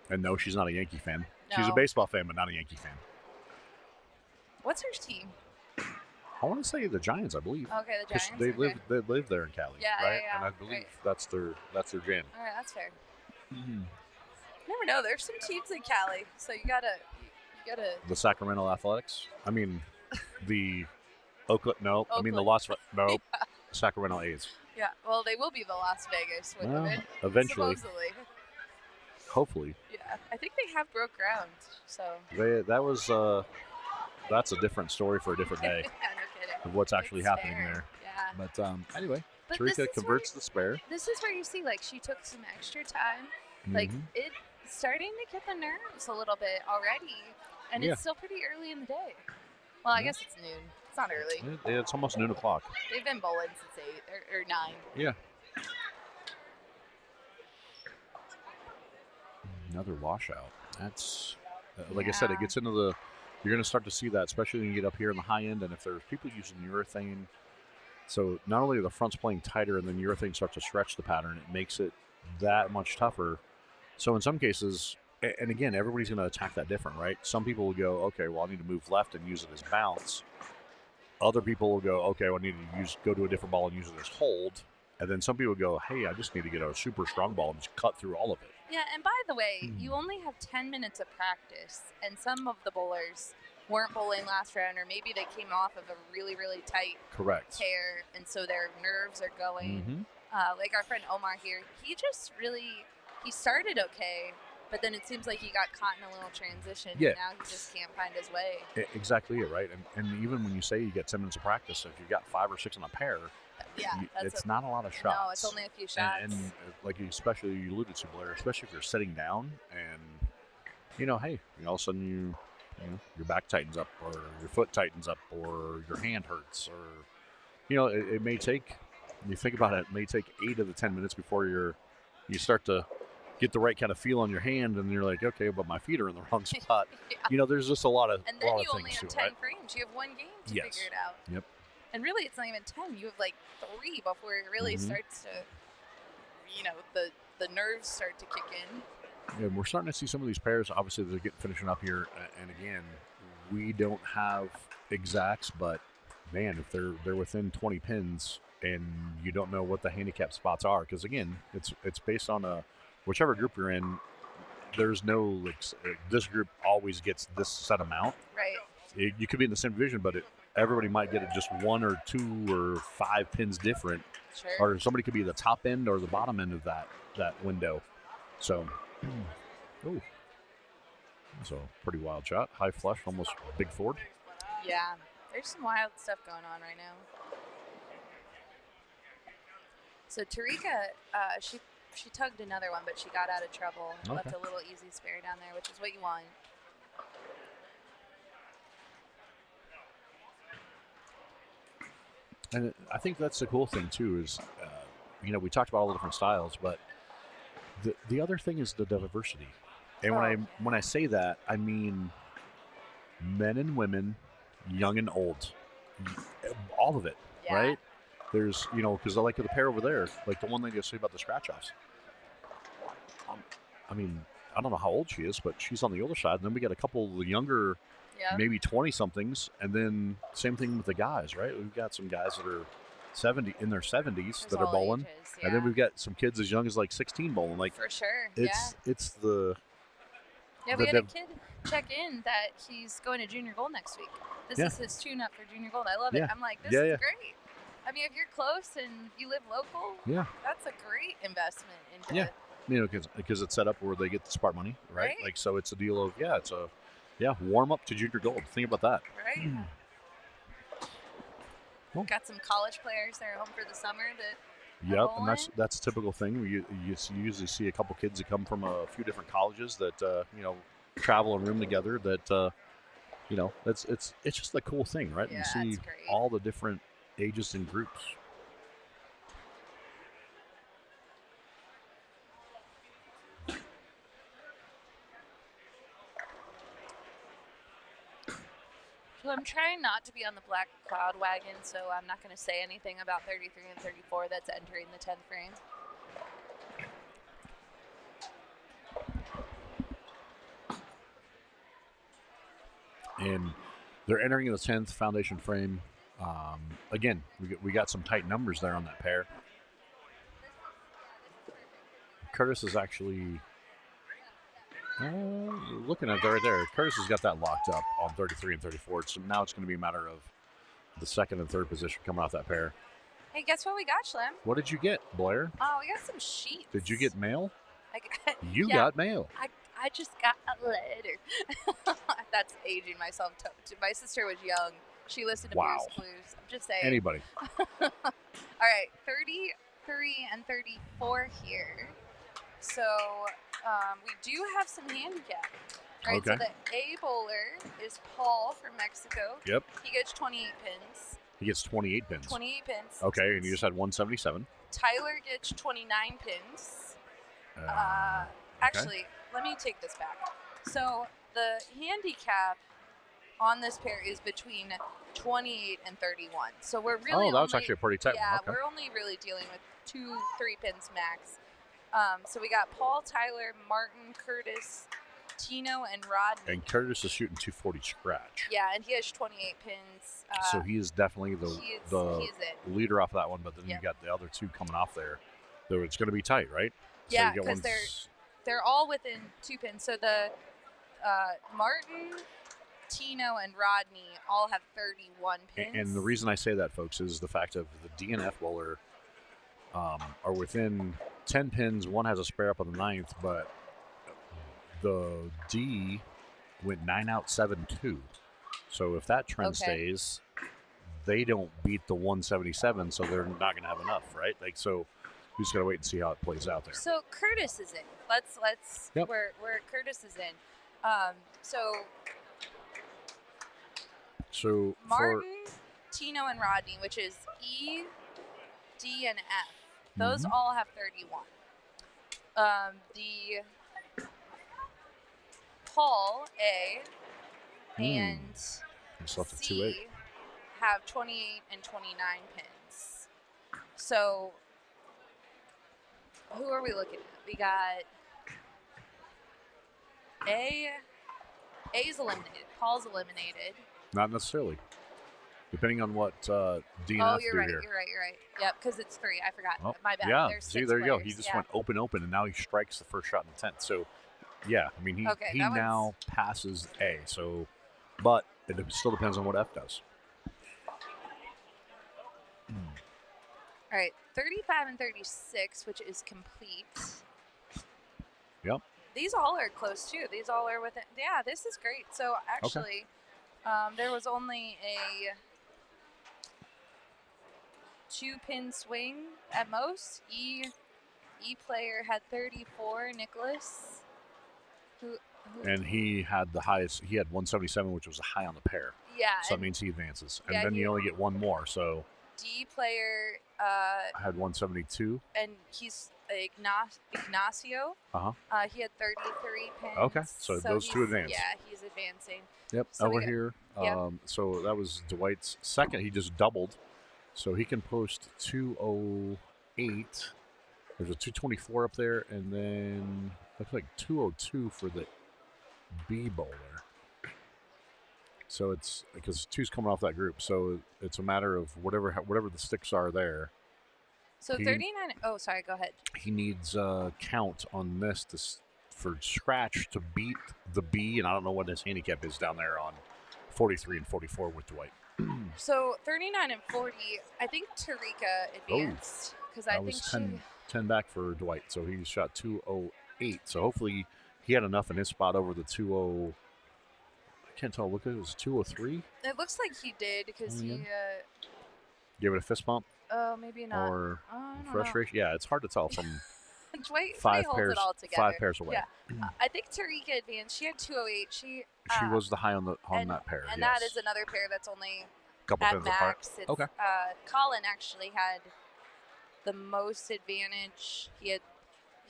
And no, she's not a Yankee fan. No. She's a baseball fan, but not a Yankee fan. What's her team? I want to say the Giants, I believe. Okay, the Giants. They live there in Cali, right? Yeah. And I believe that's their jam. All right, that's fair. Mm-hmm. Never know. There's some teams in Cali, so you gotta. The Sacramento Athletics. I mean, the Oakland. No, I mean the Las. No, yeah. Sacramento A's. Yeah. Well, they will be the Las Vegas with them. Eventually. Supposedly. Hopefully. Yeah, I think they have broke ground. So. That's a different story for a different day. Yeah, no kidding. Of what's actually happening there. Yeah. But anyway, Tarika converts the spare. This is where you see, like, she took some extra time. Mm-hmm. Like, it's starting to get the nerves a little bit already, and it's still pretty early in the day. Well, I guess it's noon. It's not early. It's almost noon o'clock. They've been bowling since 8 or 9. Yeah. Another washout. That's like I said, it gets into the. You're going to start to see that, especially when you get up here in the high end, and if there's people using urethane. So not only are the fronts playing tighter, and then urethane starts to stretch the pattern, it makes it that much tougher. So in some cases, And again, everybody's going to attack that different, right? Some people will go, okay, well, I need to move left and use it as bounce. Other people will go, okay, well, I need to go to a different ball and use it as hold. And then some people go, hey, I just need to get a super strong ball and just cut through all of it. Yeah, and by the way, you only have 10 minutes of practice, and some of the bowlers weren't bowling last round, or maybe they came off of a really, really tight pair, and so their nerves are going. Like our friend Omar here, he started okay, but then it seems like he got caught in a little transition, and now he just can't find his way. Exactly it, right? And even when you say you get 10 minutes of practice, if you've got 5 or 6 on a pair, it's not a lot of shots. No, it's only a few shots. And like especially you alluded to, Blair, especially if you're sitting down and, hey, all of a sudden your back tightens up or your foot tightens up or your hand hurts or, it may take, you think about it may take 8 of the 10 minutes before you start to get the right kind of feel on your hand, and you're like, okay, but my feet are in the wrong spot. There's just a lot of and then lot you of only things have to 10 it, right? frames. You have one game to figure it out. Yep. And really, it's not even 10. You have like 3 before it really starts to, the nerves start to kick in. And we're starting to see some of these pairs. Obviously, they're finishing up here. And again, we don't have exacts, but man, if they're within 20 pins and you don't know what the handicap spots are, because again, it's based on whichever group you're in. There's no this group always gets this set amount. Right. You could be in the same division, but everybody might get it just 1 or 2 or 5 pins different. Sure. Or somebody could be the top end or the bottom end of that window. So, that's a pretty wild shot. High flush, almost big forward. Yeah, there's some wild stuff going on right now. So Tarika, she tugged another one, but she got out of trouble. Okay. Left a little easy spare down there, which is what you want. And I think that's the cool thing too is, we talked about all the different styles, but the other thing is the diversity. And when I say that, I mean men and women, young and old, all of it, right? There's, because I like the pair over there, like the one lady I say about the scratch offs. I mean, I don't know how old she is, but she's on the older side. And then we got a couple of the younger, maybe 20-somethings, and then same thing with the guys, right? We've got some guys that are in their 70s that are bowling, and then we've got some kids as young as like 16 bowling. Like for sure, it's the we had a kid check in that he's going to junior gold next week. This is his tune-up for junior gold. I love it. I'm like, this is great. I mean, if you're close and you live local, that's a great investment into because it's set up where they get the smart money, right? Like, so it's a deal of warm up to junior gold. Think about that. Right. Well, got some college players that are home for the summer that. And that's a typical thing. You usually see a couple kids that come from a few different colleges that travel and room together. That it's just a cool thing, right? You see all the different ages and groups. So I'm trying not to be on the black cloud wagon, so I'm not going to say anything about 33 and 34 that's entering the 10th frame. And they're entering the 10th foundation frame. Again, we got some tight numbers there on that pair. Curtis is actually looking at it right there. Curtis has got that locked up on 33 and 34. So now it's going to be a matter of the second and third position coming off that pair. Hey, guess what we got, Schlem? What did you get, Blair? Oh, we got some sheets. Did you get mail? You got mail. I just got a letter. That's aging myself. My sister was young. She listened to Blues Clues. I'm just saying. Anybody. All right, 33 and 34 here. So we do have some handicap. Right, okay. So the A bowler is Paul from Mexico. Yep. He gets 28 pins. He gets 28 pins. 28 pins. Okay, and you just had 177. Tyler gets 29 pins. Actually, let me take this back. So the handicap on this pair is between 28 and 31. So we're really that was actually a pretty tight one. Yeah, okay. We're only really dealing with 2-3 pins max. So we got Paul, Tyler, Martin, Curtis, Tino and Rodney. And Curtis is shooting 240 scratch. Yeah, and he has 28 pins. So he is definitely the he is it. leader off that one, but then you got the other two coming off there. So it's going to be tight, right? Yeah, so because they're all within 2 pins. So the Martin, Tino, and Rodney all have 31 pins. And the reason I say that, folks, is the fact of the DNF bowler are within 10 pins. One has a spare up on the 9th, but the D went 9 out, 7-2. So if that trend stays, they don't beat the 177, so they're not going to have enough, right? Like, so we just got to wait and see how it plays out there. So Curtis is in. Let's Yep. where Curtis is in. So Martin, Tino, and Rodney, which is E, D, and F. Those all have 31. The Paul A and C have 28 and 29 pins. So who are we looking at? We got A's eliminated. Paul's eliminated. Not necessarily. Depending on what DNF you're right, here. You're right. Yep, because it's 3. I forgot. Oh, My bad. Yeah, There's see, 6 there you go. players. He just went open, and now he strikes the first shot in the 10th. So, yeah, I mean, he now passes A. So, but it still depends on what F does. All right, 35 and 36, which is complete. Yep. These all are close, too. These all are within. Yeah, this is great. So, actually, there was only a 2-pin swing at most. E player had 34, Nicholas. And he had the highest. He had 177, which was a high on the pair. Yeah. So that means he advances. And then you only get one more. So D player had 172. And he's Ignacio. He had 33 pins. Okay, so those two advance. Yeah, he's advancing. Yep, so over here. So that was Dwight's second. He just doubled. So he can post 208. There's a 224 up there, and then looks like 202 for the B bowler. So it's because 2's coming off that group. So it's a matter of whatever the sticks are there. So 39. Oh, sorry. Go ahead. He needs a count on this for scratch to beat the B, and I don't know what his handicap is down there on 43 and 44 with Dwight. So 39 and 40. I think Tarika advanced because I think was 10 back for Dwight. So he shot 208. So hopefully he had enough in his spot over the 20. I can't tell. Look at it. Was 203. It looks like he did because he gave it a fist bump. Oh, maybe not. Or frustration. Yeah, it's hard to tell from Dwight five holds pairs. It all together. 5 pairs away. Yeah, I think Tarika advanced. She had 208. She was the high on that pair. And that is another pair that's only couple at pins max. apart. Okay. Colin actually had the most advantage. He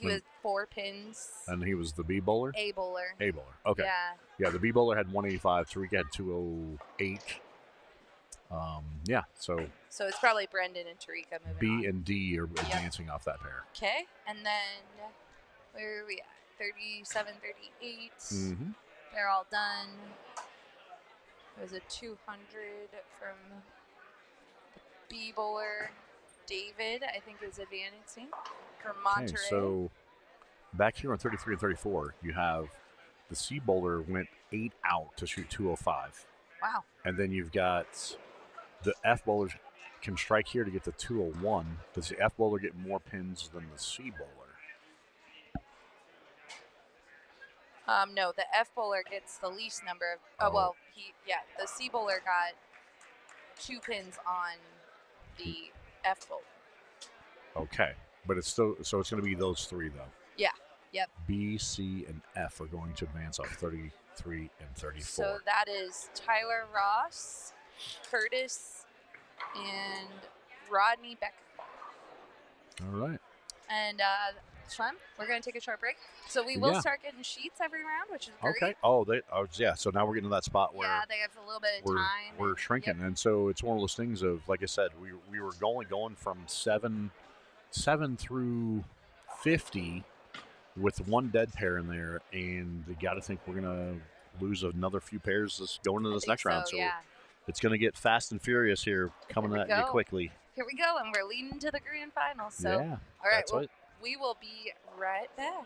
was 4 pins. And he was the B bowler? A bowler. A bowler. Okay. Yeah, the B bowler had 185. Tarika had 208. So it's probably Brendan and Tarika moving B on. and D are advancing off that pair. Okay, and then where are we at? 37, 38. Mm-hmm. They're all done. There's a 200 from the B bowler. David, I think, is advancing from Monterey. Okay, so back here on 33 and 34, you have the C bowler went 8 out to shoot 205. Wow. And then you've got the F bowlers can strike here to get to 201. Does the F bowler get more pins than the C bowler? No, the F bowler gets the least number of. The C bowler got 2 pins on the F bowler. Okay, but it's still it's going to be those 3 though. Yeah. Yep. B, C, and F are going to advance off 33 and 34. So that is Tyler Ross, Curtis, and Rodney Becker. All right. And Sean, we're going to take a short break. So we will start getting sheets every round, which is great. Okay. So now we're getting to that spot where they have a little bit of time. We're shrinking, and so it's one of those things of, like I said, we were going from 7 through 50. with one dead pair in there, and you got to think we're going to lose another few pairs going into this next round. So yeah. it's going to get fast and furious here, coming at you quickly. Here we go, and we're leading to the grand final. So, yeah, all right, well, we will be right back.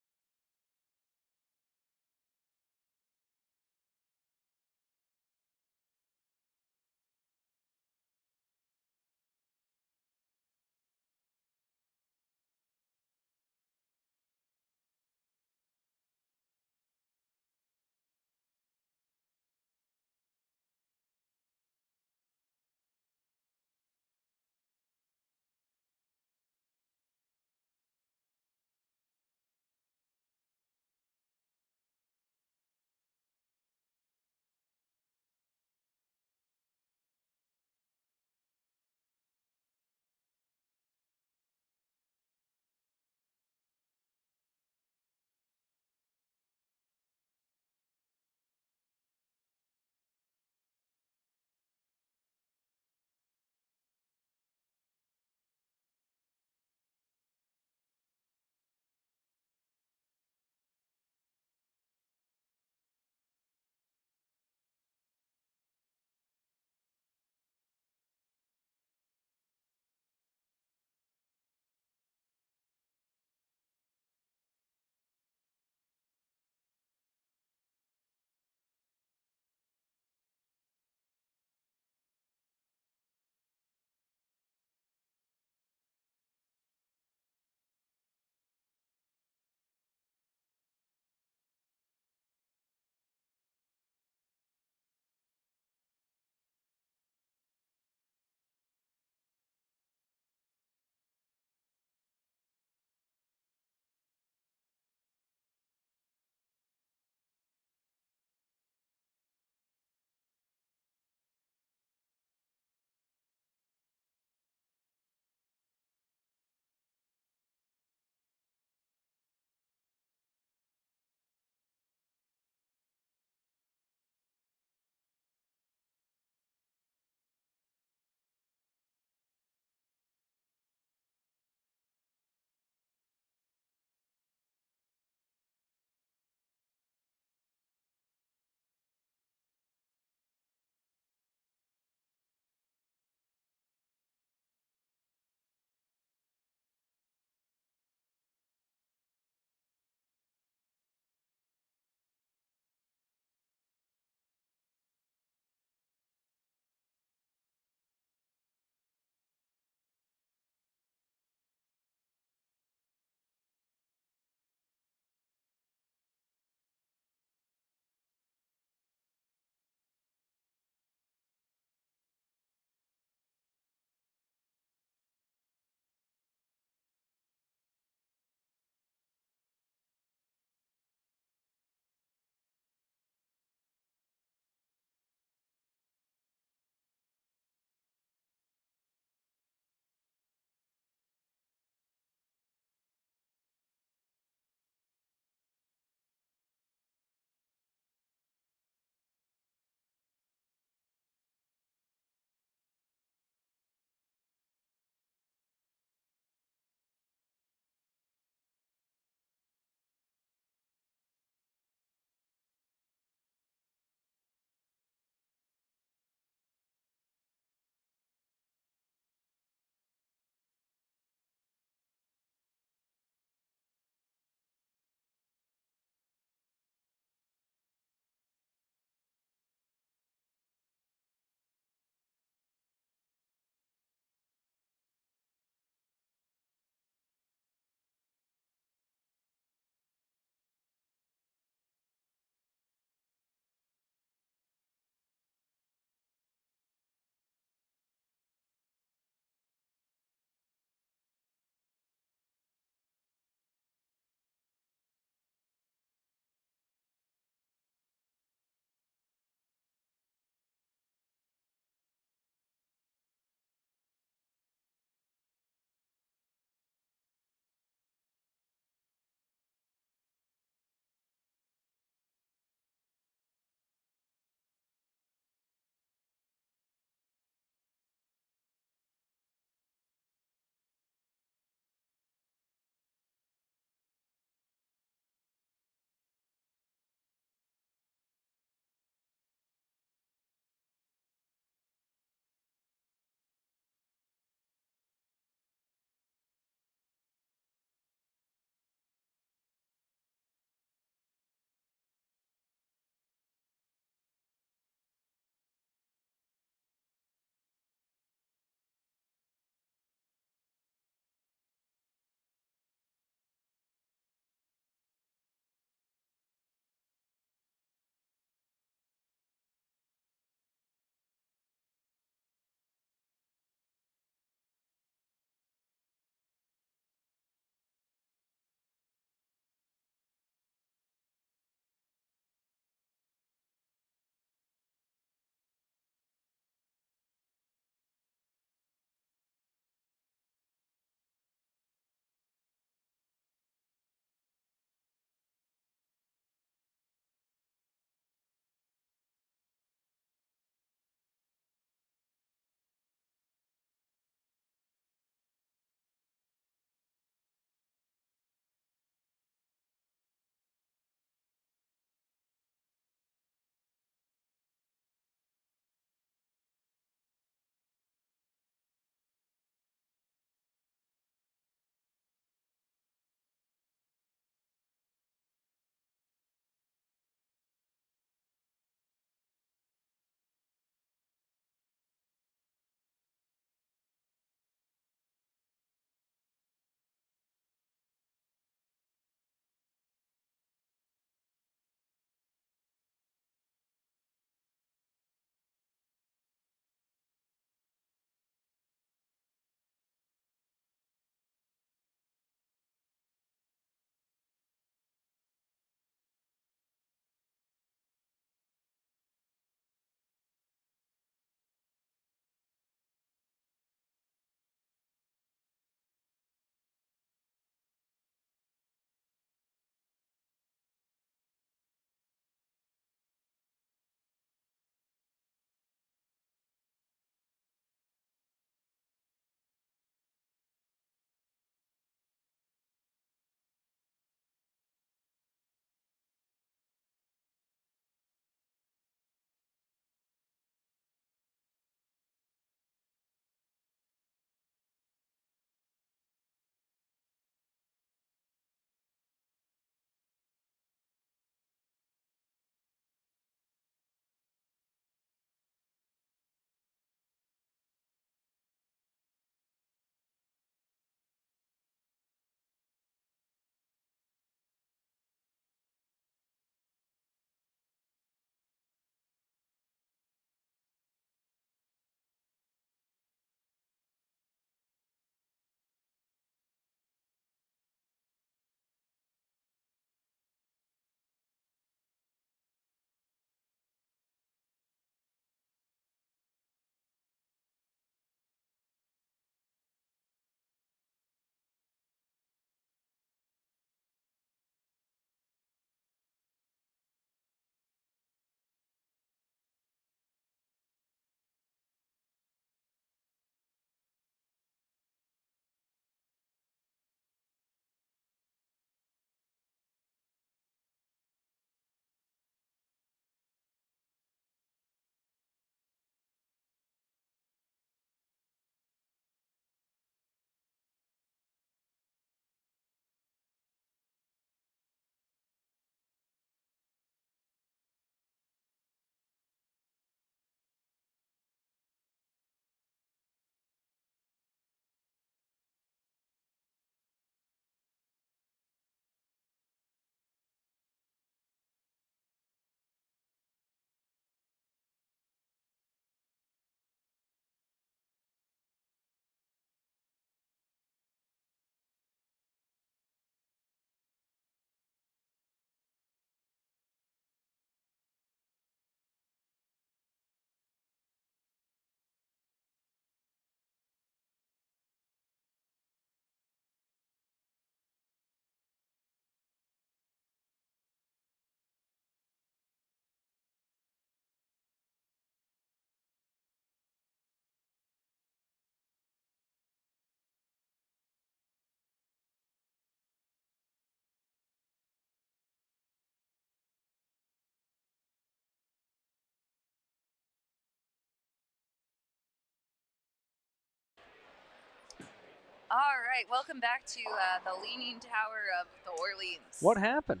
All right, welcome back to the Leaning Tower of the Orleans. What happened?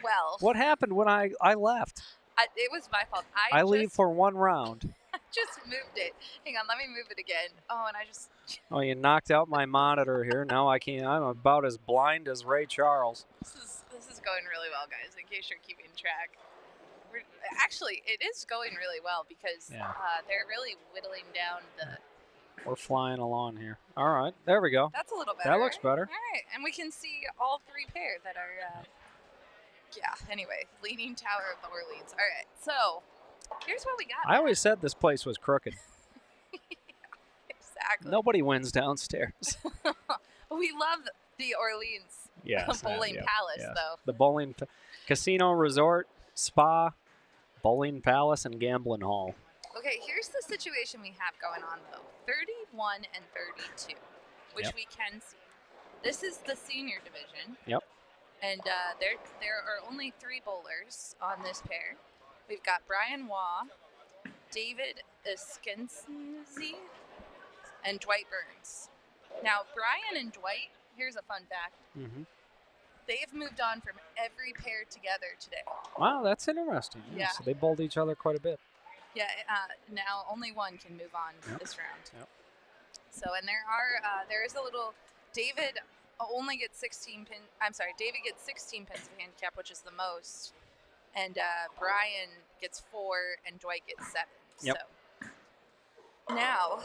Well, What happened when I left? it was my fault. I leave just, for one round. just moved it. Hang on, let me move it again. Oh, and I just... Oh, you knocked out my monitor here. Now I can't. I'm about as blind as Ray Charles. This is going really well, guys, in case you're keeping track. Actually, it is going really well because they're really whittling down the... We're flying along here. All right, there we go. That's a little better. That looks better. All right, and we can see all three pair that are... anyway, Leaning Tower of the Orleans. All right, so here's what we got. I always said this place was crooked. Exactly. Nobody wins downstairs. We love the Orleans bowling palace, though. The bowling casino, resort, spa, bowling palace, and gambling hall. Okay, here's the situation we have going on, though. 31 and 32, which we can see. This is the senior division. Yep. And there are only 3 bowlers on this pair. We've got Brian Waugh, David Iskinsley, and Dwight Burns. Now, Brian and Dwight, here's a fun fact. Mm-hmm. They've moved on from every pair together today. Wow, that's interesting. Yeah. So they bowled each other quite a bit. Yeah, now only one can move on this round. Yep. So, and there is a little, David only gets 16 pins. I'm sorry, David gets 16 pins of handicap, which is the most. And Brian gets 4 and Dwight gets 7. Yep. So now,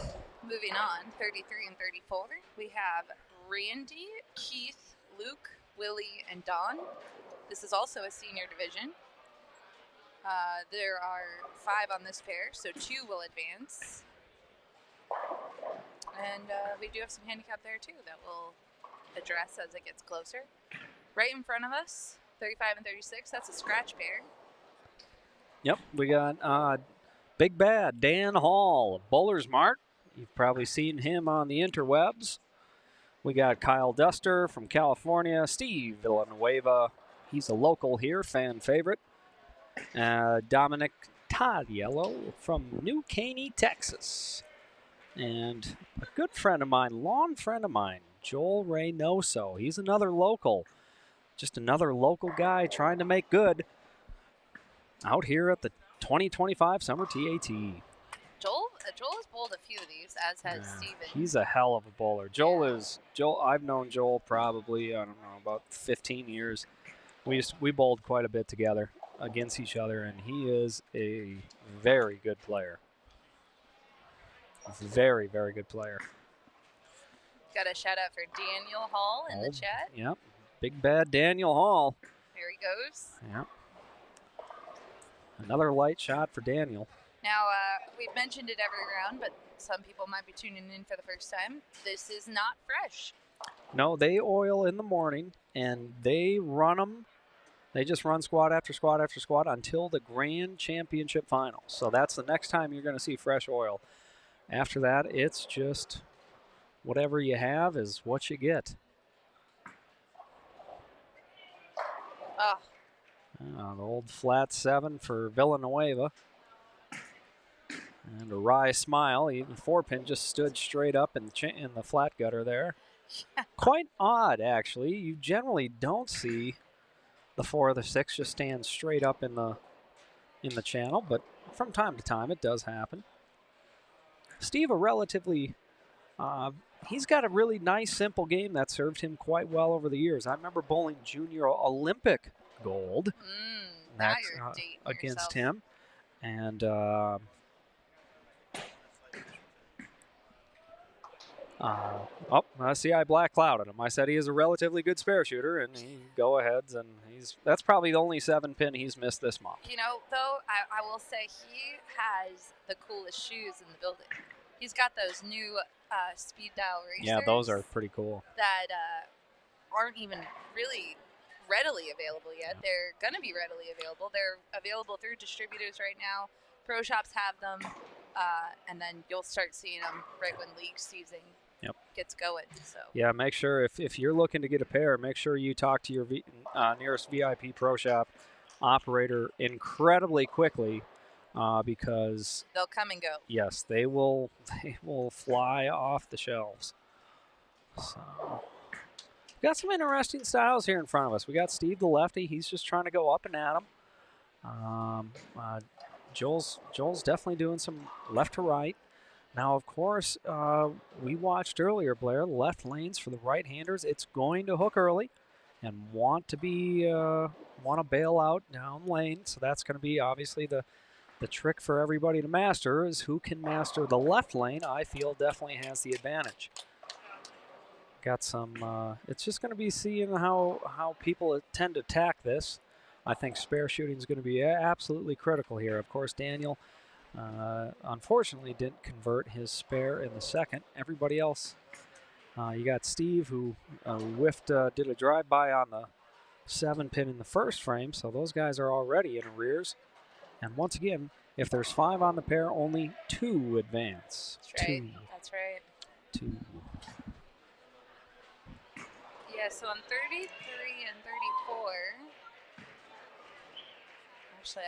moving on, 33 and 34, we have Randy, Keith, Luke, Willie, and Don. This is also a senior division. There are 5 on this pair, so 2 will advance. And we do have some handicap there, too, that we'll address as it gets closer. Right in front of us, 35 and 36, that's a scratch pair. Yep, we got Big Bad Dan Hall, Bowler's Mart. You've probably seen him on the interwebs. We got Kyle Duster from California, Steve Villanueva. He's a local here, fan favorite. Dominic Tadiello from New Caney, Texas. And a good friend of mine, long friend of mine, Joel Reynoso. He's another local. Just another local guy trying to make good out here at the 2025 Summer TAT. Joel has bowled a few of these, as has Steven. He's a hell of a bowler. I've known Joel probably, I don't know, about 15 years. We bowled quite a bit together against each other, and he is a very good player. Very, very good player. Got a shout out for Daniel Hall in the chat. Yep. Big Bad Daniel Hall. There he goes. Yep. Another light shot for Daniel. Now, we've mentioned it every round, but some people might be tuning in for the first time. This is not fresh. No, they oil in the morning, and they run them. They just run squad after squad after squad until the Grand Championship Finals. So that's the next time you're going to see fresh oil. After that, it's just whatever you have is what you get. The old flat 7 for Villanueva. And a wry smile. Even 4-pin just stood straight up in the flat gutter there. Yeah. Quite odd, actually. You generally don't see the 4 or the 6 just stand straight up in the channel, but from time to time it does happen. Steve, he's got a really nice, simple game that served him quite well over the years. I remember bowling junior Olympic gold now you're dating against yourself. him. And I see I black clouded him. I said he is a relatively good spare shooter, and he go aheads, and that's probably the only 7-pin he's missed this month. You know, though, I will say he has the coolest shoes in the building. He's got those new speed dial racers. Yeah, those are pretty cool. That aren't even really readily available yet. Yeah. They're going to be readily available. They're available through distributors right now. Pro shops have them, and then you'll start seeing them right when league season gets going. So yeah, make sure if you're looking to get a pair, make sure you talk to your nearest VIP Pro Shop operator incredibly quickly, because they'll come and go. yes, they will fly off the shelves. So we got some interesting styles here in front of us. We got Steve the lefty. He's just trying to go up and at him. Joel's definitely doing some left to right. Now, of course, we watched earlier, Blair, left lanes for the right-handers. It's going to hook early and want to bail out down lane. So that's going to be obviously the trick for everybody to master is who can master the left lane. I feel definitely has the advantage. Got some, it's just going to be seeing how people tend to attack this. I think spare shooting is going to be absolutely critical here. Of course, Daniel unfortunately didn't convert his spare in the second. Everybody else, you got Steve who did a drive-by on the 7-pin in the first frame, so those guys are already in arrears. And once again, if there's 5 on the pair, only 2 advance. That's right. That's right. 2. Yeah, so on 33 and 34, actually,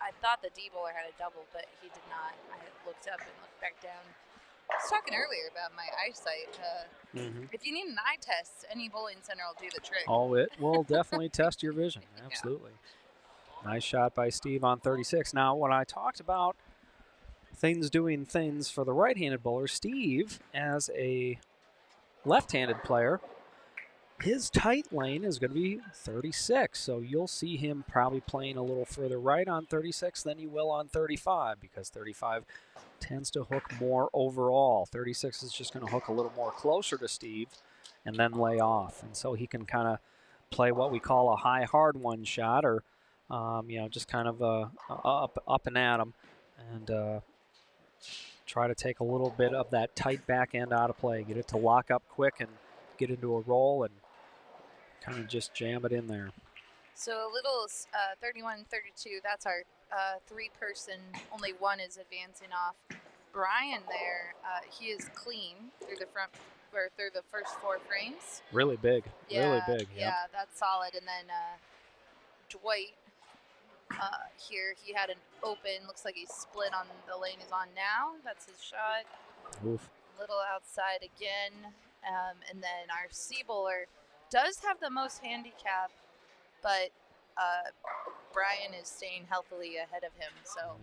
I thought the D-bowler had a double, but he did not. I looked up and looked back down. I was talking earlier about my eyesight. If you need an eye test, any bowling center will do the trick. Oh, it will definitely test your vision. Absolutely. Yeah. Nice shot by Steve on 36. Now, when I talked about things doing things for the right-handed bowler, Steve, as a left-handed player, his tight lane is going to be 36, so you'll see him probably playing a little further right on 36 than you will on 35 because 35 tends to hook more overall. 36 is just going to hook a little more closer to Steve and then lay off, and so he can kind of play what we call a high hard one shot or just kind of up and at him and try to take a little bit of that tight back end out of play, get it to lock up quick and get into a roll and kind of just jam it in there. So a little 31-32, that's our 3-person, only 1 is advancing off. Brian there, he is clean through the front, or through the first 4 frames. Really big, really big. Yeah, that's solid. And then Dwight here, he had an open, looks like he split on the lane he's on now. That's his shot. Oof. Little outside again. And then our C bowler does have the most handicap, but Brian is staying healthily ahead of him. So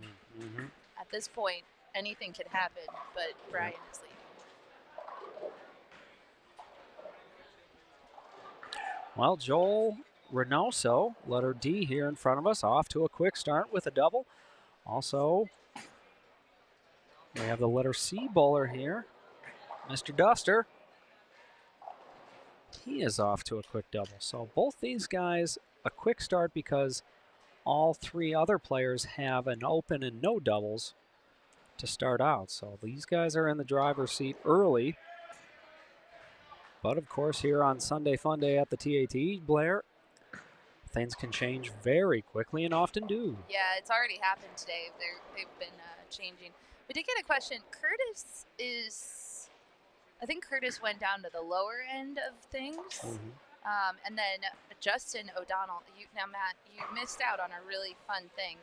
at this point, anything can happen, but Brian is leading. Well, Joel Reynoso, letter D here in front of us, off to a quick start with a double. Also, we have the letter C bowler here, Mr. Duster. He is off to a quick double. So both these guys, a quick start because all 3 other players have an open and no doubles to start out. So these guys are in the driver's seat early. But of course, here on Sunday Fun Day at the TAT, Blair, things can change very quickly and often do. Yeah, it's already happened today. They've been changing. We did get a question. I think Curtis went down to the lower end of things. And then Justin O'Donnell, Matt, you missed out on a really fun thing.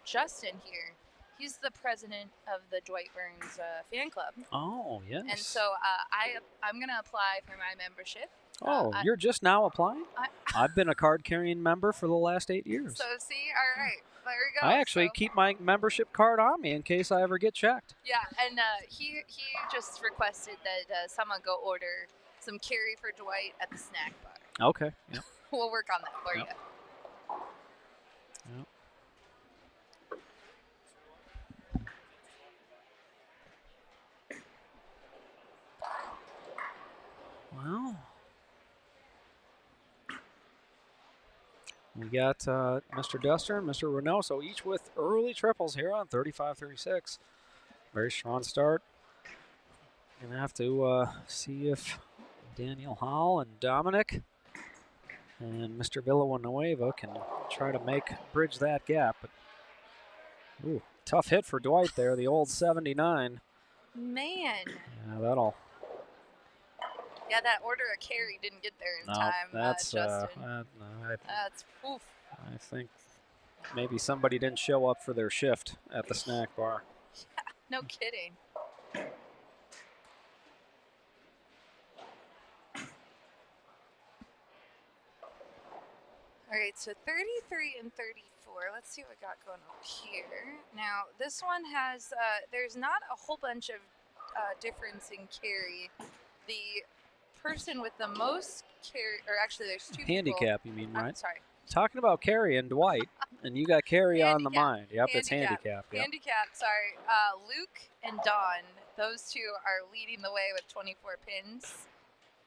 Justin here, he's the president of the Dwight Burns fan club. Oh, yes. And so I'm going to apply for my membership. Oh, you're just now applying? I've been a card-carrying member for the last 8 years. So, see? All right. There we go. I actually keep my membership card on me in case I ever get checked. Yeah, and he just requested that someone go order some curry for Dwight at the snack bar. Okay. Yep. We'll work on that for you. Well, we got Mr. Duster and Mr. Reynoso, each with early triples here on 35-36. Very strong start. Gonna have to see if Daniel Hall and Dominic and Mr. Villanueva can try to bridge that gap. But, ooh, tough hit for Dwight there, the old 79. Man. Yeah, that'll. Yeah, that order of carry didn't get there in time, that's, Justin. That's oof. I think maybe somebody didn't show up for their shift at the snack bar. Yeah, no kidding. All right, so 33 and 34. Let's see what we got going on here. Now, this one has, there's not a whole bunch of difference in carry. The person with the most carry, or actually there's two Handicap, people. you mean, I'm right? sorry. Talking about Carrie and Dwight, and you got Carrie on the mind. Yep, it's handicap. Yep. Handicap, sorry. Luke and Dawn, those two are leading the way with 24 pins,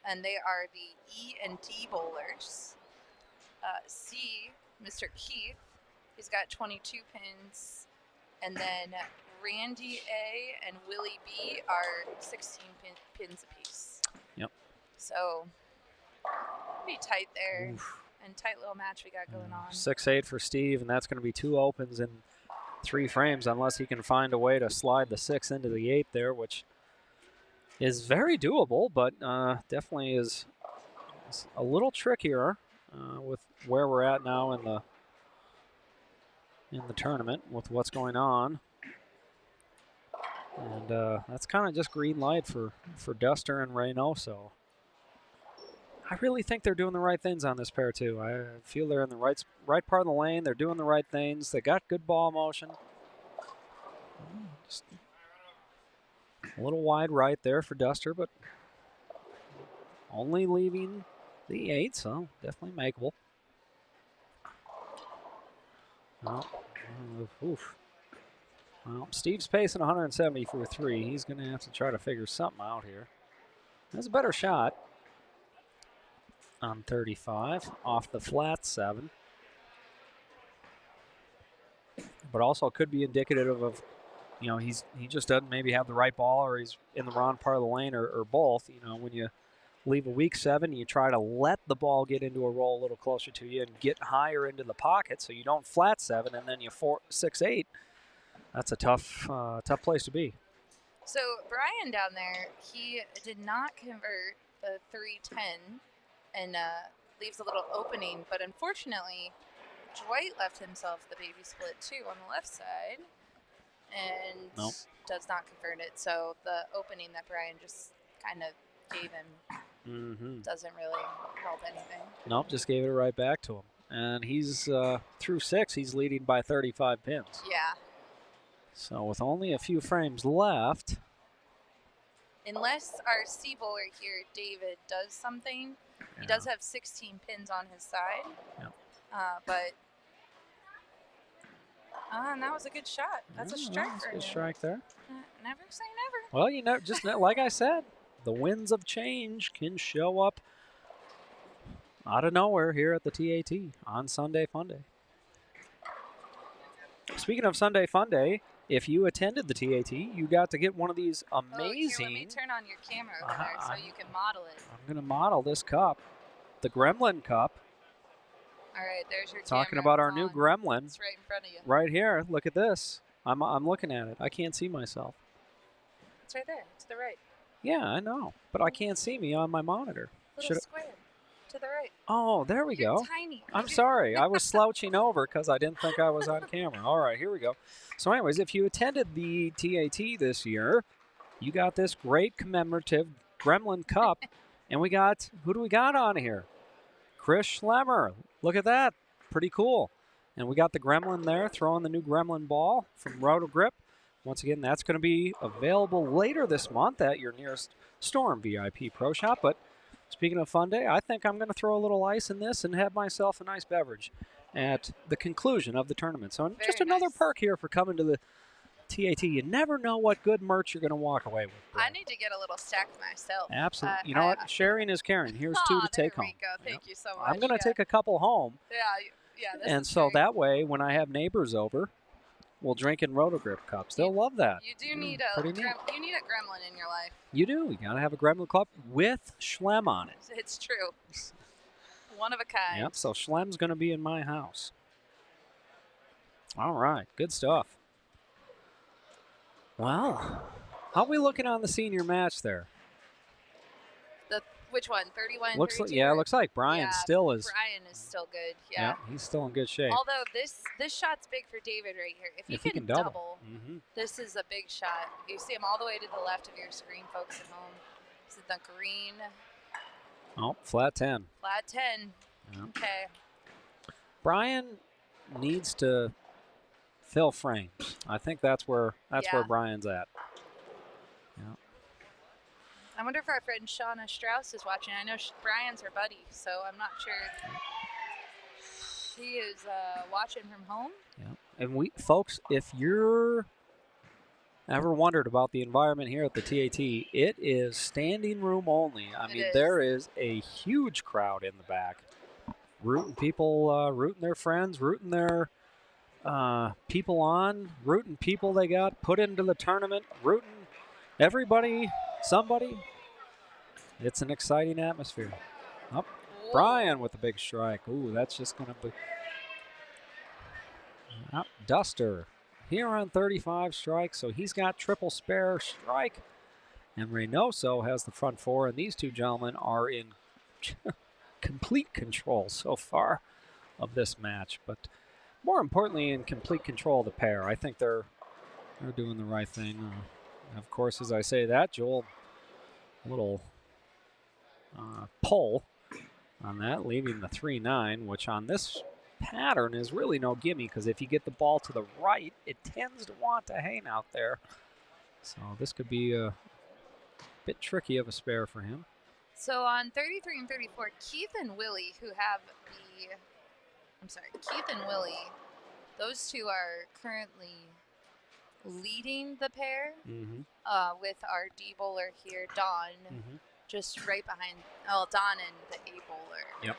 and they are the E and D bowlers. C, Mr. Keith, he's got 22 pins, and then Randy A and Willie B are 16 pins apiece. Yep. So pretty tight there. Oof. And tight little match we got going on. 6-8 for Steve, and that's going to be 2 opens in 3 frames unless he can find a way to slide the 6 into the 8 there, which is very doable, but definitely is a little trickier with where we're at now in the tournament with what's going on. And that's kind of just green light for Duster and Reynoso. I really think they're doing the right things on this pair, too. I feel they're in the right part of the lane. They're doing the right things. They got good ball motion. Just a little wide right there for Duster, but only leaving the 8, so definitely makeable. Well, well, Steve's pacing 170 for a 3. He's going to have to try to figure something out here. That's a better shot. On 35, off the flat 7. But also could be indicative of, you know, he just doesn't maybe have the right ball, or he's in the wrong part of the lane, or both. You know, when you leave a weak 7, you try to let the ball get into a roll a little closer to you and get higher into the pocket so you don't flat 7 and then you 6-8. That's a tough place to be. So Brian down there, he did not convert the 310 and leaves a little opening, but unfortunately, Dwight left himself the baby split too on the left side, and does not convert it. So the opening that Brian just kind of gave him doesn't really help anything. Nope, just gave it right back to him. And he's through 6, he's leading by 35 pins. Yeah. So with only a few frames left, unless our C bowler here, David, does something. He does have 16 pins on his side, but and that was a good shot. That's a strike. That's a good strike there. Never say never. Well, you know, just like I said, the winds of change can show up out of nowhere here at the TAT on Sunday Funday. Speaking of Sunday Funday, if you attended the TAT, you got to get one of these amazing. Here, let me turn on your camera over there so you can model it. I'm going to model this cup, the Gremlin Cup. All right, there's your Talking camera. about our new Gremlin. It's right in front of you. Right here. Look at this. I'm looking at it. I can't see myself. It's right there, to the right. Yeah, I know, but I can't see me on my monitor. Little square. To the right. Oh, there we You're go. Tiny. I'm sorry. I was slouching over because I didn't think I was on camera. All right, here we go. So anyways, if you attended the TAT this year, you got this great commemorative Gremlin Cup. And we got, who do we got on here? Chris Schlemmer. Look at that. Pretty cool. And we got the Gremlin there throwing the new Gremlin ball from Roto Grip. Once again, that's going to be available later this month at your nearest Storm VIP Pro Shop. But speaking of fun day, I think I'm going to throw a little ice in this and have myself a nice beverage at the conclusion of the tournament. So just another perk here for coming to the TAT. You never know what good merch you're going to walk away with. I need to get a little stack myself. Absolutely. You know what? Sharing is caring. Here's 2 to take home. There we go. Thank you so much. I'm going to take a couple home. Yeah. And so that way, when I have neighbors over, we'll drink in Roto Grip cups. They'll love that. You do need a gremlin in your life. You do. You got to have a Gremlin cup with Schlem on it. It's true. One of a kind. Yep, so Schlem's going to be in my house. All right, good stuff. Well, how are we looking on the senior match there? Which one? 31, looks 32? Like, looks like Brian still is. Brian is still good, yeah. He's still in good shape. Although this shot's big for David right here. If he can double, this is a big shot. You see him all the way to the left of your screen, folks at home. This is the green. Oh, flat 10. Flat 10. Yeah. Okay. Brian needs to fill frames. I think that's where Brian's at. Yeah. I wonder if our friend Shauna Strauss is watching. I know Brian's her buddy, so I'm not sure if she is watching from home. Yeah. And folks, if you're ever wondered about the environment here at the TAT, it is standing room only. I mean, there is a huge crowd in the back, rooting people, rooting their friends, rooting their people on, rooting people they got put into the tournament, rooting everybody, somebody. It's an exciting atmosphere. Oh, Brian with the big strike. Ooh, that's just going to be Duster here on 35 strikes, so he's got triple spare strike. And Reynoso has the front four, and these two gentlemen are in complete control so far of this match. But more importantly, in complete control of the pair. I think they're doing the right thing. Of course, as I say that, Joel, a little pull on that, leaving the 3-9, which on this pattern is really no gimme, because if you get the ball to the right, it tends to want to hang out there. So this could be a bit tricky of a spare for him. So on 33 and 34, Keith and Willie, those two are currently leading the pair with our D bowler here, Don, just right behind, Don and the A bowler,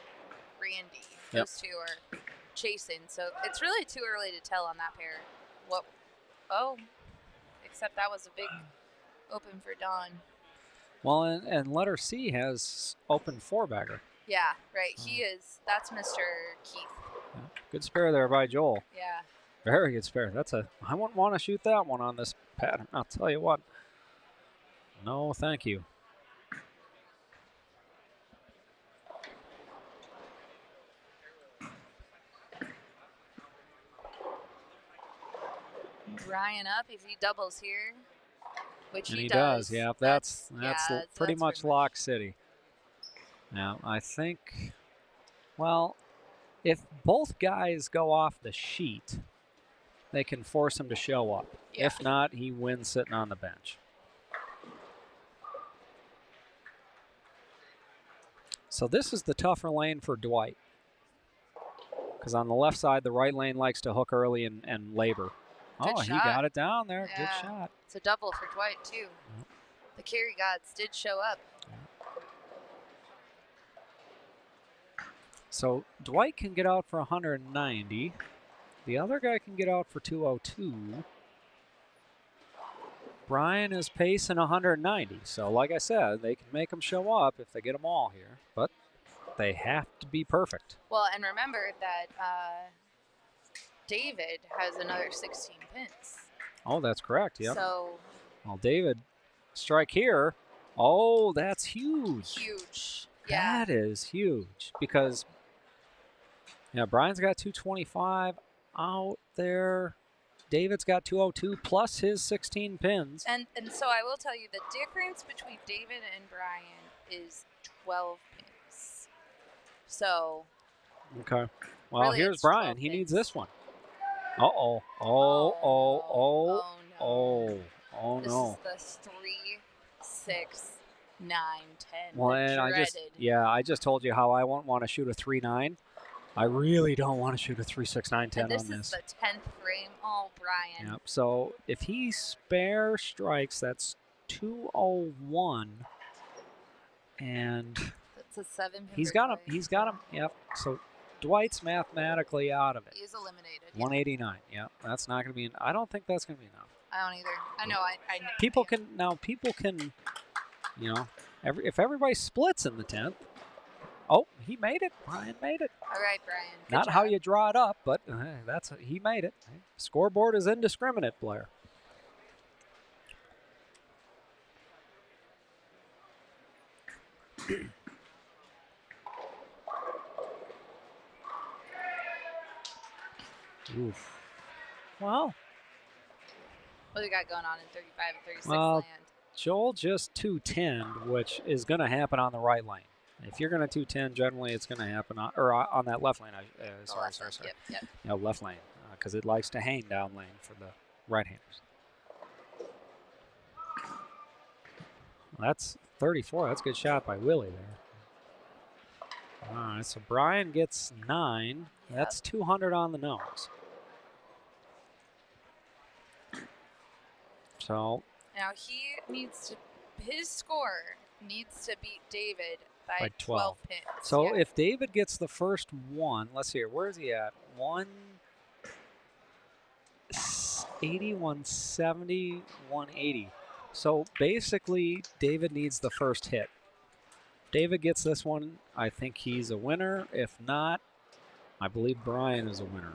Randy. Those two are chasing, so it's really too early to tell on that pair. Except that was a big open for Don. Well, and letter C has open four-bagger. Yeah, right. He is. That's Mr. Keith. Yeah. Good spare there by Joel. Yeah. Very good spare. I wouldn't want to shoot that one on this pattern. I'll tell you what. No, thank you. Brian up if he doubles here, which and he does. Yeah, that's pretty that's much Lock City. Now, I think, well, if both guys go off the sheet, they can force him to show up. Yeah. If not, he wins sitting on the bench. So this is the tougher lane for Dwight, because on the left side, the right lane likes to hook early and labor. Good He shot. got it down there. Yeah. Good shot. It's a double for Dwight, too. Yep. The carry gods did show up. So Dwight can get out for 190. The other guy can get out for 202. Brian is pacing 190. So like I said, they can make them show up if they get them all here. But they have to be perfect. Well, and remember that David has another 16 pins. Oh, that's correct. Yep. So. Well, David, strike here. Oh, that's huge. Huge. Yeah. That is huge because, Brian's got 225 out there. David's got 202 plus his 16 pins. And so I will tell you the difference between David and Brian is 12 pins. So. Okay. Well, really here's Brian. He needs this one. Uh-oh. Oh, no. This is the 3, 6, 9, 10. Well, and I just told you how I won't want to shoot a 3-9. I really don't want to shoot a 3, 6, 9, 10 on this. And this is the 10th frame. Oh, Brian. Yep. So if he spare strikes, that's 201. And that's a 7 pin. He's got him. Yep. So Dwight's mathematically out of it. He's eliminated. 189. Yeah, that's not going to be. I don't think that's going to be enough. I don't either. I know. I People can, if everybody splits in the 10th. Oh, he made it. Brian made it. All right, Brian. Not job. how you draw it up, but he made it. Scoreboard is indiscriminate, Blair. Oof. Well. What do we got going on in 35 and 36 well, land? Joel just 210, which is going to happen on the right lane. If you're going to 210, generally it's going to happen on that left lane. Sorry. Yep. Yeah, left lane, because it likes to hang down lane for the right-handers. Well, that's 34. That's a good shot by Willie there. All right, so Brian gets 9. Yep. That's 200 on the nose. So now his score needs to beat David by 12 pins. So if David gets the first one, let's see here. Where is he at? 180, 170, 180. So basically, David needs the first hit. David gets this one, I think he's a winner. If not, I believe Brian is a winner.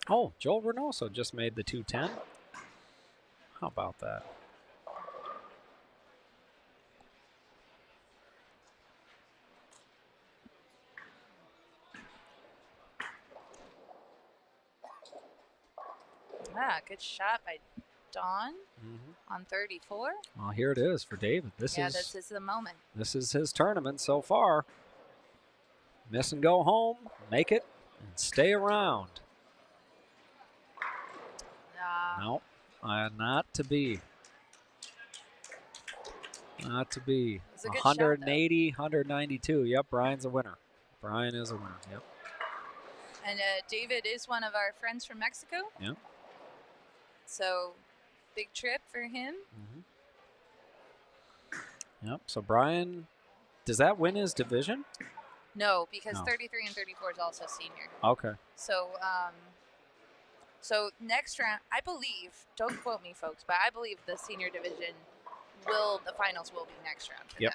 Oh, Joel Reynoso just made the 210. How about that? Good shot by Don on 34. Well, here it is for David. This is the moment. This is his tournament so far. Miss and go home, make it, and stay around. No, not to be. Not to be. 180, 192. Yep, Brian's a winner. Brian is a winner. Yep. And David is one of our friends from Mexico. Yep. So, big trip for him. Yep. So Brian, does that win his division? No, because 33 and 34 is also senior. Okay. So, so next round, I believe. Don't quote me, folks, but I believe the senior division the finals will be next round for them. Yep.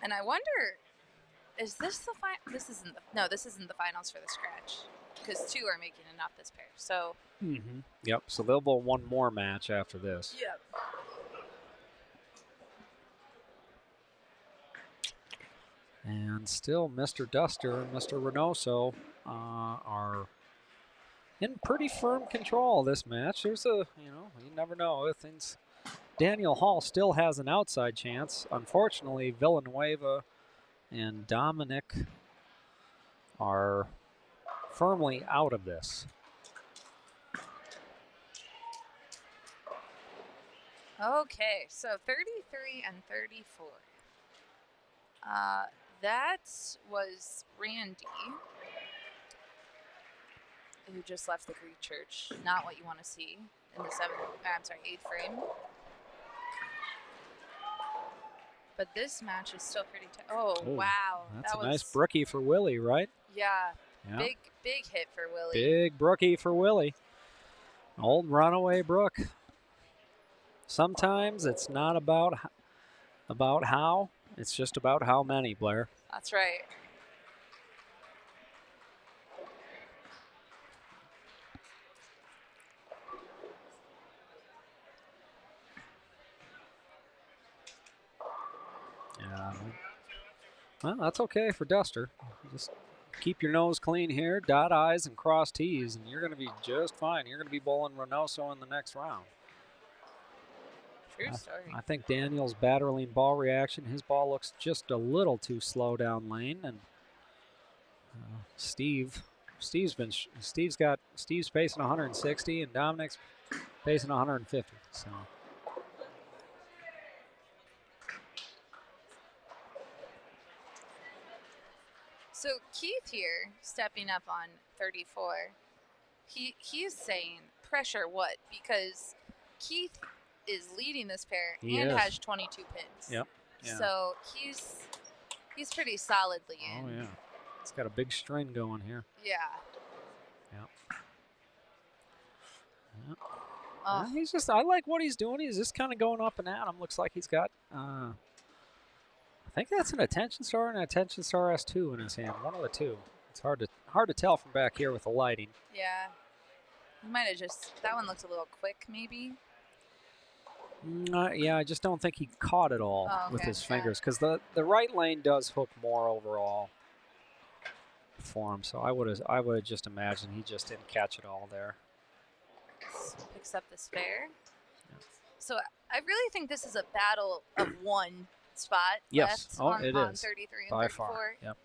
And I wonder, is this the this isn't the finals for the scratch, because 2 are making enough this pair. So. Yep. So they'll bowl one more match after this. Yep. And still, Mr. Duster and Mr. Reynoso are in pretty firm control of this match. There's you never know. Things. Daniel Hall still has an outside chance. Unfortunately, Villanueva and Dominic are firmly out of this. Okay, so 33 and 34. That was Randy, who just left the Greek church. Not what you want to see in the 8th frame. But this match is still pretty tight. Oh, wow. That's a nice brookie for Willie, right? Yeah. Big hit for Willie. Big brookie for Willie. Old runaway brook. Sometimes it's not about how. It's just about how many, Blair. That's right. Yeah. Well, that's okay for Duster. Just keep your nose clean here, dot I's and cross T's, and you're going to be just fine. You're going to be bowling Reynoso in the next round. True story. I think Daniel's battering ball reaction, his ball looks just a little too slow down lane, and Steve's pacing 160 and Dominic's pacing 150. So Keith here, stepping up on 34, he's saying pressure what? Because Keith is leading this pair has 22 pins. Yep. Yeah. So he's pretty solidly in. Oh yeah. He's got a big string going here. Yeah. Yep. Yep. I like what he's doing. He's just kind of going up and at him. Looks like he's got I think that's an Attention Star and an Attention Star S2 in his hand. One of the two. It's hard to tell from back here with the lighting. Yeah. He might have that one looked a little quick maybe. Yeah, I just don't think he caught it all with his fingers, because the right lane does hook more overall for him. So I would just imagine he just didn't catch it all there. Picks up the spare. So I really think this is a battle of one spot Yes. left It on is. 33 and By 34. far. Yep.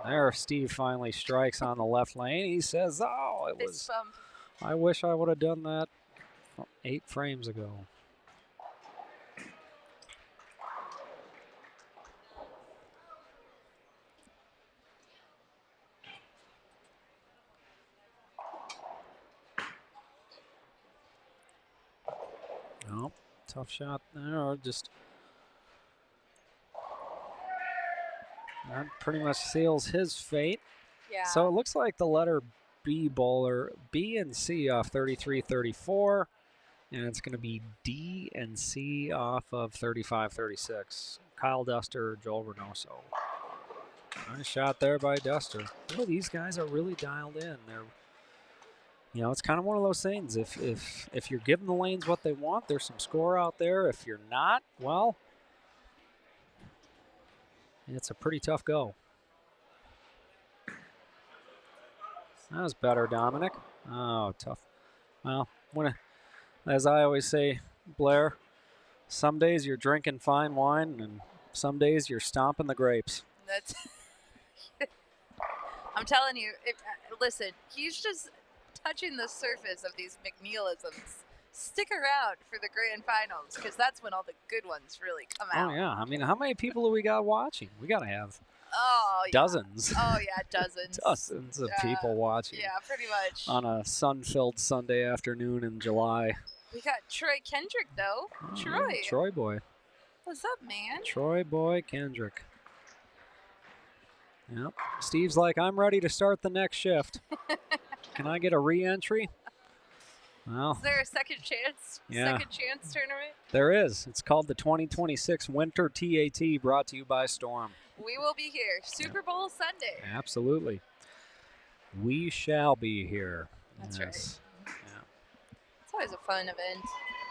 There, Steve finally strikes on the left lane. He says, "Oh, it Fist was. bump. I wish I would have done that 8 frames ago." Oh, tough shot there, or just that pretty much seals his fate. Yeah. So it looks like the letter B bowler, B and C off 33, 34, and it's going to be D and C off of 35, 36. Kyle Duster, Joel Reynoso. Nice shot there by Duster. Boy, these guys are really dialed in. They're, it's kind of one of those things. If you're giving the lanes what they want, there's some score out there. If you're not, well, it's a pretty tough go. That was better, Dominic. Oh, tough. Well, as I always say, Blair, some days you're drinking fine wine, and some days you're stomping the grapes. That's. I'm telling you, listen, he's just touching the surface of these McNeilisms. Stick around for the grand finals, because that's when all the good ones really come out. Oh, yeah. I mean, how many people do we got watching? We got to have dozens. Oh, yeah, dozens. Dozens of people watching. Yeah, pretty much. On a sun-filled Sunday afternoon in July. We got Troy Kendrick, though. Oh, Troy. Yeah, Troy boy. What's up, man? Troy boy Kendrick. Yep. Steve's like, I'm ready to start the next shift. Can I get a re-entry? Well, is there a second chance? Yeah. Second chance tournament? There is. It's called the 2026 Winter TAT, brought to you by Storm. We will be here. Super Bowl Sunday. Absolutely. We shall be here. That's yes. right. Yeah. It's always a fun event.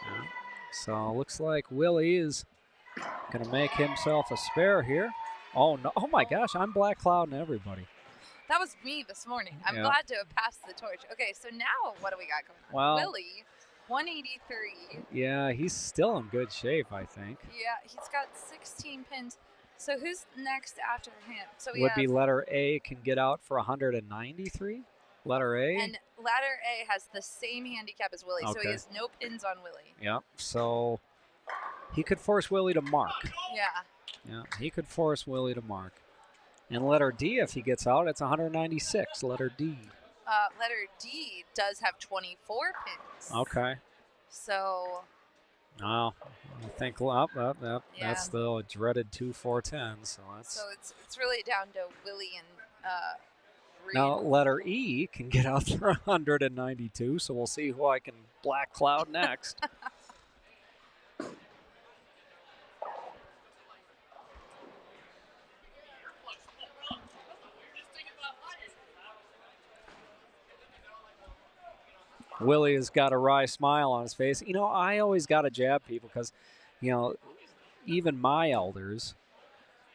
Yeah. So looks like Willie is going to make himself a spare here. Oh, no. Oh, my gosh. I'm black clouding everybody. That was me this morning. I'm glad to have passed the torch. Okay, so now what do we got going on? Well, Willie, 183. Yeah, he's still in good shape, I think. Yeah, he's got 16 pins. So who's next after him? So we would have, be letter A can get out for 193. Letter A. And letter A has the same handicap as Willie, so he has no pins on Willie. Yep. So he could force Willie to mark. Yeah. Yeah, he could force Willie to mark. And letter D, if he gets out, it's 196. Letter D. Letter D does have 24 pins. Okay. So. Oh, I think that's the dreaded 2-4-10. So it's really down to Willie and Reed. Now letter E can get out for 192. So we'll see who I can black cloud next. Willie has got a wry smile on his face. I always got to jab people because, even my elders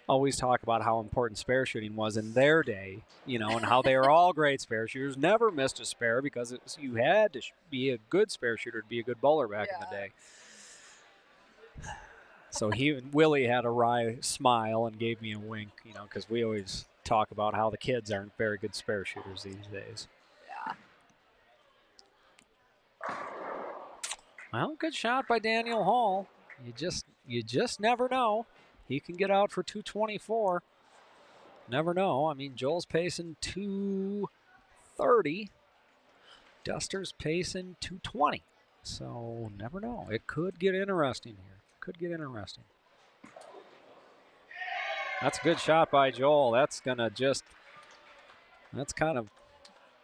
always talk about how important spare shooting was in their day, and how they were all great spare shooters. Never missed a spare because you had to be a good spare shooter to be a good bowler back in the day. So Willie had a wry smile and gave me a wink, because we always talk about how the kids aren't very good spare shooters these days. Yeah. Well, good shot by Daniel Hall. You just never know. He can get out for 224. Never know. I mean, Joel's pacing 230. Duster's pacing 220. So never know. It could get interesting here. Could get interesting. That's a good shot by Joel. That's kind of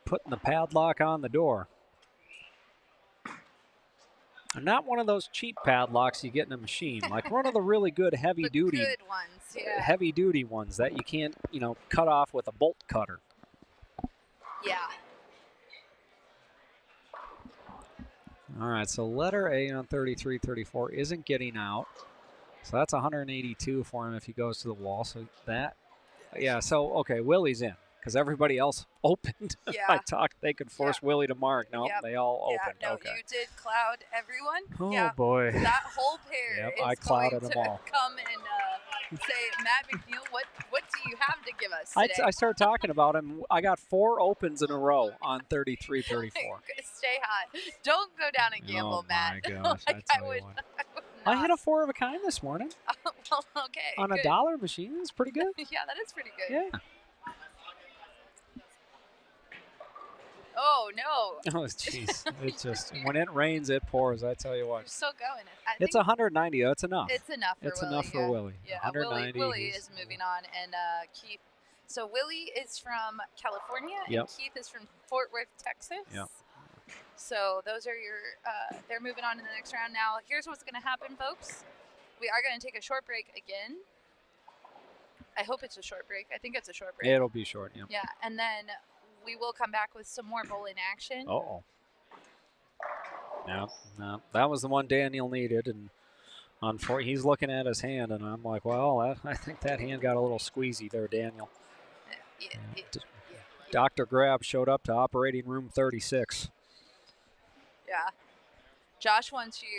putting the padlock on the door. Not one of those cheap padlocks you get in a machine, like one of the really good heavy-duty good ones, yeah. Heavy-duty ones that you can't, cut off with a bolt cutter. Yeah. All right, so letter A on 33, 34 isn't getting out. So that's 182 for him if he goes to the wall. So that Yeah, so, okay, Willie's in because everybody else opened. Yeah. I talked they could force Willie to mark. No, Yep. they all Yeah, opened. no, Okay. you did cloud everyone. Oh, Yeah, boy. that whole pair Yep, is I going clouded to them all. come and say, Matt McNeil, what do you have to give us I today? started talking about him. I got 4 opens in a row on 33-34. Stay hot. Don't go down and gamble, Oh, Matt. my gosh, Like, I tell you would, what. I would I hit a not. 4 of a kind this morning Well, okay. on a good. dollar machine. It's pretty good. Yeah, that is pretty good. Yeah. Oh, no. Oh, jeez. It just, when it rains, it pours. I tell you You're what. still going. I It's think 190. That's enough. it's enough for It's Willie. enough for yeah. Willie. Yeah, 190. Willie he's- is moving on, and Keith. So Willie is from California, Yep. and Keith is from Fort Worth, Texas. Yep. So those are your. They're moving on to the next round now. Here's what's going to happen, folks. We are going to take a short break again. I hope it's a short break. I think it's a short break. It'll be short, yeah. Yeah, and then we will come back with some more bowling action. Uh-oh. No. That was the one Daniel needed, and he's looking at his hand, and I'm like, well, I think that hand got a little squeezy there, Daniel. Yeah. Dr. Grab showed up to operating room 36. Yeah. Josh wants you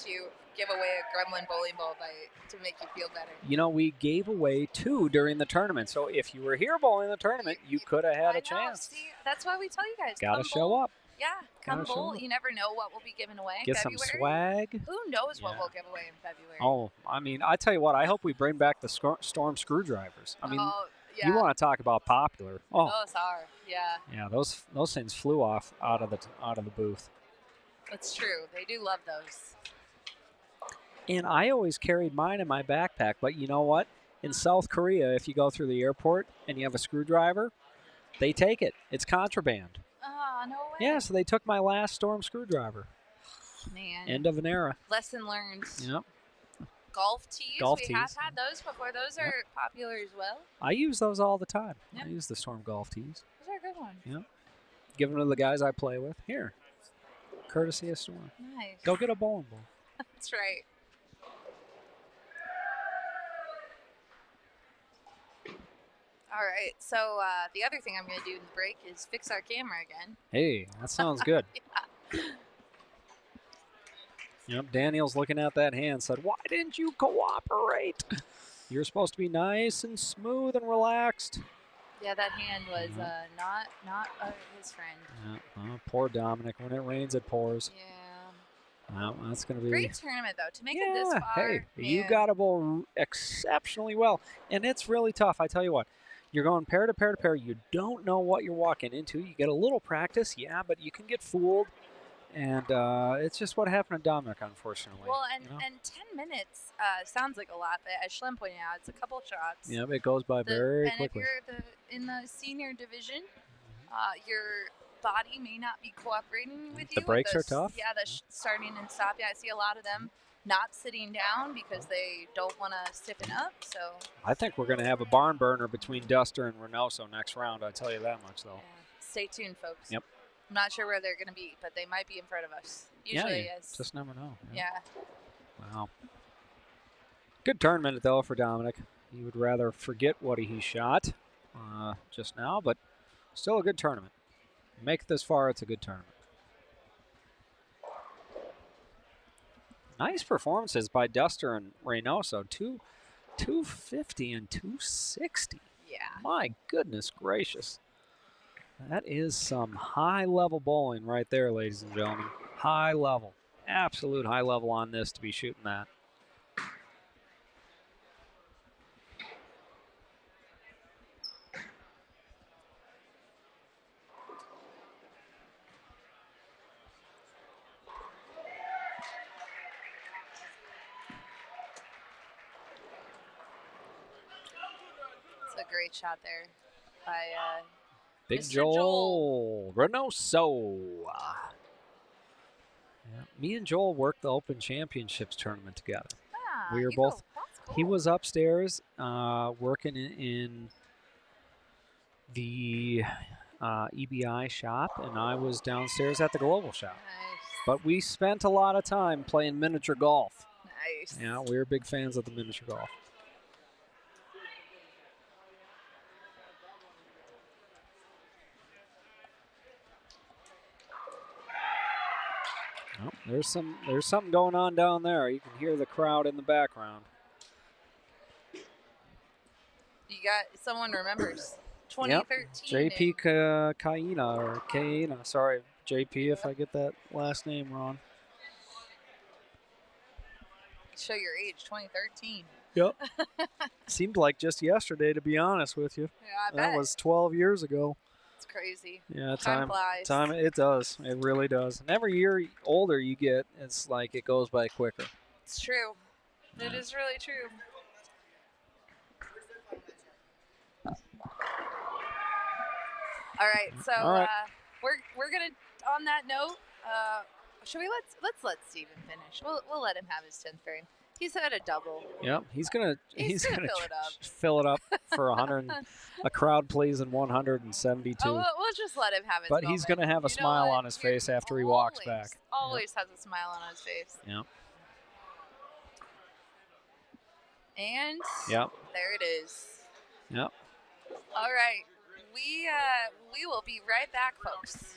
to give away a Gremlin bowling ball to make you feel better. You know, we gave away 2 during the tournament, so if you were here bowling the tournament, you could have had I a chance. See, that's why we tell you guys. Gotta come show bowl. up. Yeah, come Gotta show bowl. up. You never know what will be given away in Get February. some swag. Who knows what Yeah. we'll give away in February? Oh, I mean, I tell you what, I hope we bring back the storm screwdrivers. I mean, yeah. you want to talk about popular. Oh, Those are, yeah. yeah, those things flew off out of the booth. That's true. They do love those. And I always carried mine in my backpack, but you know what? In South Korea, if you go through the airport and you have a screwdriver, they take it. It's contraband. Oh, no way. Yeah, so they took my last storm screwdriver. Man. End of an era. Lesson learned. Yep. Golf tees. Golf we have tees. had those before. Those are popular as well. I use those all the time. Yep. I use the storm golf tees. Those are good ones. Yep. Give them to the guys I play with. Here. Courtesy of Storm. Nice. Go get a bowling ball. That's right. All right. So the other thing I'm going to do in the break is fix our camera again. Hey, that sounds good. Yep, Daniel's looking at that hand, said, why didn't you cooperate? You're supposed to be nice and smooth and relaxed. Yeah, that hand was not his friend. Yeah, oh, poor Dominic. When it rains, it pours. Yeah. Well, that's going to be... Great tournament, though, to make it this far. Hey, you man. got to bowl exceptionally well. And it's really tough. I tell you what, you're going pair to pair to pair. You don't know what you're walking into. You get a little practice, yeah, but you can get fooled. And it's just what happened to Dominic, unfortunately. Well, and, you know? and 10 minutes sounds like a lot, but as Schlem pointed out, it's a couple shots. Yeah, it goes by very and quickly. if you're in the senior division, your body may not be cooperating with you. The breaks with are tough. Yeah, the starting and stop. Yeah, I see a lot of them not sitting down because they don't want to stiffen up. So I think we're going to have a barn burner between Duster and Reynoso next round. I tell you that much, though. yeah, stay tuned, folks. Yep. I'm not sure where they're going to be, but they might be in front of us. Usually, you yes. just never know. Yeah. Wow. Good tournament, though, for Dominic. He would rather forget what he shot just now, but still a good tournament. Make it this far, it's a good tournament. Nice performances by Duster and Reynoso. 250 and 260. Yeah. My goodness gracious. That is some high-level bowling right there, ladies and gentlemen. High level. Absolute high level on this to be shooting that. It's a great shot there by Big Mr. Joel Reynoso. Yeah. Me and Joel worked the Open Championships tournament together. Ah, We were you both. go. That's cool. He was upstairs working in the EBI shop, and I was downstairs at the Global shop. Nice. But we spent a lot of time playing miniature golf. Nice. Yeah, we were big fans of the miniature golf. There's something going on down there. You can hear the crowd in the background. You got someone remembers Yep. 2013. JP Kaina or Kaina. Sorry, JP, if I get that last name wrong. Show your age, 2013. Yep. Seemed like just yesterday, to be honest with you. Yeah, I That bet. was 12 years ago. It's crazy. Yeah, Time flies. Time, it does. It really does. And every year older you get, it's like it goes by quicker. It's true. It is really true. All right, so All right. we're gonna on that note. Should we let's let Steven finish? We'll let him have his 10th frame. He's had a double. Yep, he's gonna fill it up. fill it up for 100. A crowd pleasing 172. Oh, we'll just let him have his But moment. he's gonna have a smile on his face after he walks back. Always has a smile on his face. Yep. And Yep. there it is. Yep. All right, we will be right back, folks.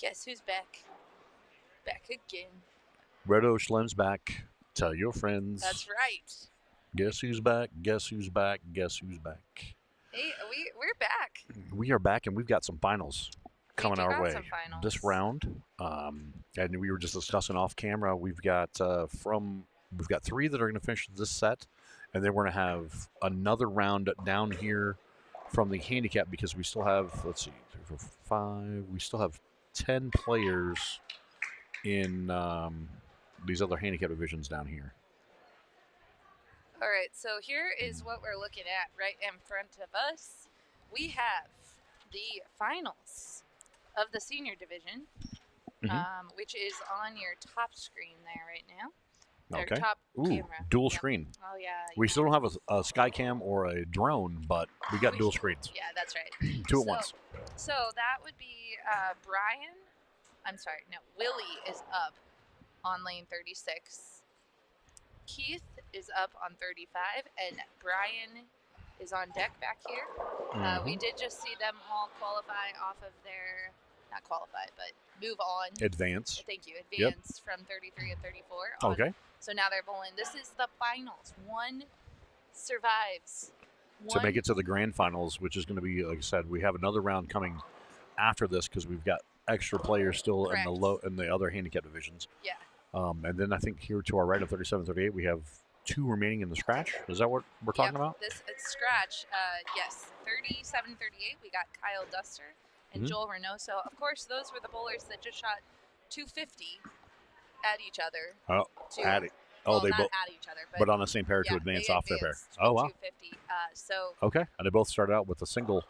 Guess who's back? Back again. Redo Schlem's back. Tell your friends. That's right. Guess who's back? Guess who's back? Guess who's back? Hey, we're back. We are back, and we've got some finals coming our way Some finals. this round. And we were just discussing off camera. We've got 3 that are going to finish this set, and then we're going to have another round down here from the handicap because we still have 3, 4, 5. We still have 10 players in these other handicap divisions down here. All right, so here is what we're looking at right in front of us. We have the finals of the senior division, which is on your top screen there right now. Okay. Top camera. Dual screen. Oh, yeah. We still don't have a Skycam or a drone, but we got dual screens. Yeah, that's right. 2 at once. So that would be Willie is up on lane 36. Keith is up on 35, and Brian is on deck back here. We did just see them all qualify off of their, not qualify, but move on. Advance. Thank you. Advance from 33 and 34. Okay. So now they're bowling. This is the finals. One survives. To make it to the grand finals, which is going to be, like I said, we have another round coming after this because we've got extra players still in the other handicap divisions. Yeah. And then I think here to our right of 37, 38, we have 2 remaining in the scratch. Is that what we're talking about? It's scratch. Yes, 37, 38. We got Kyle Duster and Joel Reynoso. Of course, those were the bowlers that just shot 250 at each other. Oh, at it. Oh, they not both at each other, but on the same pair to advance off their pair. Oh, wow. 250. Okay, and they both started out with a single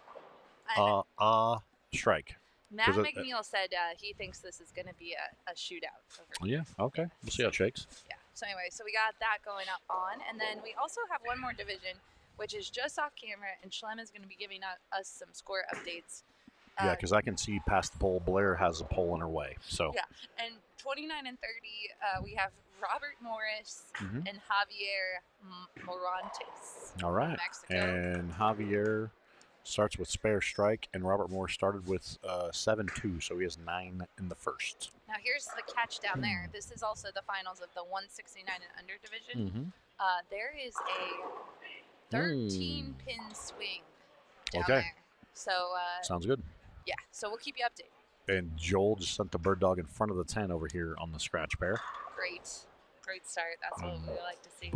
strike. Matt McNeil said he thinks this is going to be a shootout. Yeah, okay. We'll see how it shakes. Yeah. So anyway, so we got that going up on. And then we also have one more division, which is just off camera. And Schlem is going to be giving us some score updates. Yeah, because I can see past the pole. Blair has a pole in her way. So. Yeah. And 29 and 30, we have Robert Morris and Javier Morantes. All right. Mexico. And Javier starts with spare strike, and Robert Moore started with 7-2, so he has 9 in the first. Now here's the catch down there. This is also the finals of the 169 and under division. There is a 13-pin swing down there. So sounds good. Yeah, so we'll keep you updated. And Joel just sent the bird dog in front of the 10 over here on the scratch pair. Great start. That's what we like to see.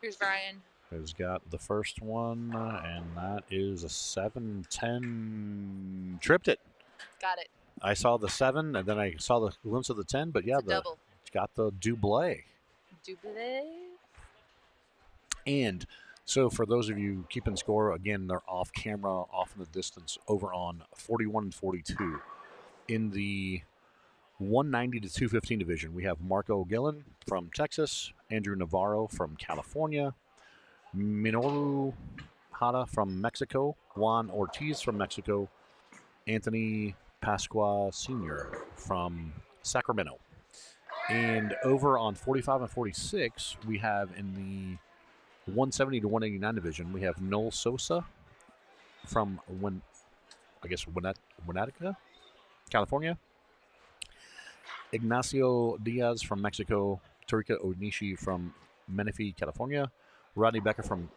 Here's Brian. Has got the first one, and that is a 7-10. Tripped it. Got it. I saw the 7, and then I saw the glimpse of the 10, but yeah, it's got the double. And so for those of you keeping score, again, they're off camera, off in the distance, over on 41 and 42. In the 190 to 215 division, we have Marco Gillen from Texas, Andrew Navarro from California, Minoru Hada from Mexico, Juan Ortiz from Mexico, Anthony Pasqua Sr. from Sacramento. And over on 45 and 46, we have in the 170 to 189 division, we have Noel Sosa from Winnetka, California, Ignacio Diaz from Mexico, Tarika Onishi from Menifee, California, Rodney Becker from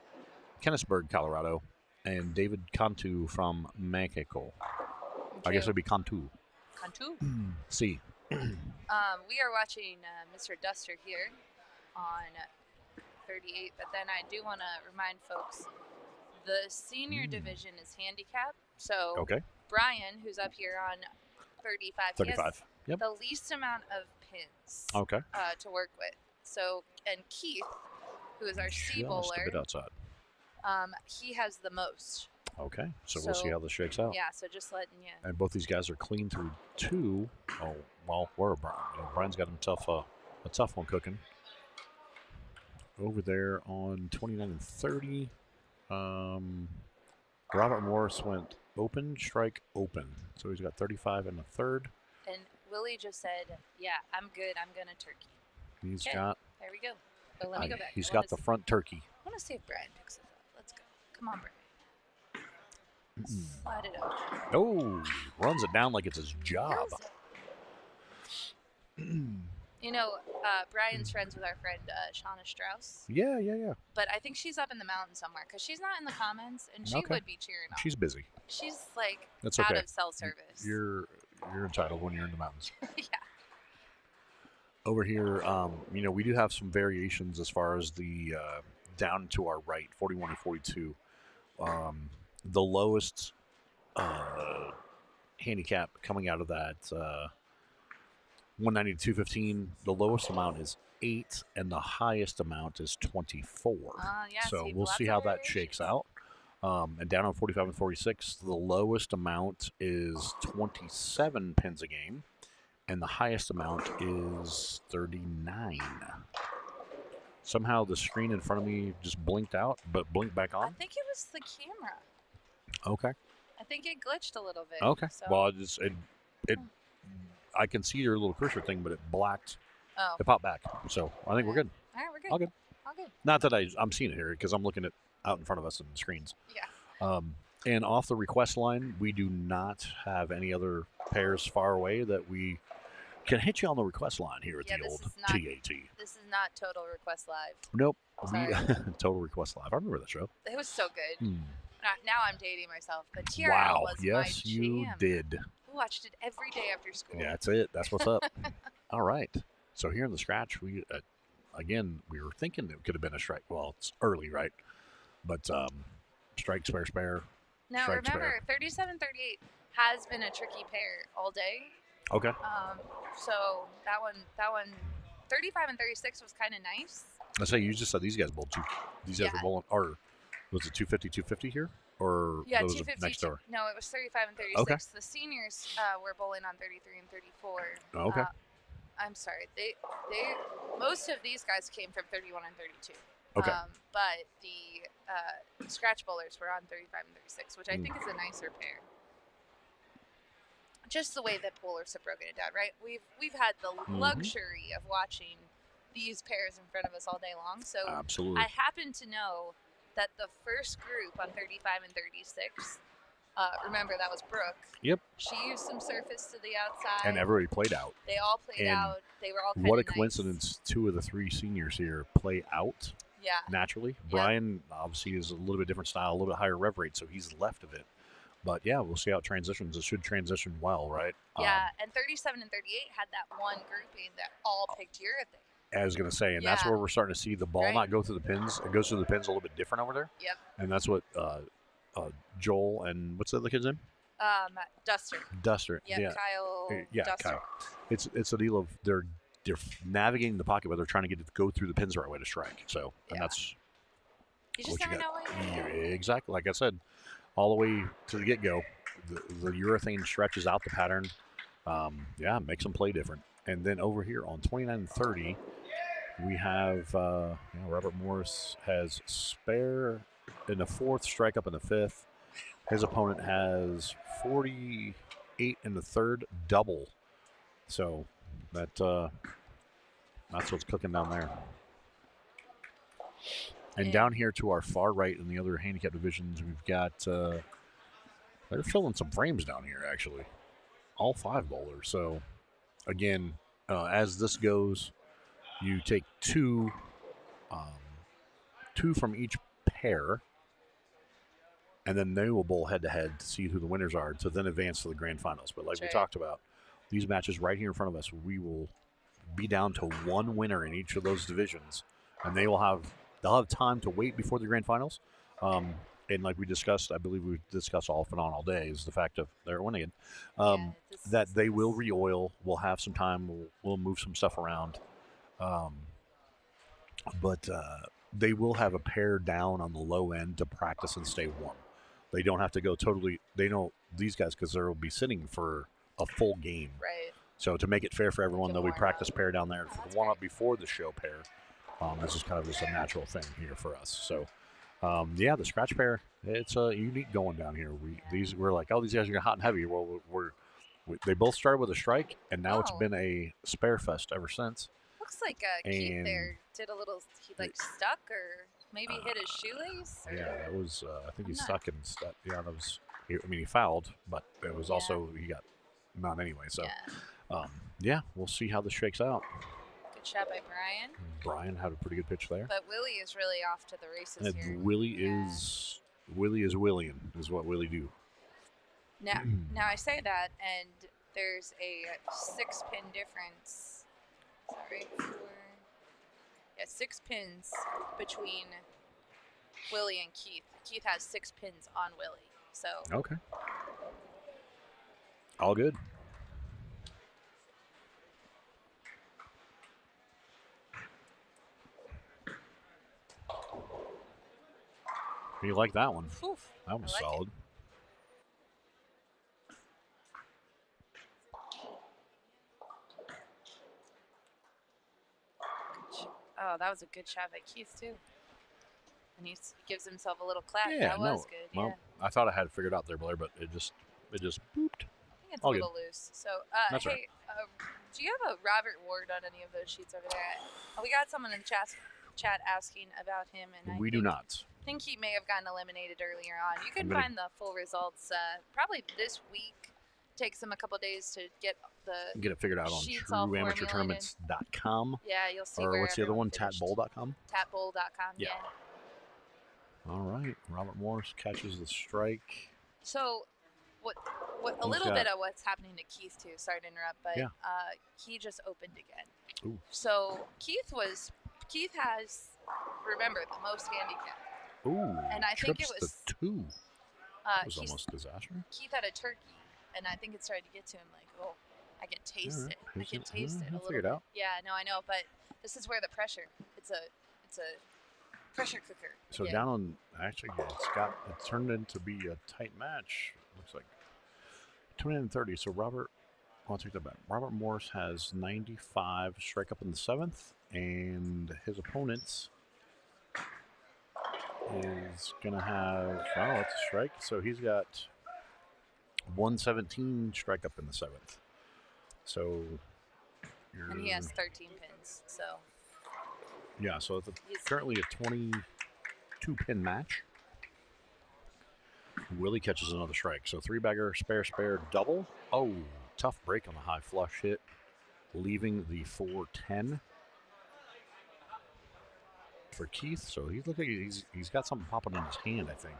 Kennisburg, Colorado, and David Cantu from Mexico. I guess it would be Cantu. Cantu? See. We are watching Mr. Duster here on 38, but then I do want to remind folks the senior division is handicap. So Brian, who's up here on 35, he has the least amount of pins to work with. So, and Keith, who is our C bowler, just a bit outside. He has the most. Okay, so we'll see how this shakes out. Yeah, so just letting you. And both these guys are clean through 2. Oh, well, where Brian? Brian's got himself a tough one cooking. Over there on 29 and 30, Robert Morris went open, strike, open. So he's got 35 in the third. And Willie just said, yeah, I'm good. I'm going to turkey. He's got. There we go. But let me go back. He's got the front turkey. I want to see if Brian picks this up. Let's go. Come on, Brian. Slide it up. Oh, runs it down like it's his job. You know, Brian's friends with our friend Shauna Strauss. Yeah. But I think she's up in the mountains somewhere because she's not in the comments, and she Okay. would be cheering on. She's busy. She's like That's out okay. of cell service. You're entitled when you're in the mountains. Yeah. Over here, we do have some variations as far as the down to our right, 41 and 42. The lowest handicap coming out of that 190 to 215, the lowest amount is 8 and the highest amount is 24. Yeah, so see, we'll lots see of how that variations. shakes out. And down on 45 and 46, the lowest amount is 27 pins a game, and the highest amount is 39. Somehow the screen in front of me just blinked out, but blinked back I on. think it was the camera. Okay. I think it glitched a little bit. Okay. So. Well, I can see your little cursor thing, but it blacked. Oh. It popped back. So I think we're good. All right, we're good. All good. All good. Not that I'm seeing it here because I'm looking at out in front of us in the screens. Yeah. And off the request line, we do not have any other pairs far away that we can hit you on the request line here at the old TAT. This is not Total Request Live. Nope. Sorry. Total Request Live. I remember that show. It was so good. Now I'm dating myself, but TRL Wow. was Yes, my jam. you did. We watched it every day after school. Yeah, that's it. That's what's up. All right. So here in the scratch, we were thinking it could have been a strike. Well, it's early, right? But strike, spare. Now strike, remember, 37-38 has been a tricky pair all day. Okay. So that one, 35 and 36 was kind of nice. I say you just said these guys bowled two. These guys were bowling, or was it 250 here, or yeah, was 250 it next door? No, it was 35 and 36. Okay. The seniors were bowling on 33 and 34. Oh, okay. I'm sorry. They most of these guys came from 31 and 32. Okay. But the scratch bowlers were on 35 and 36, which I think is a nicer pair. Just the way that bowlers have broken it down, right? We've had the luxury of watching these pairs in front of us all day long. So absolutely. I happen to know that the first group on 35 and 36, remember that was Brooke. Yep. She used some surface to the outside. And everybody played out. They all played out. They were all kind of what a nice. coincidence! 2 of the 3 seniors here play out. Yeah. Naturally. Brian obviously is a little bit different style, a little bit higher rev rate, so he's left of it. But yeah, we'll see how it transitions. It should transition well, right? Yeah, and 37 and 38 had that one grouping that all picked urethane. I was going to say, and that's where we're starting to see the ball not go through the pins. It goes through the pins a little bit different over there. Yep. And that's what Joel and what's the other kid's name? Duster. Duster. Yep, Yeah. Kyle. Yeah, Duster. Kyle. It's a deal of they're navigating the pocket, but they're trying to get it to go through the pins the right way to strike. So, and that's you just what never you know got. what you're gonna get. Exactly. Like I said, all the way to the get-go, the urethane stretches out the pattern. Makes them play different. And then over here on 29 and 30, we have Robert Morris has spare in the 4th, strike up in the 5th. His opponent has 48 in the 3rd, double. So that's what's cooking down there. And down here to our far right in the other handicap divisions, we've got they're filling some frames down here, actually. All 5 bowlers. So, again, as this goes, you take 2 from each pair, and then they will bowl head-to-head to see who the winners are to then advance to the grand finals. But like we talked about, these matches right here in front of us, we will be down to 1 winner in each of those divisions, and they'll have time to wait before the grand finals. And like we discussed, I believe we discussed off and on all day, is the fact of they're winning it. That they will re-oil. We'll have some time. We'll move some stuff around. But they will have a pair down on the low end to practice and stay warm. They don't have to go totally. They know these guys because they'll be sitting for a full game. Right. So to make it fair for everyone, they'll be practice pair down there for the warm up before the show pair. This is kind of just a natural thing here for us. So. The scratch pair, it's a unique going down here. We're like, oh, these guys are hot and heavy. Well, they both started with a strike, and now it's been a spare fest ever since. Looks like Keith there did a little, he stuck or maybe hit his shoelace. Or? Yeah, that was, I think he's stuck and stuck. Yeah, that was He fouled, but it was Yeah. also he got none anyway. So, Yeah. yeah, we'll see how this shakes out. Good shot by Brian. Brian had a pretty good pitch there. But Willie is really off to the races And here. Willie is Willian is what Willie do. Now I say that, and there's a 6-pin difference. Sorry, 6 pins between Willie and Keith. Keith has 6 pins on Willie. So Okay. All good. You like that one? Oof, That was I like solid. Oh, that was a good shot by Keith too. And he gives himself a little clap. Yeah, that was good. Well, Yeah. I thought I had it figured out there, Blair, but it just booped. I think it's all a good. little loose. So, That's hey, do you have a Robert Ward on any of those sheets over there? We got someone in the chat asking about him, and We do not. I think he may have gotten eliminated earlier on. You can gonna- find the full results probably this week. Takes them a couple days to get the Get it figured out on sheets all trueamateurtournaments.com. Yeah, you'll see. Or where what's the other everyone one? finished. Tatbowl.com? Tatbowl.com. Yeah. All right. Robert Morris catches the strike. So, what a He's little got- bit of what's happening to Keith too. Sorry to interrupt, but Yeah. he just opened again. Ooh. So Keith has, remember, the most handicap. Ooh. And I think it trips was- the 2. That was He's- almost a disaster. Keith had a turkey, and I think it started to get to him like, oh, I can taste All right. it. I can taste it a He'll little figure it bit. out. Yeah, no, I know, but this is where the pressure. It's a pressure cooker. So again. down on it turned into be a tight match. Looks like 29-30. So I'll take that back. Robert Morris has 95 strike up in the 7th, and his opponent is gonna have it's a strike. So he's got 117 strike up in the 7th. So And he has 13 pins, so yeah. So it's He's- currently a 22-pin match. Willie catches another strike. So 3-bagger, spare, double. Oh, tough break on the high flush hit, leaving the 4-10 for Keith. So he's looking. He's got something popping in his hand, I think.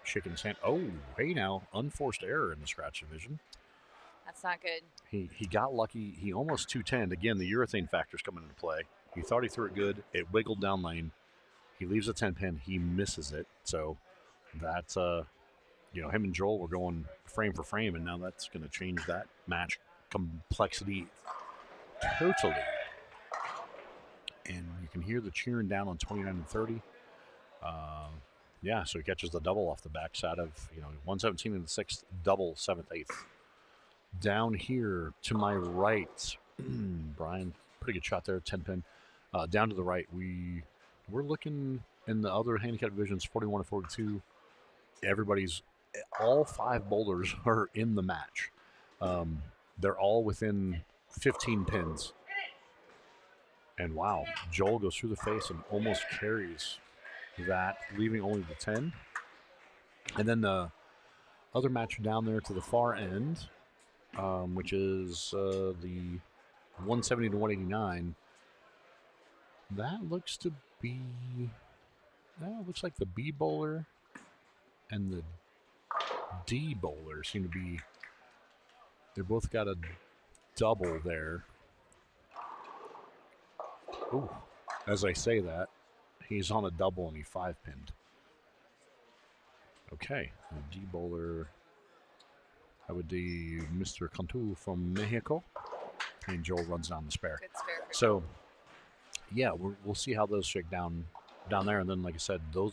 Shaking his hand. Oh, hey now, unforced error in the scratch division. that's not good. He got lucky. He almost 210'd. Again, the urethane factor's coming into play. He thought he threw it good. It wiggled down lane. He leaves a 10-pin. He misses it. So that's him and Joel were going frame for frame, and now that's going to change that match complexity totally. And you can hear the cheering down on 29-30. So he catches the double off the backside of 117 in the 6th, double 7th, 8th. Down here to my right, Brian, pretty good shot there, 10-pin. Down to the right, we're looking in the other handicap divisions, 41 and 42. All 5 boulders are in the match. They're all within 15 pins. And wow, Joel goes through the face and almost carries that, leaving only the 10. And then the other match down there to the far end, which is the 170 to 189. That looks like the B bowler and the D bowler seem to be. They both got a double there. Ooh, as I say that, he's on a double and he 5-pinned. Okay, the D bowler. That would be Mr. Cantu from Mexico. And Joel runs down the spare. Good spare. So, yeah, we'll see how those shake down there, and then, like I said, they'll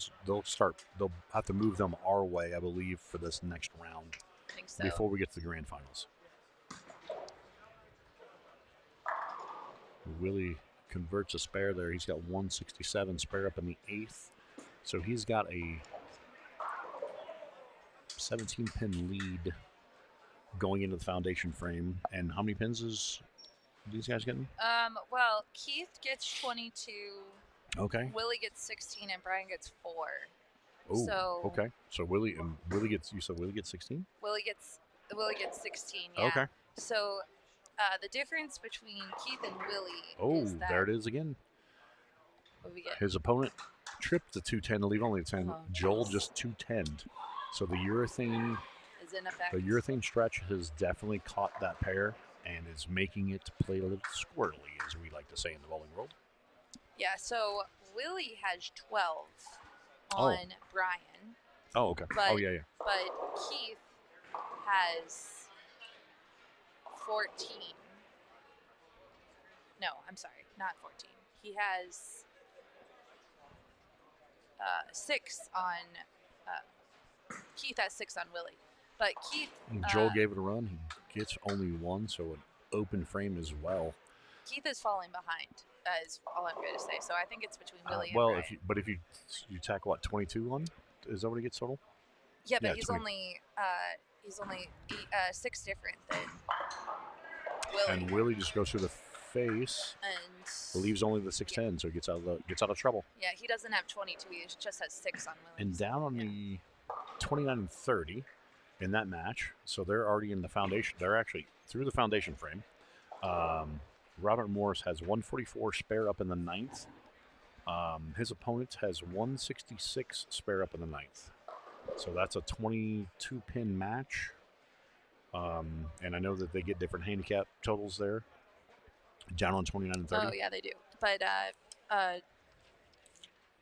have to move them our way, I believe, for this next round I think so. before we get to the grand finals. Willie converts a spare there. He's got 167 spare up in the 8th, so he's got a 17-pin lead going into the foundation frame. And how many pins is these guys getting? Well, Keith gets 22. Okay. Willie gets 16, and Brian gets 4. Oh, So okay. So you said Willie gets 16? Willie gets 16. Yeah. Okay. So the difference between Keith and Willie Oh, is that there it is again. what we get. His opponent tripped the 210 to leave only a 10. Oh, Joel jeez. just 210'd. So the urethane Is in effect. stretch has definitely caught that pair and is making it play a little squirrely, as we like to say in the bowling world. Yeah. So Willie has 12 on Brian. Oh, okay. But, yeah. But Keith has 14. No, I'm sorry, not 14. He has 6 on. Keith has 6 on Willie, but Keith. Joel gave it a run. He gets only 1, so an open frame as well. Keith is falling behind. Is all I'm going to say. So I think it's between Willie and well, Brian. if you tack what 22 on, is that what he gets total? Yeah, but yeah, he's 20. only 6 different than Willie. And Willie just goes through the face, and leaves only the 610, so he gets out of trouble. Yeah, he doesn't have 22. He just has 6 on Willie. And down on the 29 and 30 in that match, so they're already in the foundation. They're actually through the foundation frame. Robert Morris has 144 spare up in the 9th. His opponent has 166 spare up in the 9th. So that's a 22-pin match. And I know that they get different handicap totals there. Down on 29 and 30. Oh, yeah, they do. But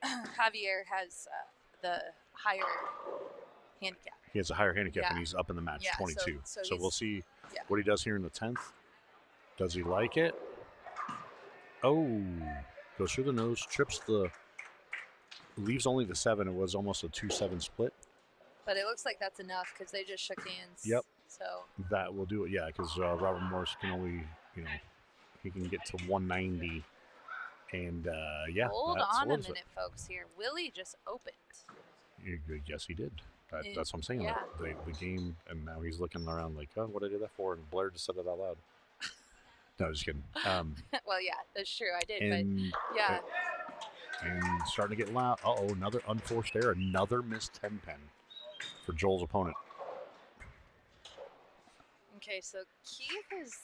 Javier has the higher handicap. He has a higher handicap, Yeah. and he's up in the match, Yeah, 22. so We'll see yeah. what he does here in the 10th. Does he like it? Oh, goes through the nose, leaves only the 7. It was almost a 2-7 split. But it looks like that's enough because they just shook hands. Yep. So that will do it, yeah, because Robert Morris can only, he can get to 190. And, hold that's on a what is it. minute, folks. Here, Willie just opened. Yes, he did. That's what I'm saying. Yeah. The game, and now he's looking around like, oh, what did I do that for? And Blair just said it out loud. No, just kidding. Well, yeah, that's true. I did, And, but yeah. And starting to get loud. Another unforced error. Another missed 10 pin for Joel's opponent. Okay, so Keith is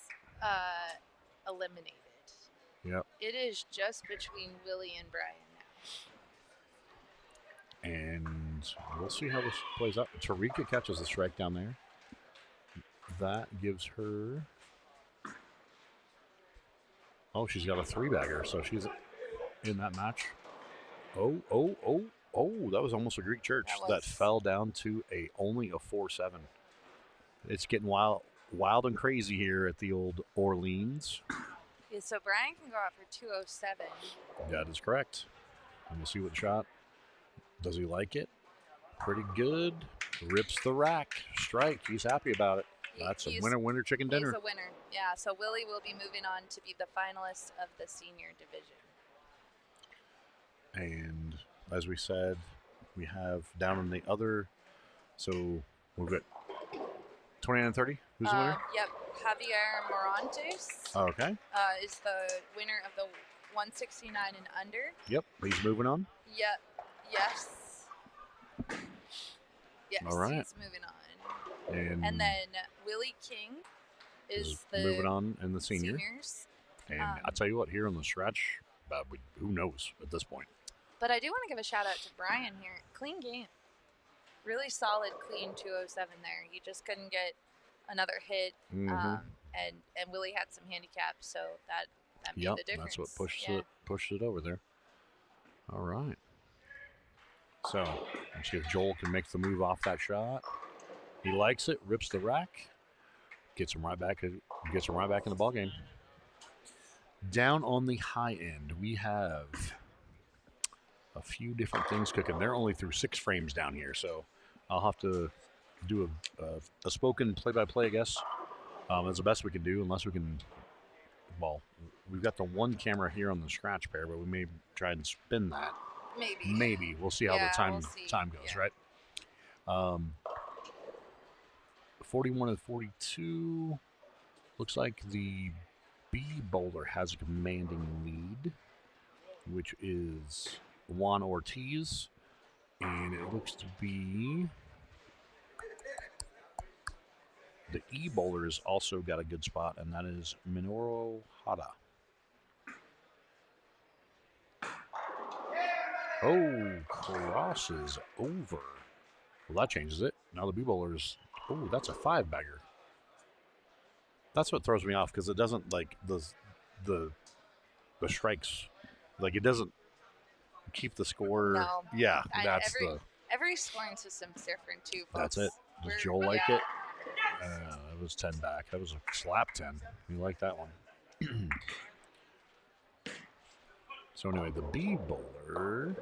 eliminated. Yep. It is just between Willie and Brian now. And we'll see how this plays out. Tarika catches the strike down there. That gives her... Oh, she's got a 3-bagger, so she's in that match. Oh, that was almost a Greek church. That fell down to only a 4-7. It's getting wild and crazy here at the old Orleans. Yeah, so Brian can go out for 207. That is correct. And we'll see what shot. Does he like it? Pretty good. Rips the rack. Strike. He's happy about it. That's a winner, chicken dinner. He's a winner. Yeah, so Willie will be moving on to be the finalist of the senior division. And as we said, we have down in the other, so we've got 29 and 30. Who's the winner? Yep, Javier Morantes. Okay. Is the winner of the 169 and under. Yep, he's moving on. Yep. Yes. Yes. All right. He's moving on. And then Willie King is the moving on in the seniors. And I tell you what, here on the stretch, who knows at this point. But I do want to give a shout out to Brian here. Clean game. Really solid, clean 207 there. He just couldn't get another hit. Mm-hmm. And Willie had some handicap, so that made the difference. That's what pushed it over there. All right. So let's see if Joel can make the move off that shot. He likes it, rips the rack, gets him right back in the ball game. Down on the high end, we have a few different things cooking. They're only through 6 frames down here, so I'll have to do a spoken play-by-play, I guess. That's the best we can do, unless we can. Well, we've got the one camera here on the scratch pair, but we may try and spin that. Maybe we'll see how the time goes, right? 41 and 42. Looks like the B bowler has a commanding lead, which is Juan Ortiz And it looks to be the E-bowlers also got a good spot, and that is Minoru Hada. Oh, crosses over. Well, that changes it. Now the B-bowlers, oh, that's a 5-bagger. That's what throws me off because it doesn't like the strikes, like it doesn't keep the score. No. Yeah, that's every scoring system's different too, folks. That's it. Does Joel like it? It was 10 back. That was a slap 10. You like that one? So anyway, the B bowler.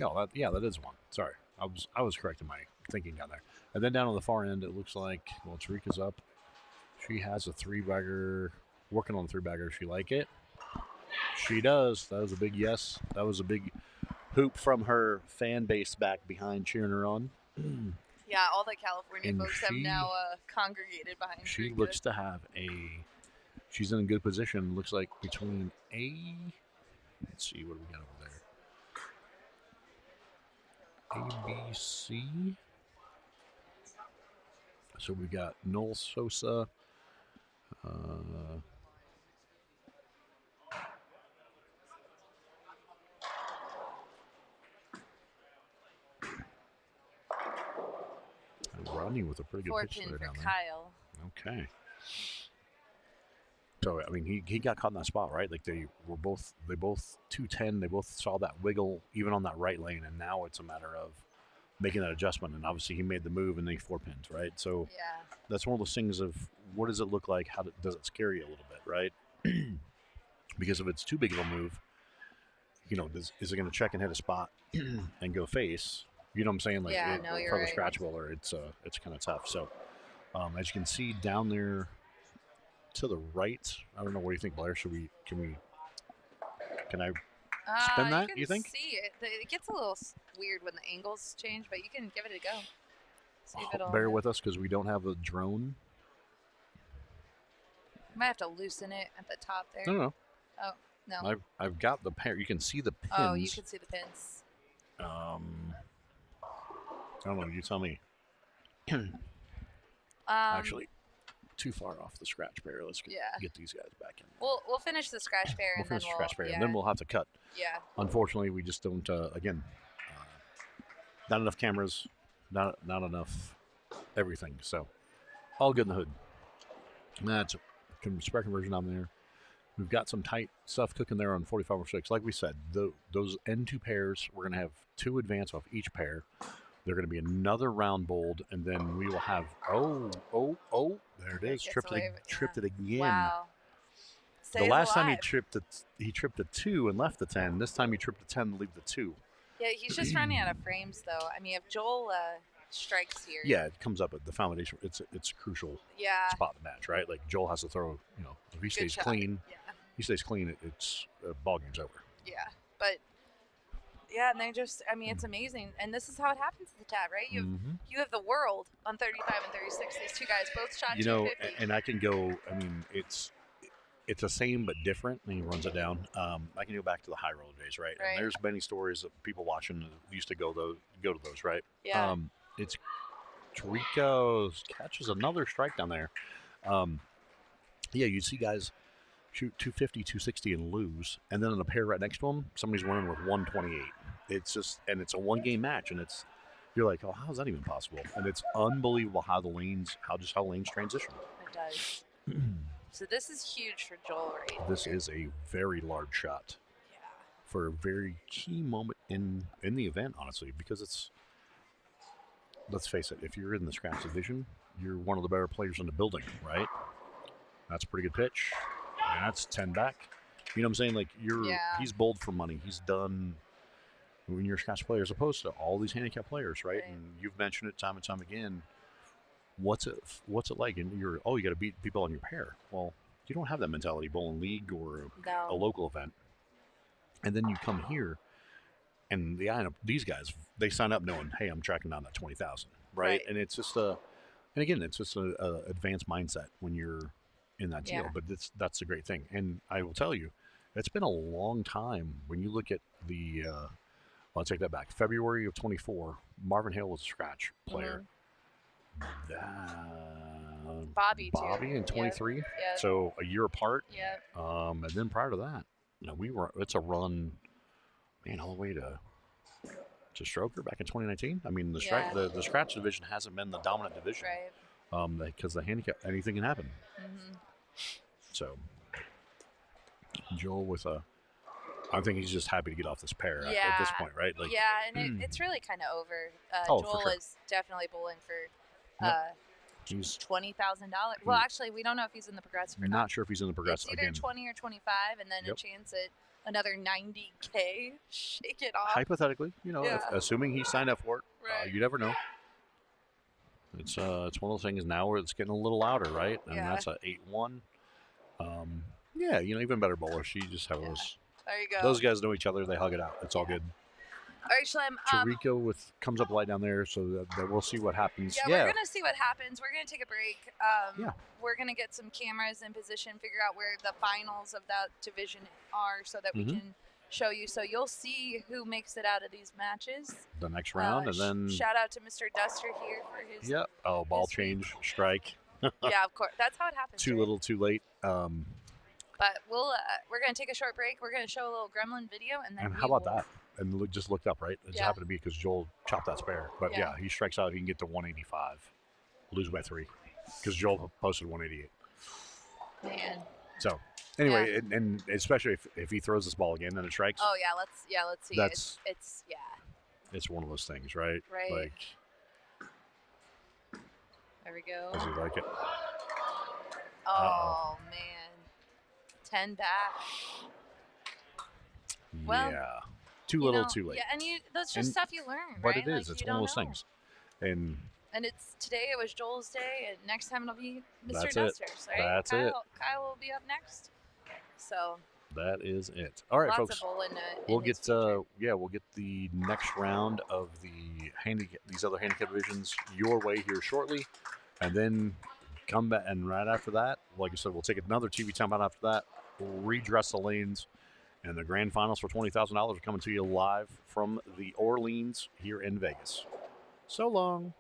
Oh, that is one. Sorry, I was correct in my thinking down there. And then down on the far end, it looks like Tarika's up. She has a 3-bagger. Working on the 3-bagger. She like it? She does. That was a big yes. That was a big hoop from her fan base back behind cheering her on. Yeah, all the California folks have now congregated behind her. She looks to have she's in a good position. Looks like between let's see, what do we got over there? A, B, C. So we got Noel Sosa. Rodney with a pretty good pitch there down there. Kyle. Okay. So I mean, he got caught in that spot, right? Like they both 210. They both saw that wiggle even on that right lane, and now it's a matter of making that adjustment. And obviously, he made the move, and they 4-pins, right? So that's one of those things of what does it look like? How does it scare you a little bit, right? Because if it's too big of a move, is it going to check and hit a spot and go face? You know what I'm saying? Like for the scratch bowler, it's kind of tough. So as you can see down there to the right, I don't know. What do you think, Blair? Can I spin that? You think? See it. It gets a little weird when the angles change, but you can give it a go. See if it'll bear with us because we don't have a drone. You might have to loosen it at the top there. No. Oh no. I've got the pair. You can see the pins. Oh, you can see the pins. I don't know. You tell me. Actually, too far off the scratch pair. Let's get these guys back in. We'll finish the scratch pair and then we'll have to cut. Yeah. Unfortunately, we just don't. Not enough cameras, not enough everything. So, all good in the hood. That's spread conversion on there. We've got some tight stuff cooking there on 45-06. Like we said, those N2 pairs, we're going to have 2 advance off each pair. They're going to be another round bowled, and then we will have there it is. Tripped it again. Wow. The last time he tripped a 2 and left the 10. This time he tripped a 10 and leave the 2. Yeah, he's just running out of frames though. I mean, if Joel strikes here. Yeah, it comes up at the foundation. It's a crucial spot in the match, right? Like Joel has to throw. If he stays clean, it's ball game's over. Yeah, but. Yeah, and it's amazing. And this is how it happens at the TAT, right? You have the world on 35 and 36. These two guys both shot 250. And I can go, it's the same but different, and he runs it down. I can go back to the high roller days, right? And there's many stories of people watching that used to go to those, right? Yeah. It's Tarico catches another strike down there. You'd see guys shoot 250, 260 and lose, and then in a pair right next to them, somebody's winning with 128. It's just, and it's a 1-game match, and you're like, oh, how is that even possible? And it's unbelievable how lanes transition. It does. So this is huge for Joel, right? This is a very large shot. Yeah. For a very key moment in the event, honestly, because let's face it, if you're in the scratch division, you're one of the better players in the building, right? That's a pretty good pitch. That's 10 back. You know what I'm saying? Like he's bowled for money. He's done when you're a scratch player as opposed to all these handicap players, right? And you've mentioned it time and time again. What's it like? And you got to beat people on your pair. Well, you don't have that mentality bowling league or a local event. And then you come here, and these guys, they sign up knowing, hey, I'm tracking down that 20,000, right? And it's just a advanced mindset when you're in that deal, but that's a great thing. And I will tell you, it's been a long time when you look at the I'll take that back. February of 24, Marvin Hale was a scratch player. Bobby in 23. Yep. So a year apart. Yep. And then prior to that, it's a run, man, all the way to Stroker back in 2019. I mean, the scratch division hasn't been the dominant division. Right. Because the handicap, anything can happen. So Joel I think he's just happy to get off this pair at this point, right? Like, and it's really kind of over. Joel for sure. is definitely bowling for he's $20,000. Well, actually, we don't know if he's in the progressive or not. Not sure if he's in the progressive. It's either 20 or 25, and then a chance at another $90K. Shake it off. Hypothetically, assuming he signed up for it, Right. You never know. It's one of those things now where it's getting a little louder, right? And that's a 8-1. Even better bowler. She just has those. There you go. Those guys know each other. They hug it out. It's all good. All right, Shlem. Tariko comes up light down there, so that we'll see what happens. We're going to see what happens. We're going to take a break. We're going to get some cameras in position, figure out where the finals of that division are so that we can show you. So you'll see who makes it out of these matches. The next round, and then... Shout out to Mr. Duster here for his... Yep. Oh, ball change, strike. Yeah, of course. That's how it happens. Too little, too late. But we're going to take a short break. We're going to show a little gremlin video, and then how about that? And just looked up, right? It just happened to be because Joel chopped that spare. But he strikes out. He can get to 185. Lose by 3 because Joel posted 188. Man. So anyway, and especially if he throws this ball again and it strikes. Oh let's see. It's one of those things, right? Right. Like. There we go. Does he like it? Oh man, 10 back. Well, too little, too late. Yeah, and that's just stuff you learn, but right? It is. It's one of those things. And today it was Joel's day, and next time it'll be Mr. That's Duster's, right? That's it. Kyle will be up next. So that is it. All right, folks. We'll get the next round of these other handicap divisions your way here shortly, and then come back. And right after that, like I said, we'll take another TV timeout after that. We'll redress the lanes. And the grand finals for $20,000 are coming to you live from the Orleans here in Vegas. So long.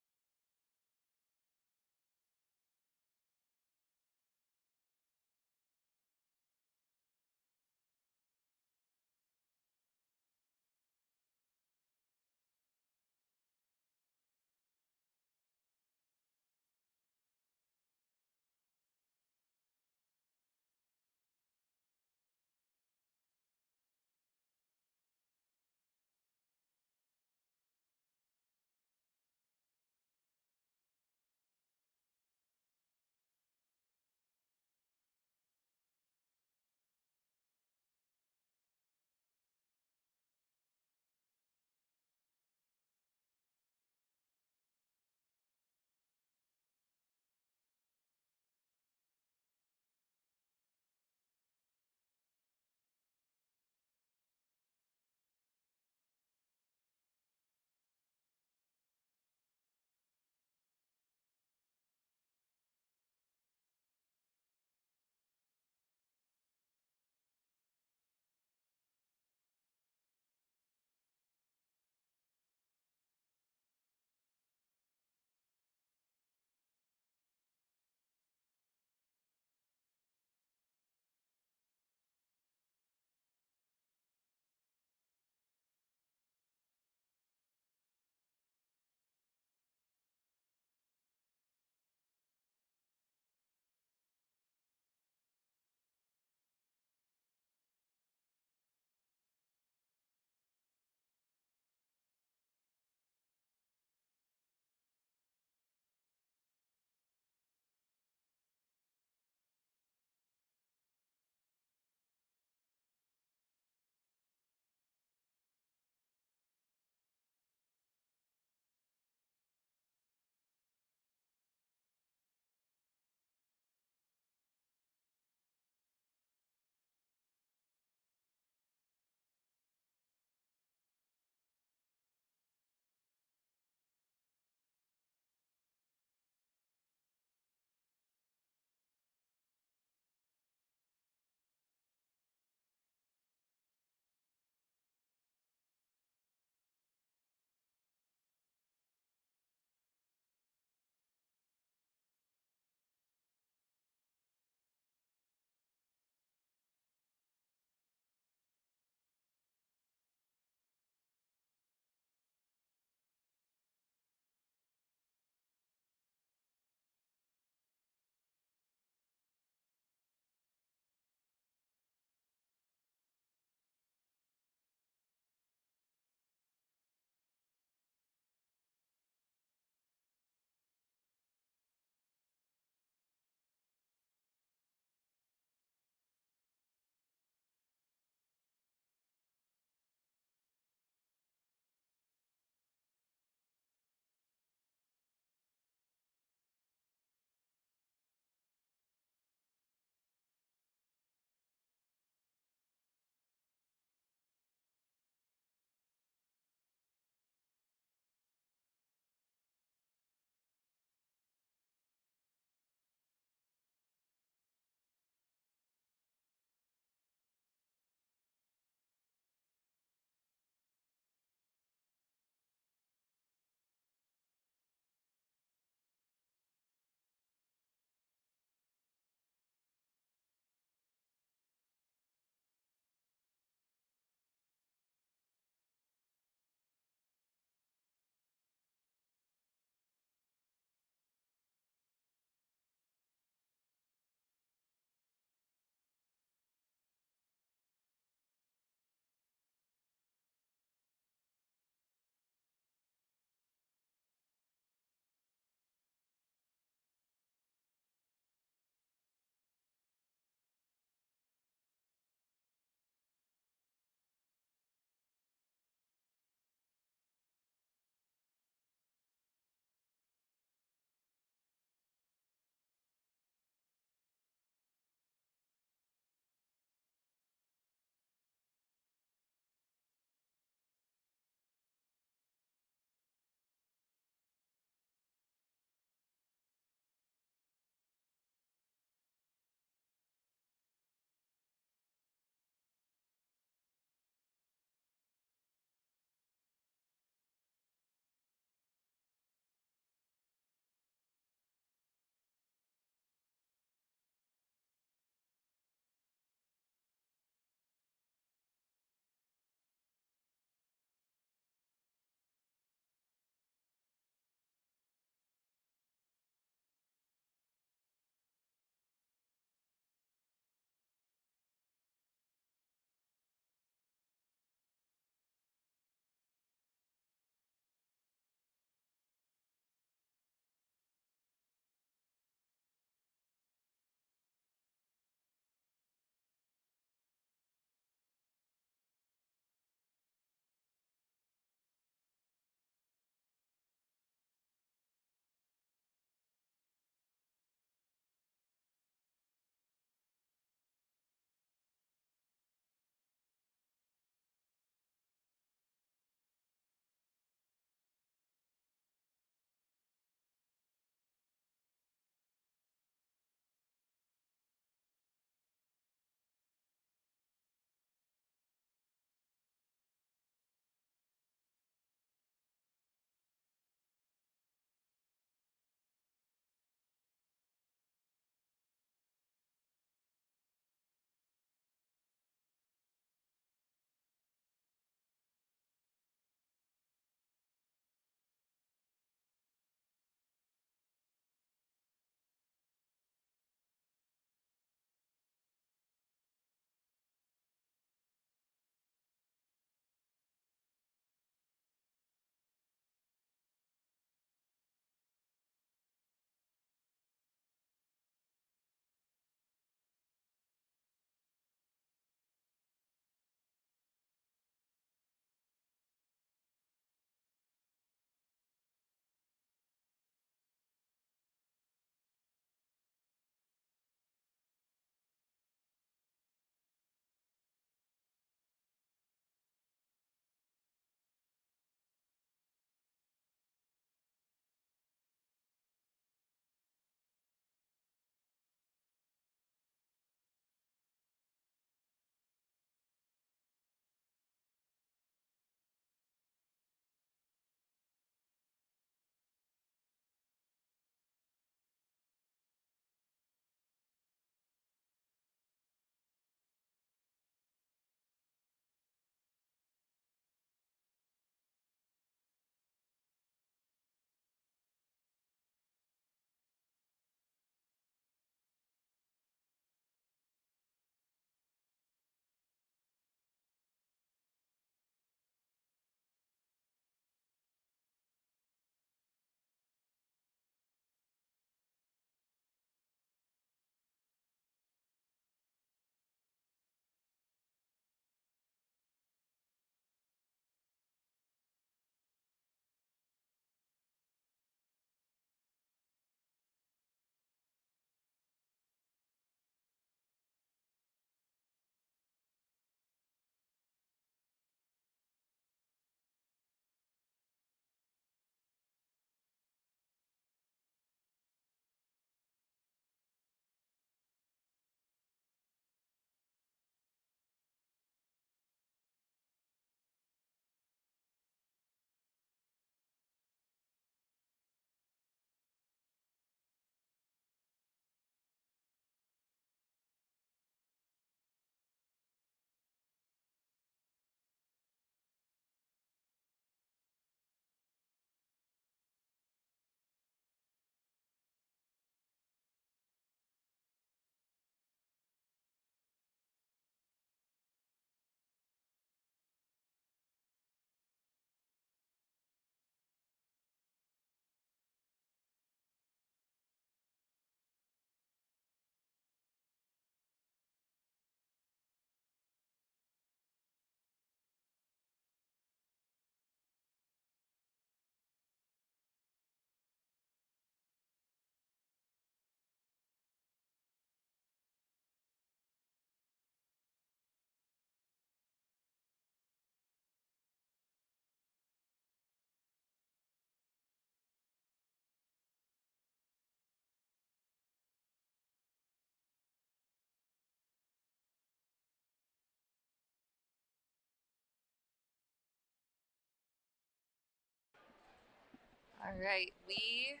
All right, we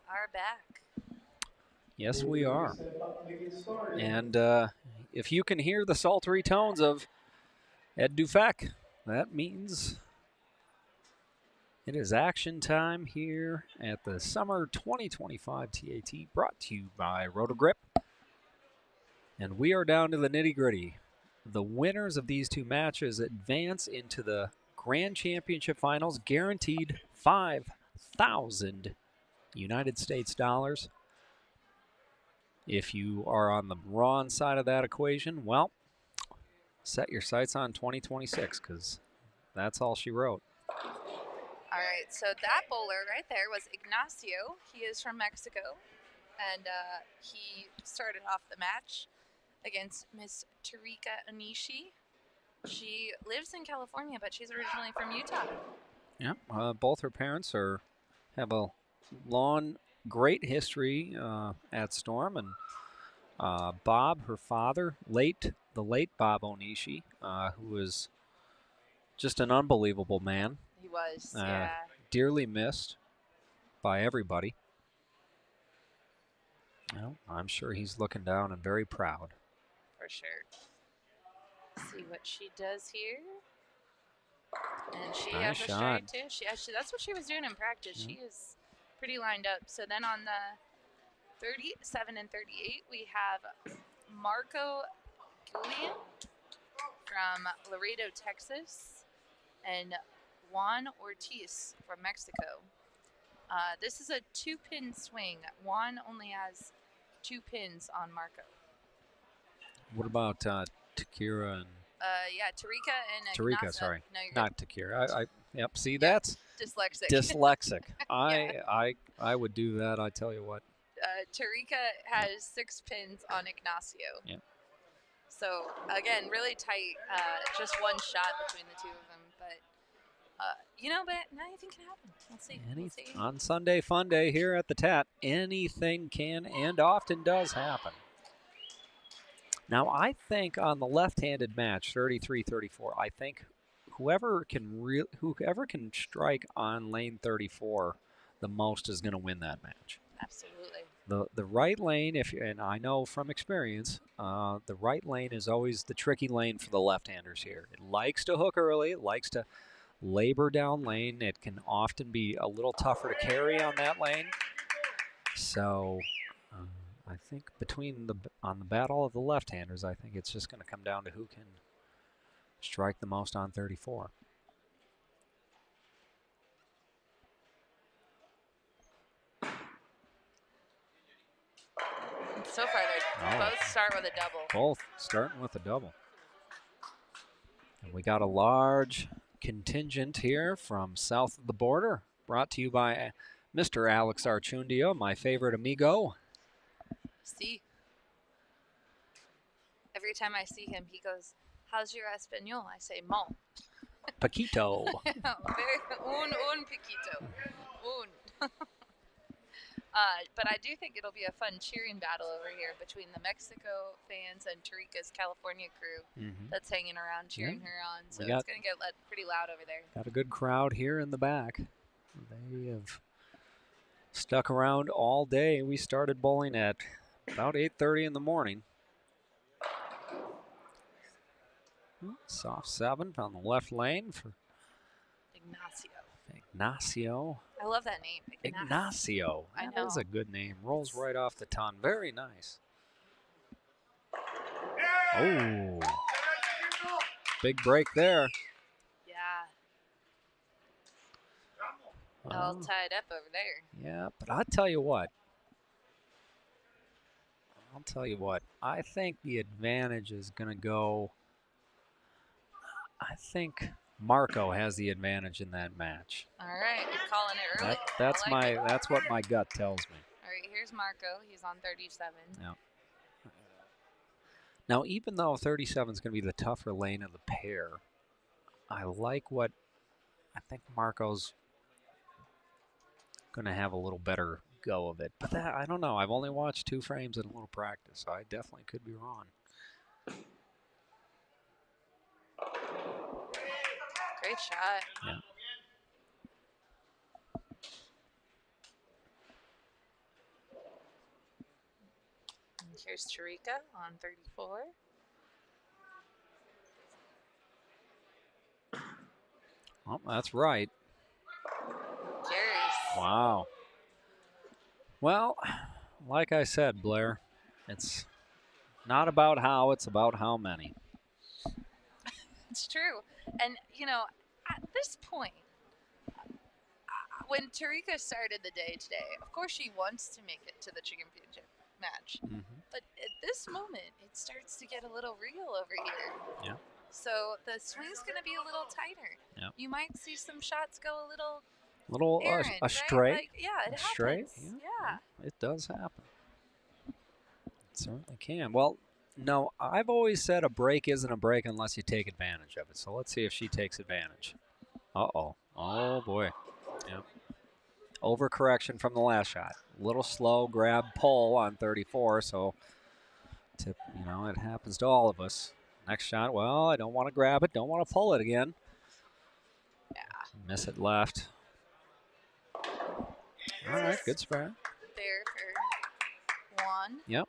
are back. Yes, we are. And if you can hear the sultry tones of Ed Dufek, that means it is action time here at the Summer 2025 TAT, brought to you by Rotogrip. And we are down to the nitty-gritty. The winners of these two matches advance into the Grand Championship Finals, guaranteed 5,000 United States dollars. If you are on the wrong side of that equation, well, set your sights on 2026, because that's all she wrote. All right, so that bowler right there was Ignacio. He is from Mexico, and he started off the match against Miss Tarika Onishi. She lives in California, but she's originally from Utah. Yeah, both her parents have a long, great history at Storm, and Bob, her father, the late Bob Onishi, who was just an unbelievable man. He was, yeah. Dearly missed by everybody. Well, I'm sure he's looking down and very proud. For sure. Let's see what she does here. And she Nice has a shot. stride too. That's what she was doing in practice. Yeah. She is pretty lined up. So then on the 37 and 38, we have Marco Guillen from Laredo, Texas, and Juan Ortiz from Mexico. This is a 2-pin swing. Juan only has 2 pins on Marco. What about Takira and Yeah, Tarika and Tarika? Ignacio. Sorry, No, you're not Takira. Yep. See, Yeah. that's dyslexic. dyslexic. Yeah. I would do that. I tell you what. Tarika has 6 pins on Ignacio. Yeah. So again, really tight. Just one shot between the two of them, but but anything can happen. We'll see. We'll see. On Sunday Fun Day here at the TAT, anything can and often does happen. Now, I think on the left-handed match, 33-34, I think whoever can strike on lane 34 the most is going to win that match. Absolutely. The right lane, and I know from experience, the right lane is always the tricky lane for the left-handers here. It likes to hook early. It likes to labor down lane. It can often be a little tougher to carry on that lane. So I think on the battle of the left-handers, I think it's just going to come down to who can strike the most on 34. So far, they both start with a double. Both starting with a double. And we got a large contingent here from south of the border, brought to you by Mr. Alex Archundio, my favorite amigo. See? Every time I see him, he goes, "How's your Espanol?" I say, "Mon." Paquito. Un piquito. Un. But I do think it'll be a fun cheering battle over here between the Mexico fans and Tarika's California crew that's hanging around cheering her on. So it's going to get pretty loud over there. Got a good crowd here in the back. They have stuck around all day. We started bowling at about 8:30 in the morning. Soft 7 on the left lane for Ignacio. I love that name. Ignacio. I know. That is a good name. Rolls right off the tongue. Very nice. Oh. Big break there. Yeah. All tied up over there. Yeah, but I'll tell you what. I think the advantage is going to go. I think Marco has the advantage in that match. All right, you're calling it early. That's what my gut tells me. All right, here's Marco. He's on 37. Yeah. Now, even though 37 is going to be the tougher lane of the pair, I think Marco's going to have a little better go of it. But I don't know. I've only watched 2 frames and a little practice, so I definitely could be wrong. Great shot. Yeah. Here's Tarika on 34. Oh, that's right. Carries. Wow. Well, like I said, Blair, it's not about how, it's about how many. It's true. And, you know, at this point, when Tarika started the day today, of course she wants to make it to the championship match. But at this moment, it starts to get a little real over here. Yeah. So the swing's going to be a little tighter. Yeah. You might see some shots go a little Little astray. right? Like, yeah, it Astray. happens. Yeah. It does happen. It certainly can. Well, no, I've always said a break isn't a break unless you take advantage of it. So let's see if she takes advantage. Uh-oh. Oh, boy. Yep. Overcorrection from the last shot. Little slow grab pull on 34, so it happens to all of us. Next shot, well, I don't want to grab it, don't want to pull it again. Yeah. Miss it left. All right, good spare. There for 1. Yep.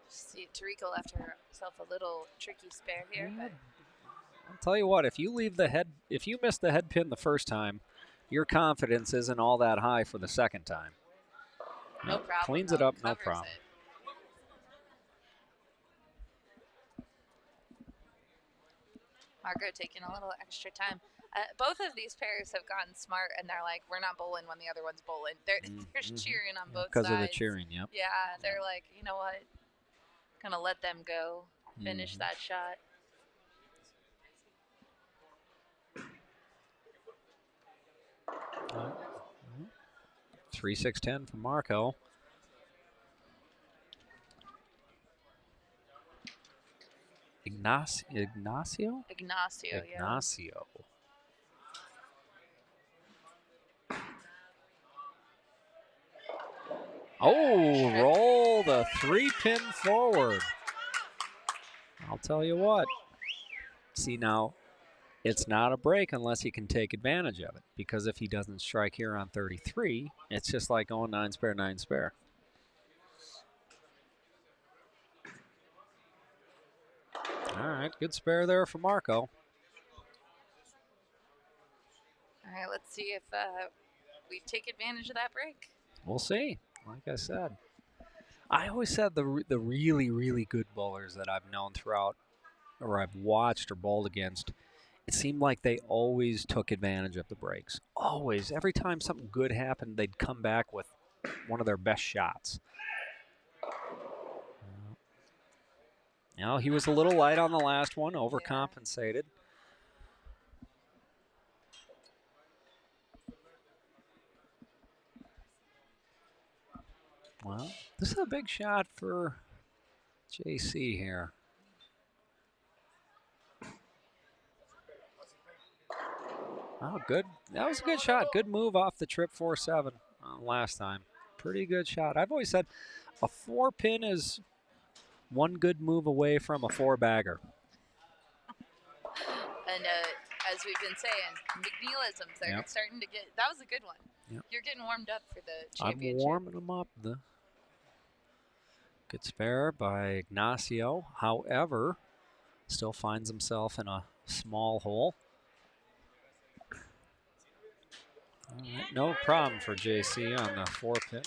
See, Tarika left herself a little tricky spare here, but I'll tell you what, if you miss the head pin the first time, your confidence isn't all that high for the second time. no problem. Cleans though. it up, no Covers problem. it. Margot taking a little extra time. Both of these pairs have gotten smart, and they're like, we're not bowling when the other one's bowling. They're cheering on both sides. Because of the cheering, yep. Yeah, they're like, you know what? Gonna let them go. Finish that shot. Right. 3-6-10 for Marco. Ignacio? Ignacio, yeah. Ignacio. Oh, roll the 3-pin forward. I'll tell you what. See, now, it's not a break unless he can take advantage of it. Because if he doesn't strike here on 33, it's just like going 9 spare, 9 spare. All right, good spare there for Marco. All right, let's see if we take advantage of that break. We'll see. Like I said, I always said the really, really good bowlers that I've known throughout, or I've watched or bowled against, it seemed like they always took advantage of the breaks. Always. Every time something good happened, they'd come back with one of their best shots. He was a little light on the last one, overcompensated. Well, this is a big shot for JC here. Oh, good. That was a good shot. Good move off the trip 4-7 last time. Pretty good shot. I've always said a 4-pin is one good move away from a 4-bagger. And as we've been saying, McNeilisms, they're starting to get, that was a good one. Yep. You're getting warmed up for the championship. I'm warming them up. The good spare by Ignacio. However, still finds himself in a small hole. All right, no problem for JC on the 4-pin.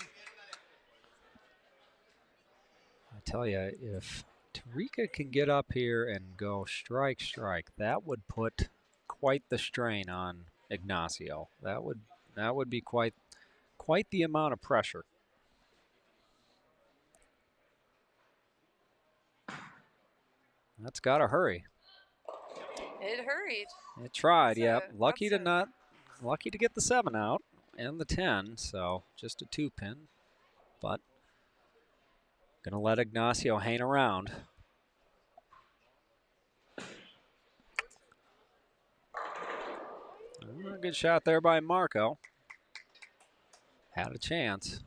I tell you, if Tarika can get up here and go strike, that would put quite the strain on Ignacio. That would be quite the amount of pressure. That's got to hurry. It hurried. It tried, yep. Lucky to get the 7 out and the 10, so just a 2-pin. But gonna let Ignacio hang around. Good shot there by Marco. Had a chance.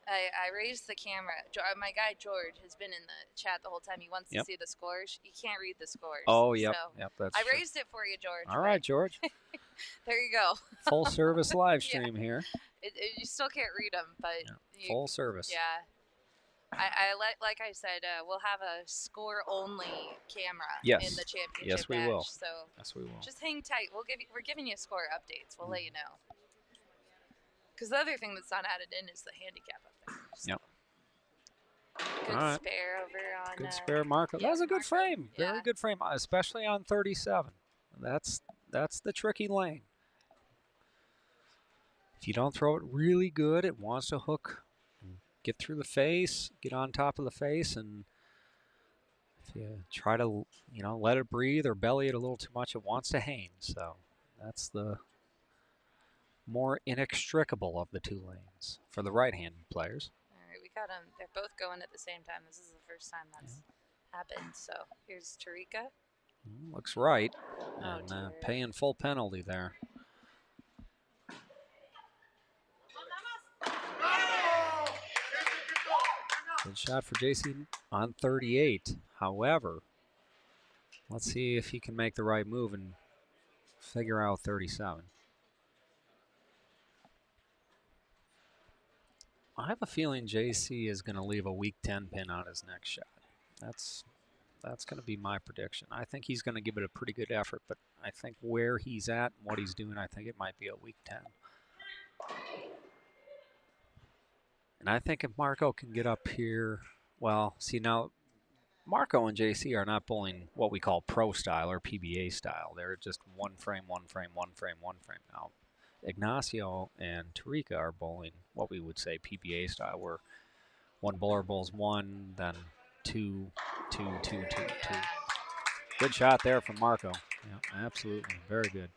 I raised the camera. My guy George has been in the chat the whole time. He wants to see the scores. He can't read the scores. Oh, yep. So Yep, that's I true. raised it for you, George. All right, George. There you go. Full service live stream here. You still can't read them, but Yeah, full service. Yeah. Like I said, we'll have a score only camera in the championship Yes, we match. will. So yes, we will. just hang tight. We're giving you score updates. We'll let you know. Because the other thing that's not added in is the handicap up there. So. Yep. Good spare over on. Good spare, Marco. That was a good frame. Yeah. Very good frame, especially on 37. That's the tricky lane. If you don't throw it really good, it wants to hook, get through the face, get on top of the face, and if you try to, let it breathe or belly it a little too much, it wants to hang. So that's the more inextricable of the two lanes for the right-handed players. All right, we got them. They're both going at the same time. This is the first time that's happened. So here's Tarika. Looks right. Oh, And paying full penalty there. Good shot for JC on 38. However, let's see if he can make the right move and figure out 37. I have a feeling JC is going to leave a weak 10 pin on his next shot. That's going to be my prediction. I think he's going to give it a pretty good effort, but I think where he's at and what he's doing, I think it might be a weak 10. And I think if Marco can get up here, well, see now, Marco and JC are not bowling what we call pro style or PBA style. They're just one frame, one frame, one frame, one frame. Now, Ignacio and Tarika are bowling what we would say PBA style, where one bowler bowls one, then two, two, two, two, two. Good shot there from Marco. Yeah, absolutely. Very good.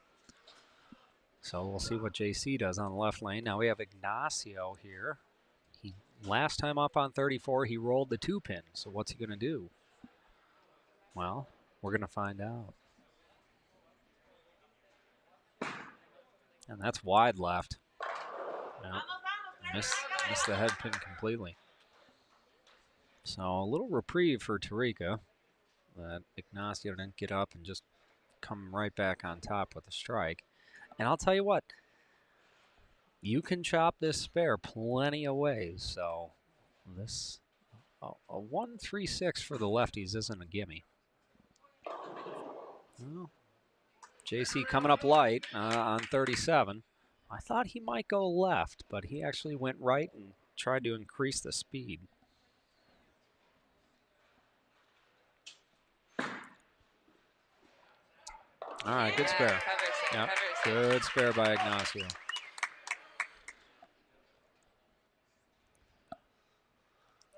So we'll see what JC does on the left lane. Now we have Ignacio here. Last time up on 34, he rolled the 2-pin. So what's he going to do? Well, we're going to find out. And that's wide left. No, missed the head pin completely. So a little reprieve for Tarika. That Ignacio didn't get up and just come right back on top with a strike. And I'll tell you what, you can chop this spare plenty of ways. So this a 1-3-6 for the lefties isn't a gimme. Well, JC coming up light on 37. I thought he might go left, but he actually went right and tried to increase the speed. All right, good spare. Covers it. Good spare by Ignacio.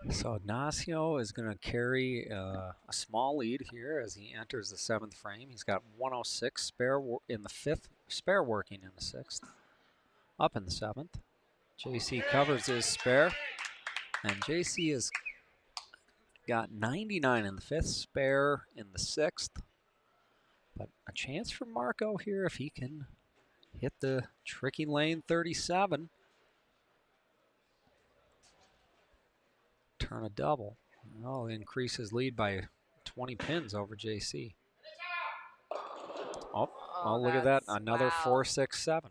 So Ignacio is going to carry a small lead here as he enters the 7th frame. He's got 106 spare in the 5th, spare working in the 6th, up in the 7th. JC covers his spare, and JC has got 99 in the 5th, spare in the 6th. But a chance for Marco here if he can hit the tricky lane 37. Turn a double. Oh, increase his lead by 20 pins over JC. Oh, look at that. Another 4-6-7.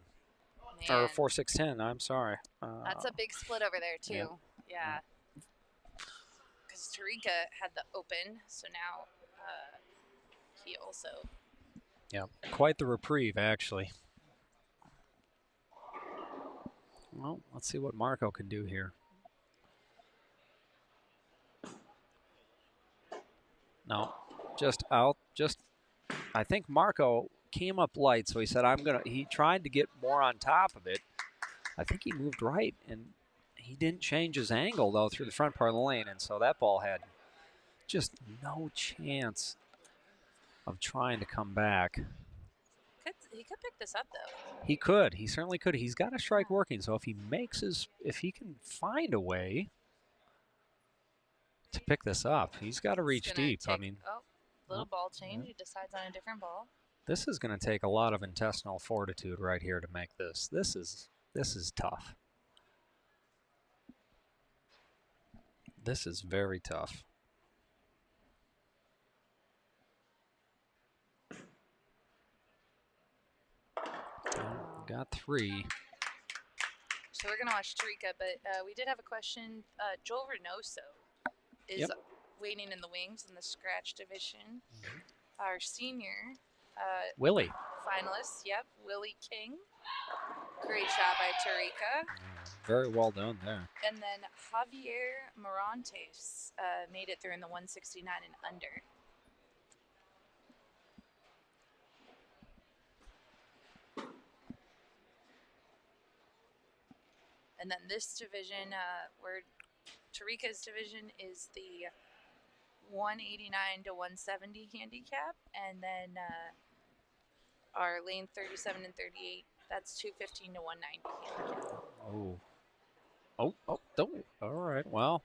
Or 4-6-10, I'm sorry. That's a big split over there, too. Yeah. Because Tarika had the open, so now he also... Yeah, quite the reprieve, actually. Well, let's see what Marco can do here. No, just out. I think Marco came up light, so he said, he tried to get more on top of it. I think he moved right, and he didn't change his angle, though, through the front part of the lane, and so that ball had just no chance of trying to come back. He could pick this up, though. He could. He certainly could. He's got a strike working, so if he can find a way to pick this up, he's got to reach deep. Little ball change. He decides on a different ball. This is going to take a lot of intestinal fortitude right here to make this. This is tough. This is very tough. Got 3. So we're gonna watch Tarika, but we did have a question. Joel Reynoso is waiting in the wings in the scratch division. Our senior Willie. finalist, Willie King. Great shot by Tarika. Very well done there. And then Javier Morantes made it through in the 169 and under. And then this division, where Tarika's division is the 189 to 170 handicap, and then our lane 37 and 38, that's 215 to 190 handicap. All right. Well,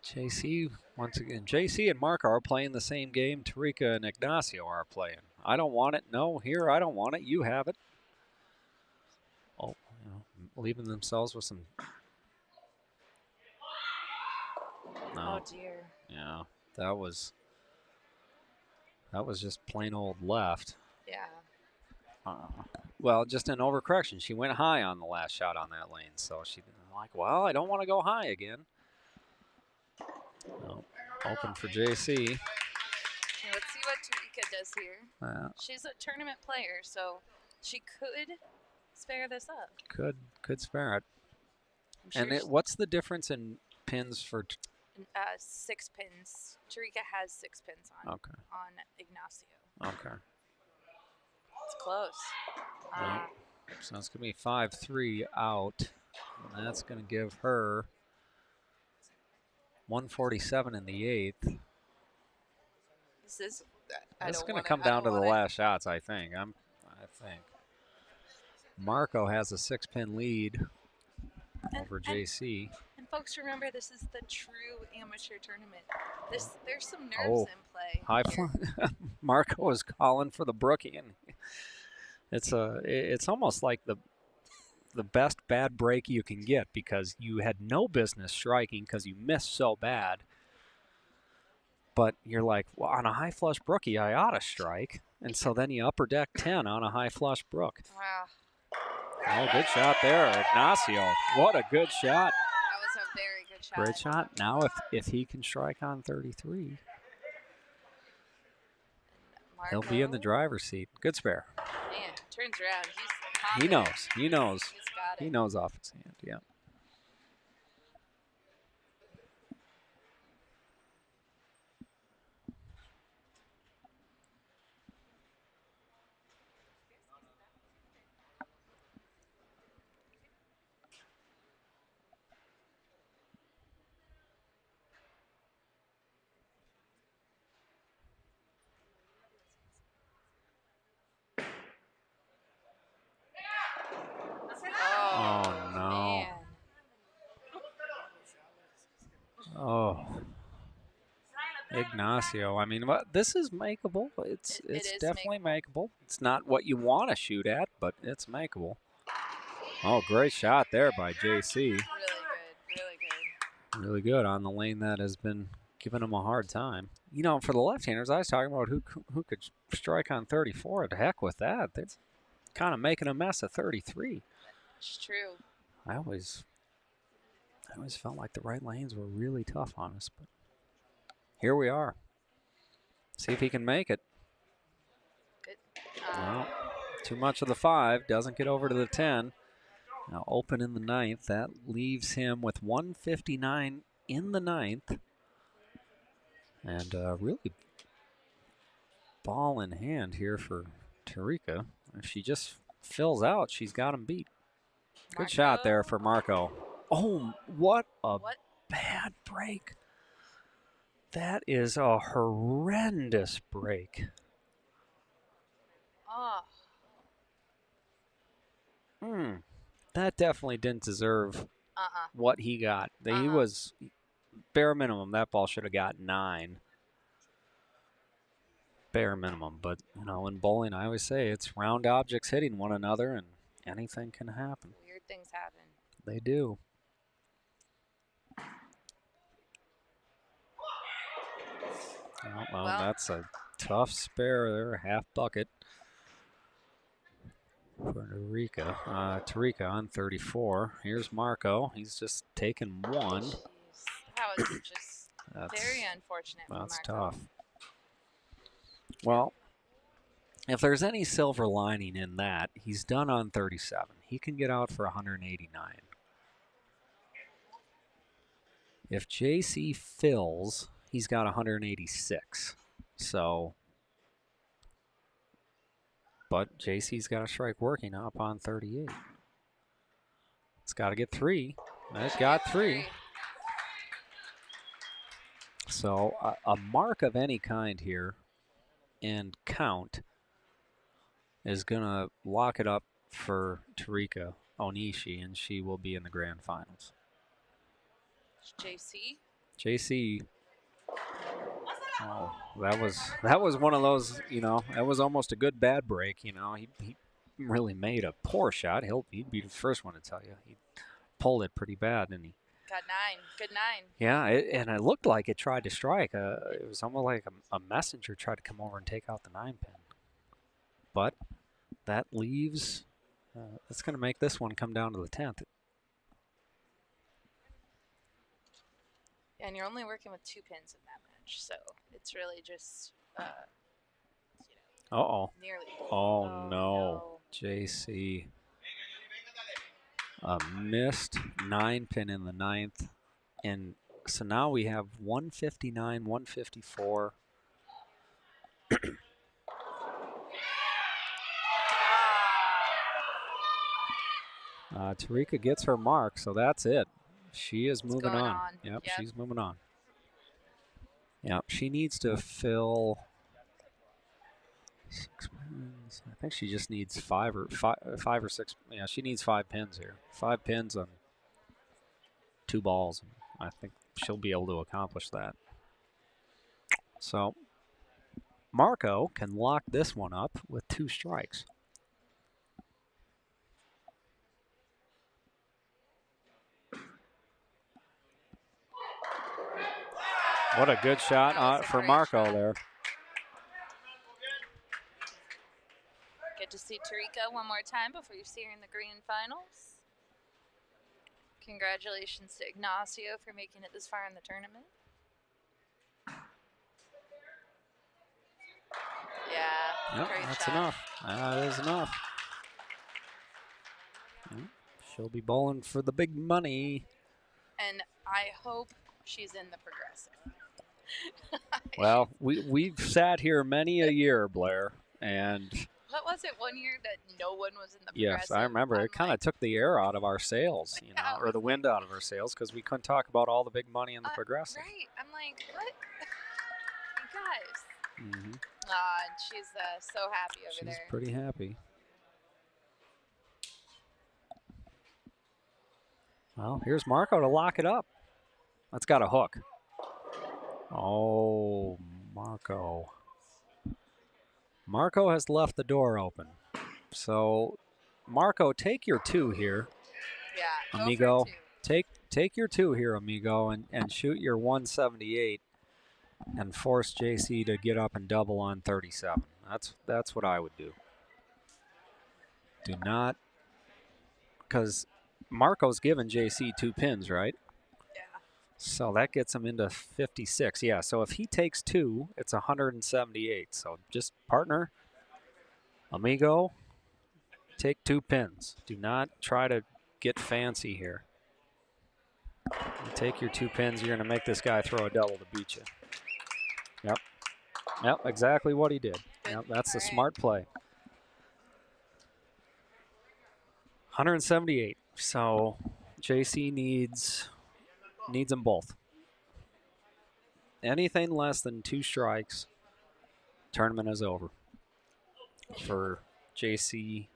JC, once again, JC and Marco are playing the same game Tarika and Ignacio are playing. I don't want it. No, here, I don't want it. You have it. Oh, leaving themselves with some. No. Oh, dear. Yeah, that was just plain old left. Yeah. Well, just an overcorrection. She went high on the last shot on that lane, so she like, well, I don't want to go high again. No, open for JC. Okay, let's see what Tarika does here. She's a tournament player, so she could spare this up. Could spare it. Sure. And what's the difference in pins for? 6 pins. Tarika has 6 pins on. Okay. On Ignacio. Okay. It's close. So it's gonna be 5-3 out, and that's gonna give her 147 in the 8th. This is. It's gonna come down to the last shots, I think. I think. Marco has a 6-pin lead over JC. And folks, remember, this is the true amateur tournament. There's some nerves in play. High Marco is calling for the brookie, and it's almost like the best bad break you can get, because you had no business striking because you missed so bad. But you're like, well, on a high flush brookie, I ought to strike. And so then you upper deck 10 on a high flush brook. Wow. Oh, good shot there, Ignacio. What a good shot. That was a very good shot. Great shot. Now if he can strike on 33, he'll be in the driver's seat. Good spare. Man, turns around. He's confident. He knows. He's got it. He knows off his hand, yeah. Oh, no. Man. Oh. Ignacio. I mean, this is makeable. It's definitely makeable. It's not what you want to shoot at, but it's makeable. Oh, great shot there by JC. Really good. Really good on the lane that has been giving him a hard time. You know, for the left-handers, I was talking about who could strike on 34. To heck with that. They're kind of making a mess of 33. It's true. I always felt like the right lanes were really tough on us, but here we are. See if he can make it. Good. Well, too much of the 5. Doesn't get over to the 10. Now open in the 9th. That leaves him with 159 in the 9th. And really ball in hand here for Tarika. If she just fills out, she's got him beat. Good shot there for Marco. Oh, what a bad break. That is a horrendous break. That definitely didn't deserve what he got. He was bare minimum. That ball should have got 9. Bare minimum. But, you know, in bowling, I always say it's round objects hitting one another, and anything can happen. Weird things happen. They do. Well, that's a tough spare there, half bucket. for Tarika on 34. Here's Marco. He's just taken one. Jeez. That was just very unfortunate for Marco. That's tough. Well, if there's any silver lining in that, he's done on 37. He can get out for 189. If JC fills, he's got 186. So, but JC's got a strike working up on 38. It's got to get 3. It's got 3. So a mark of any kind here and count is going to lock it up for Tarika Onishi, and she will be in the grand finals. JC. Oh, that was one of those, that was almost a good bad break, He really made a poor shot. He'd be the first one to tell you. He pulled it pretty bad, didn't he? Got 9. Good 9. Yeah, and it looked like it tried to strike. It was almost like a messenger tried to come over and take out the 9 pin. But that leaves, it's going to make this one come down to the 10th. And you're only working with 2 pins in that match, so it's really just, nearly. Oh, no. JC. A missed 9 pin in the 9th. And so now we have 159, 154. Tarika gets her mark, so that's it. She is moving on. Yep, she's moving on. Yep, she needs to fill 6 pins. I think she just needs five or 6. Yeah, she needs 5 pins here. 5 pins on 2 balls. I think she'll be able to accomplish that. So Marco can lock this one up with 2 strikes. What a good shot for Marco there. Good to see Tarika one more time before you see her in the grand finals. Congratulations to Ignacio for making it this far in the tournament. Yeah, yep, great that's shot. enough. That is enough. Yep. She'll be bowling for the big money. And I hope she's in the progressive. Well, we've sat here many a year, Blair, and what was it one year that no one was in the progressive? Yes, I remember. It kind of took the air out of our sails, or the wind out of our sails, because we couldn't talk about all the big money in the progressive. Right. I'm like, what? You guys. Mm-hmm. And she's so happy over there. She's pretty happy. Well, here's Marco to lock it up. That's got a hook. Oh, Marco. Marco has left the door open. So, Marco, take your 2 here. Yeah, amigo. Go for 2. Take your 2 here, amigo, and shoot your 178 and force JC to get up and double on 37. That's what I would do. Do not, because Marco's given JC 2 pins, right? So that gets him into 56. Yeah, so if he takes 2, it's 178. So just partner, amigo, take 2 pins. Do not try to get fancy here. You take your 2 pins, you're going to make this guy throw a double to beat you. Yep, exactly what he did. Yep, that's the smart play. 178. So JC needs them both. Anything less than 2 strikes, tournament is over for JC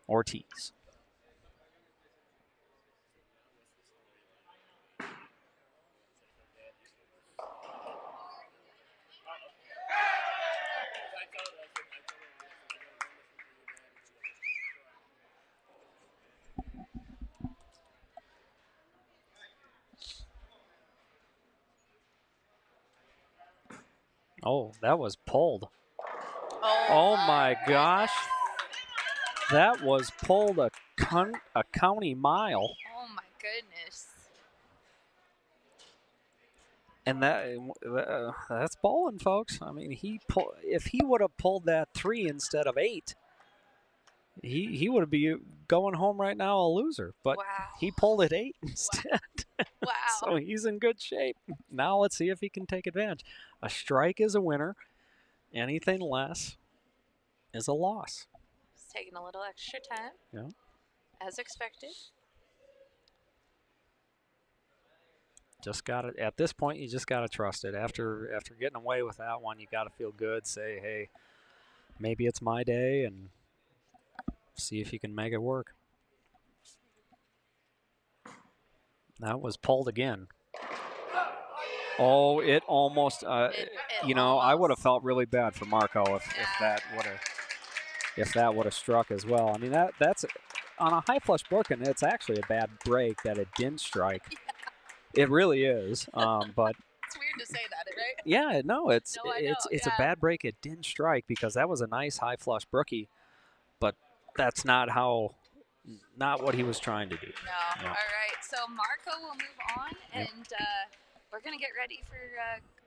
Ortiz. Oh, that was pulled. Oh my gosh. That was pulled a county mile. Oh my goodness. And that's bowling, folks. I mean, if he would have pulled that 3 instead of 8, he would be going home right now a loser. But Wow. he pulled it 8 instead. Wow. So he's in good shape. Now let's see if he can take advantage. A strike is a winner. Anything less is a loss. It's taking a little extra time. Yeah. As expected. Just got to, at this point, you just got to trust it. After getting away with that one, you got to feel good. Say, hey, maybe it's my day, and see if you can make it work. That was pulled again. Oh, it almost, you know, I would have felt really bad for Marco if that would have struck as well. I mean, that's on a high flush broken, it's actually a bad break that it didn't strike. Yeah. It really is, but it's weird to say that, right? yeah, no, it's yeah. a bad break. It didn't strike because that was a nice high flush brookie, but that's not what he was trying to do. No. All right, so Marco will move on, and we're gonna get ready for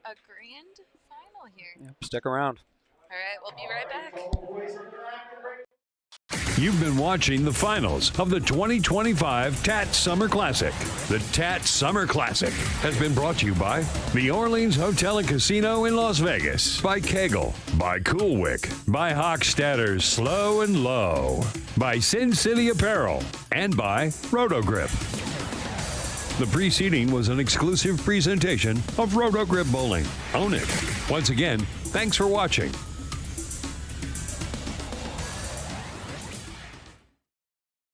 a grand final here. Yep, stick around. All right, we'll be right back. You've been watching the finals of the 2025 TAT Summer Classic. The TAT Summer Classic has been brought to you by the Orleans Hotel and Casino in Las Vegas, by Kegel, by Coolwick, by Hochstadter's Slow and Low, by Sin City Apparel, and by Rotogrip. The preceding was an exclusive presentation of Rotogrip Bowling. Own it. Once again, thanks for watching.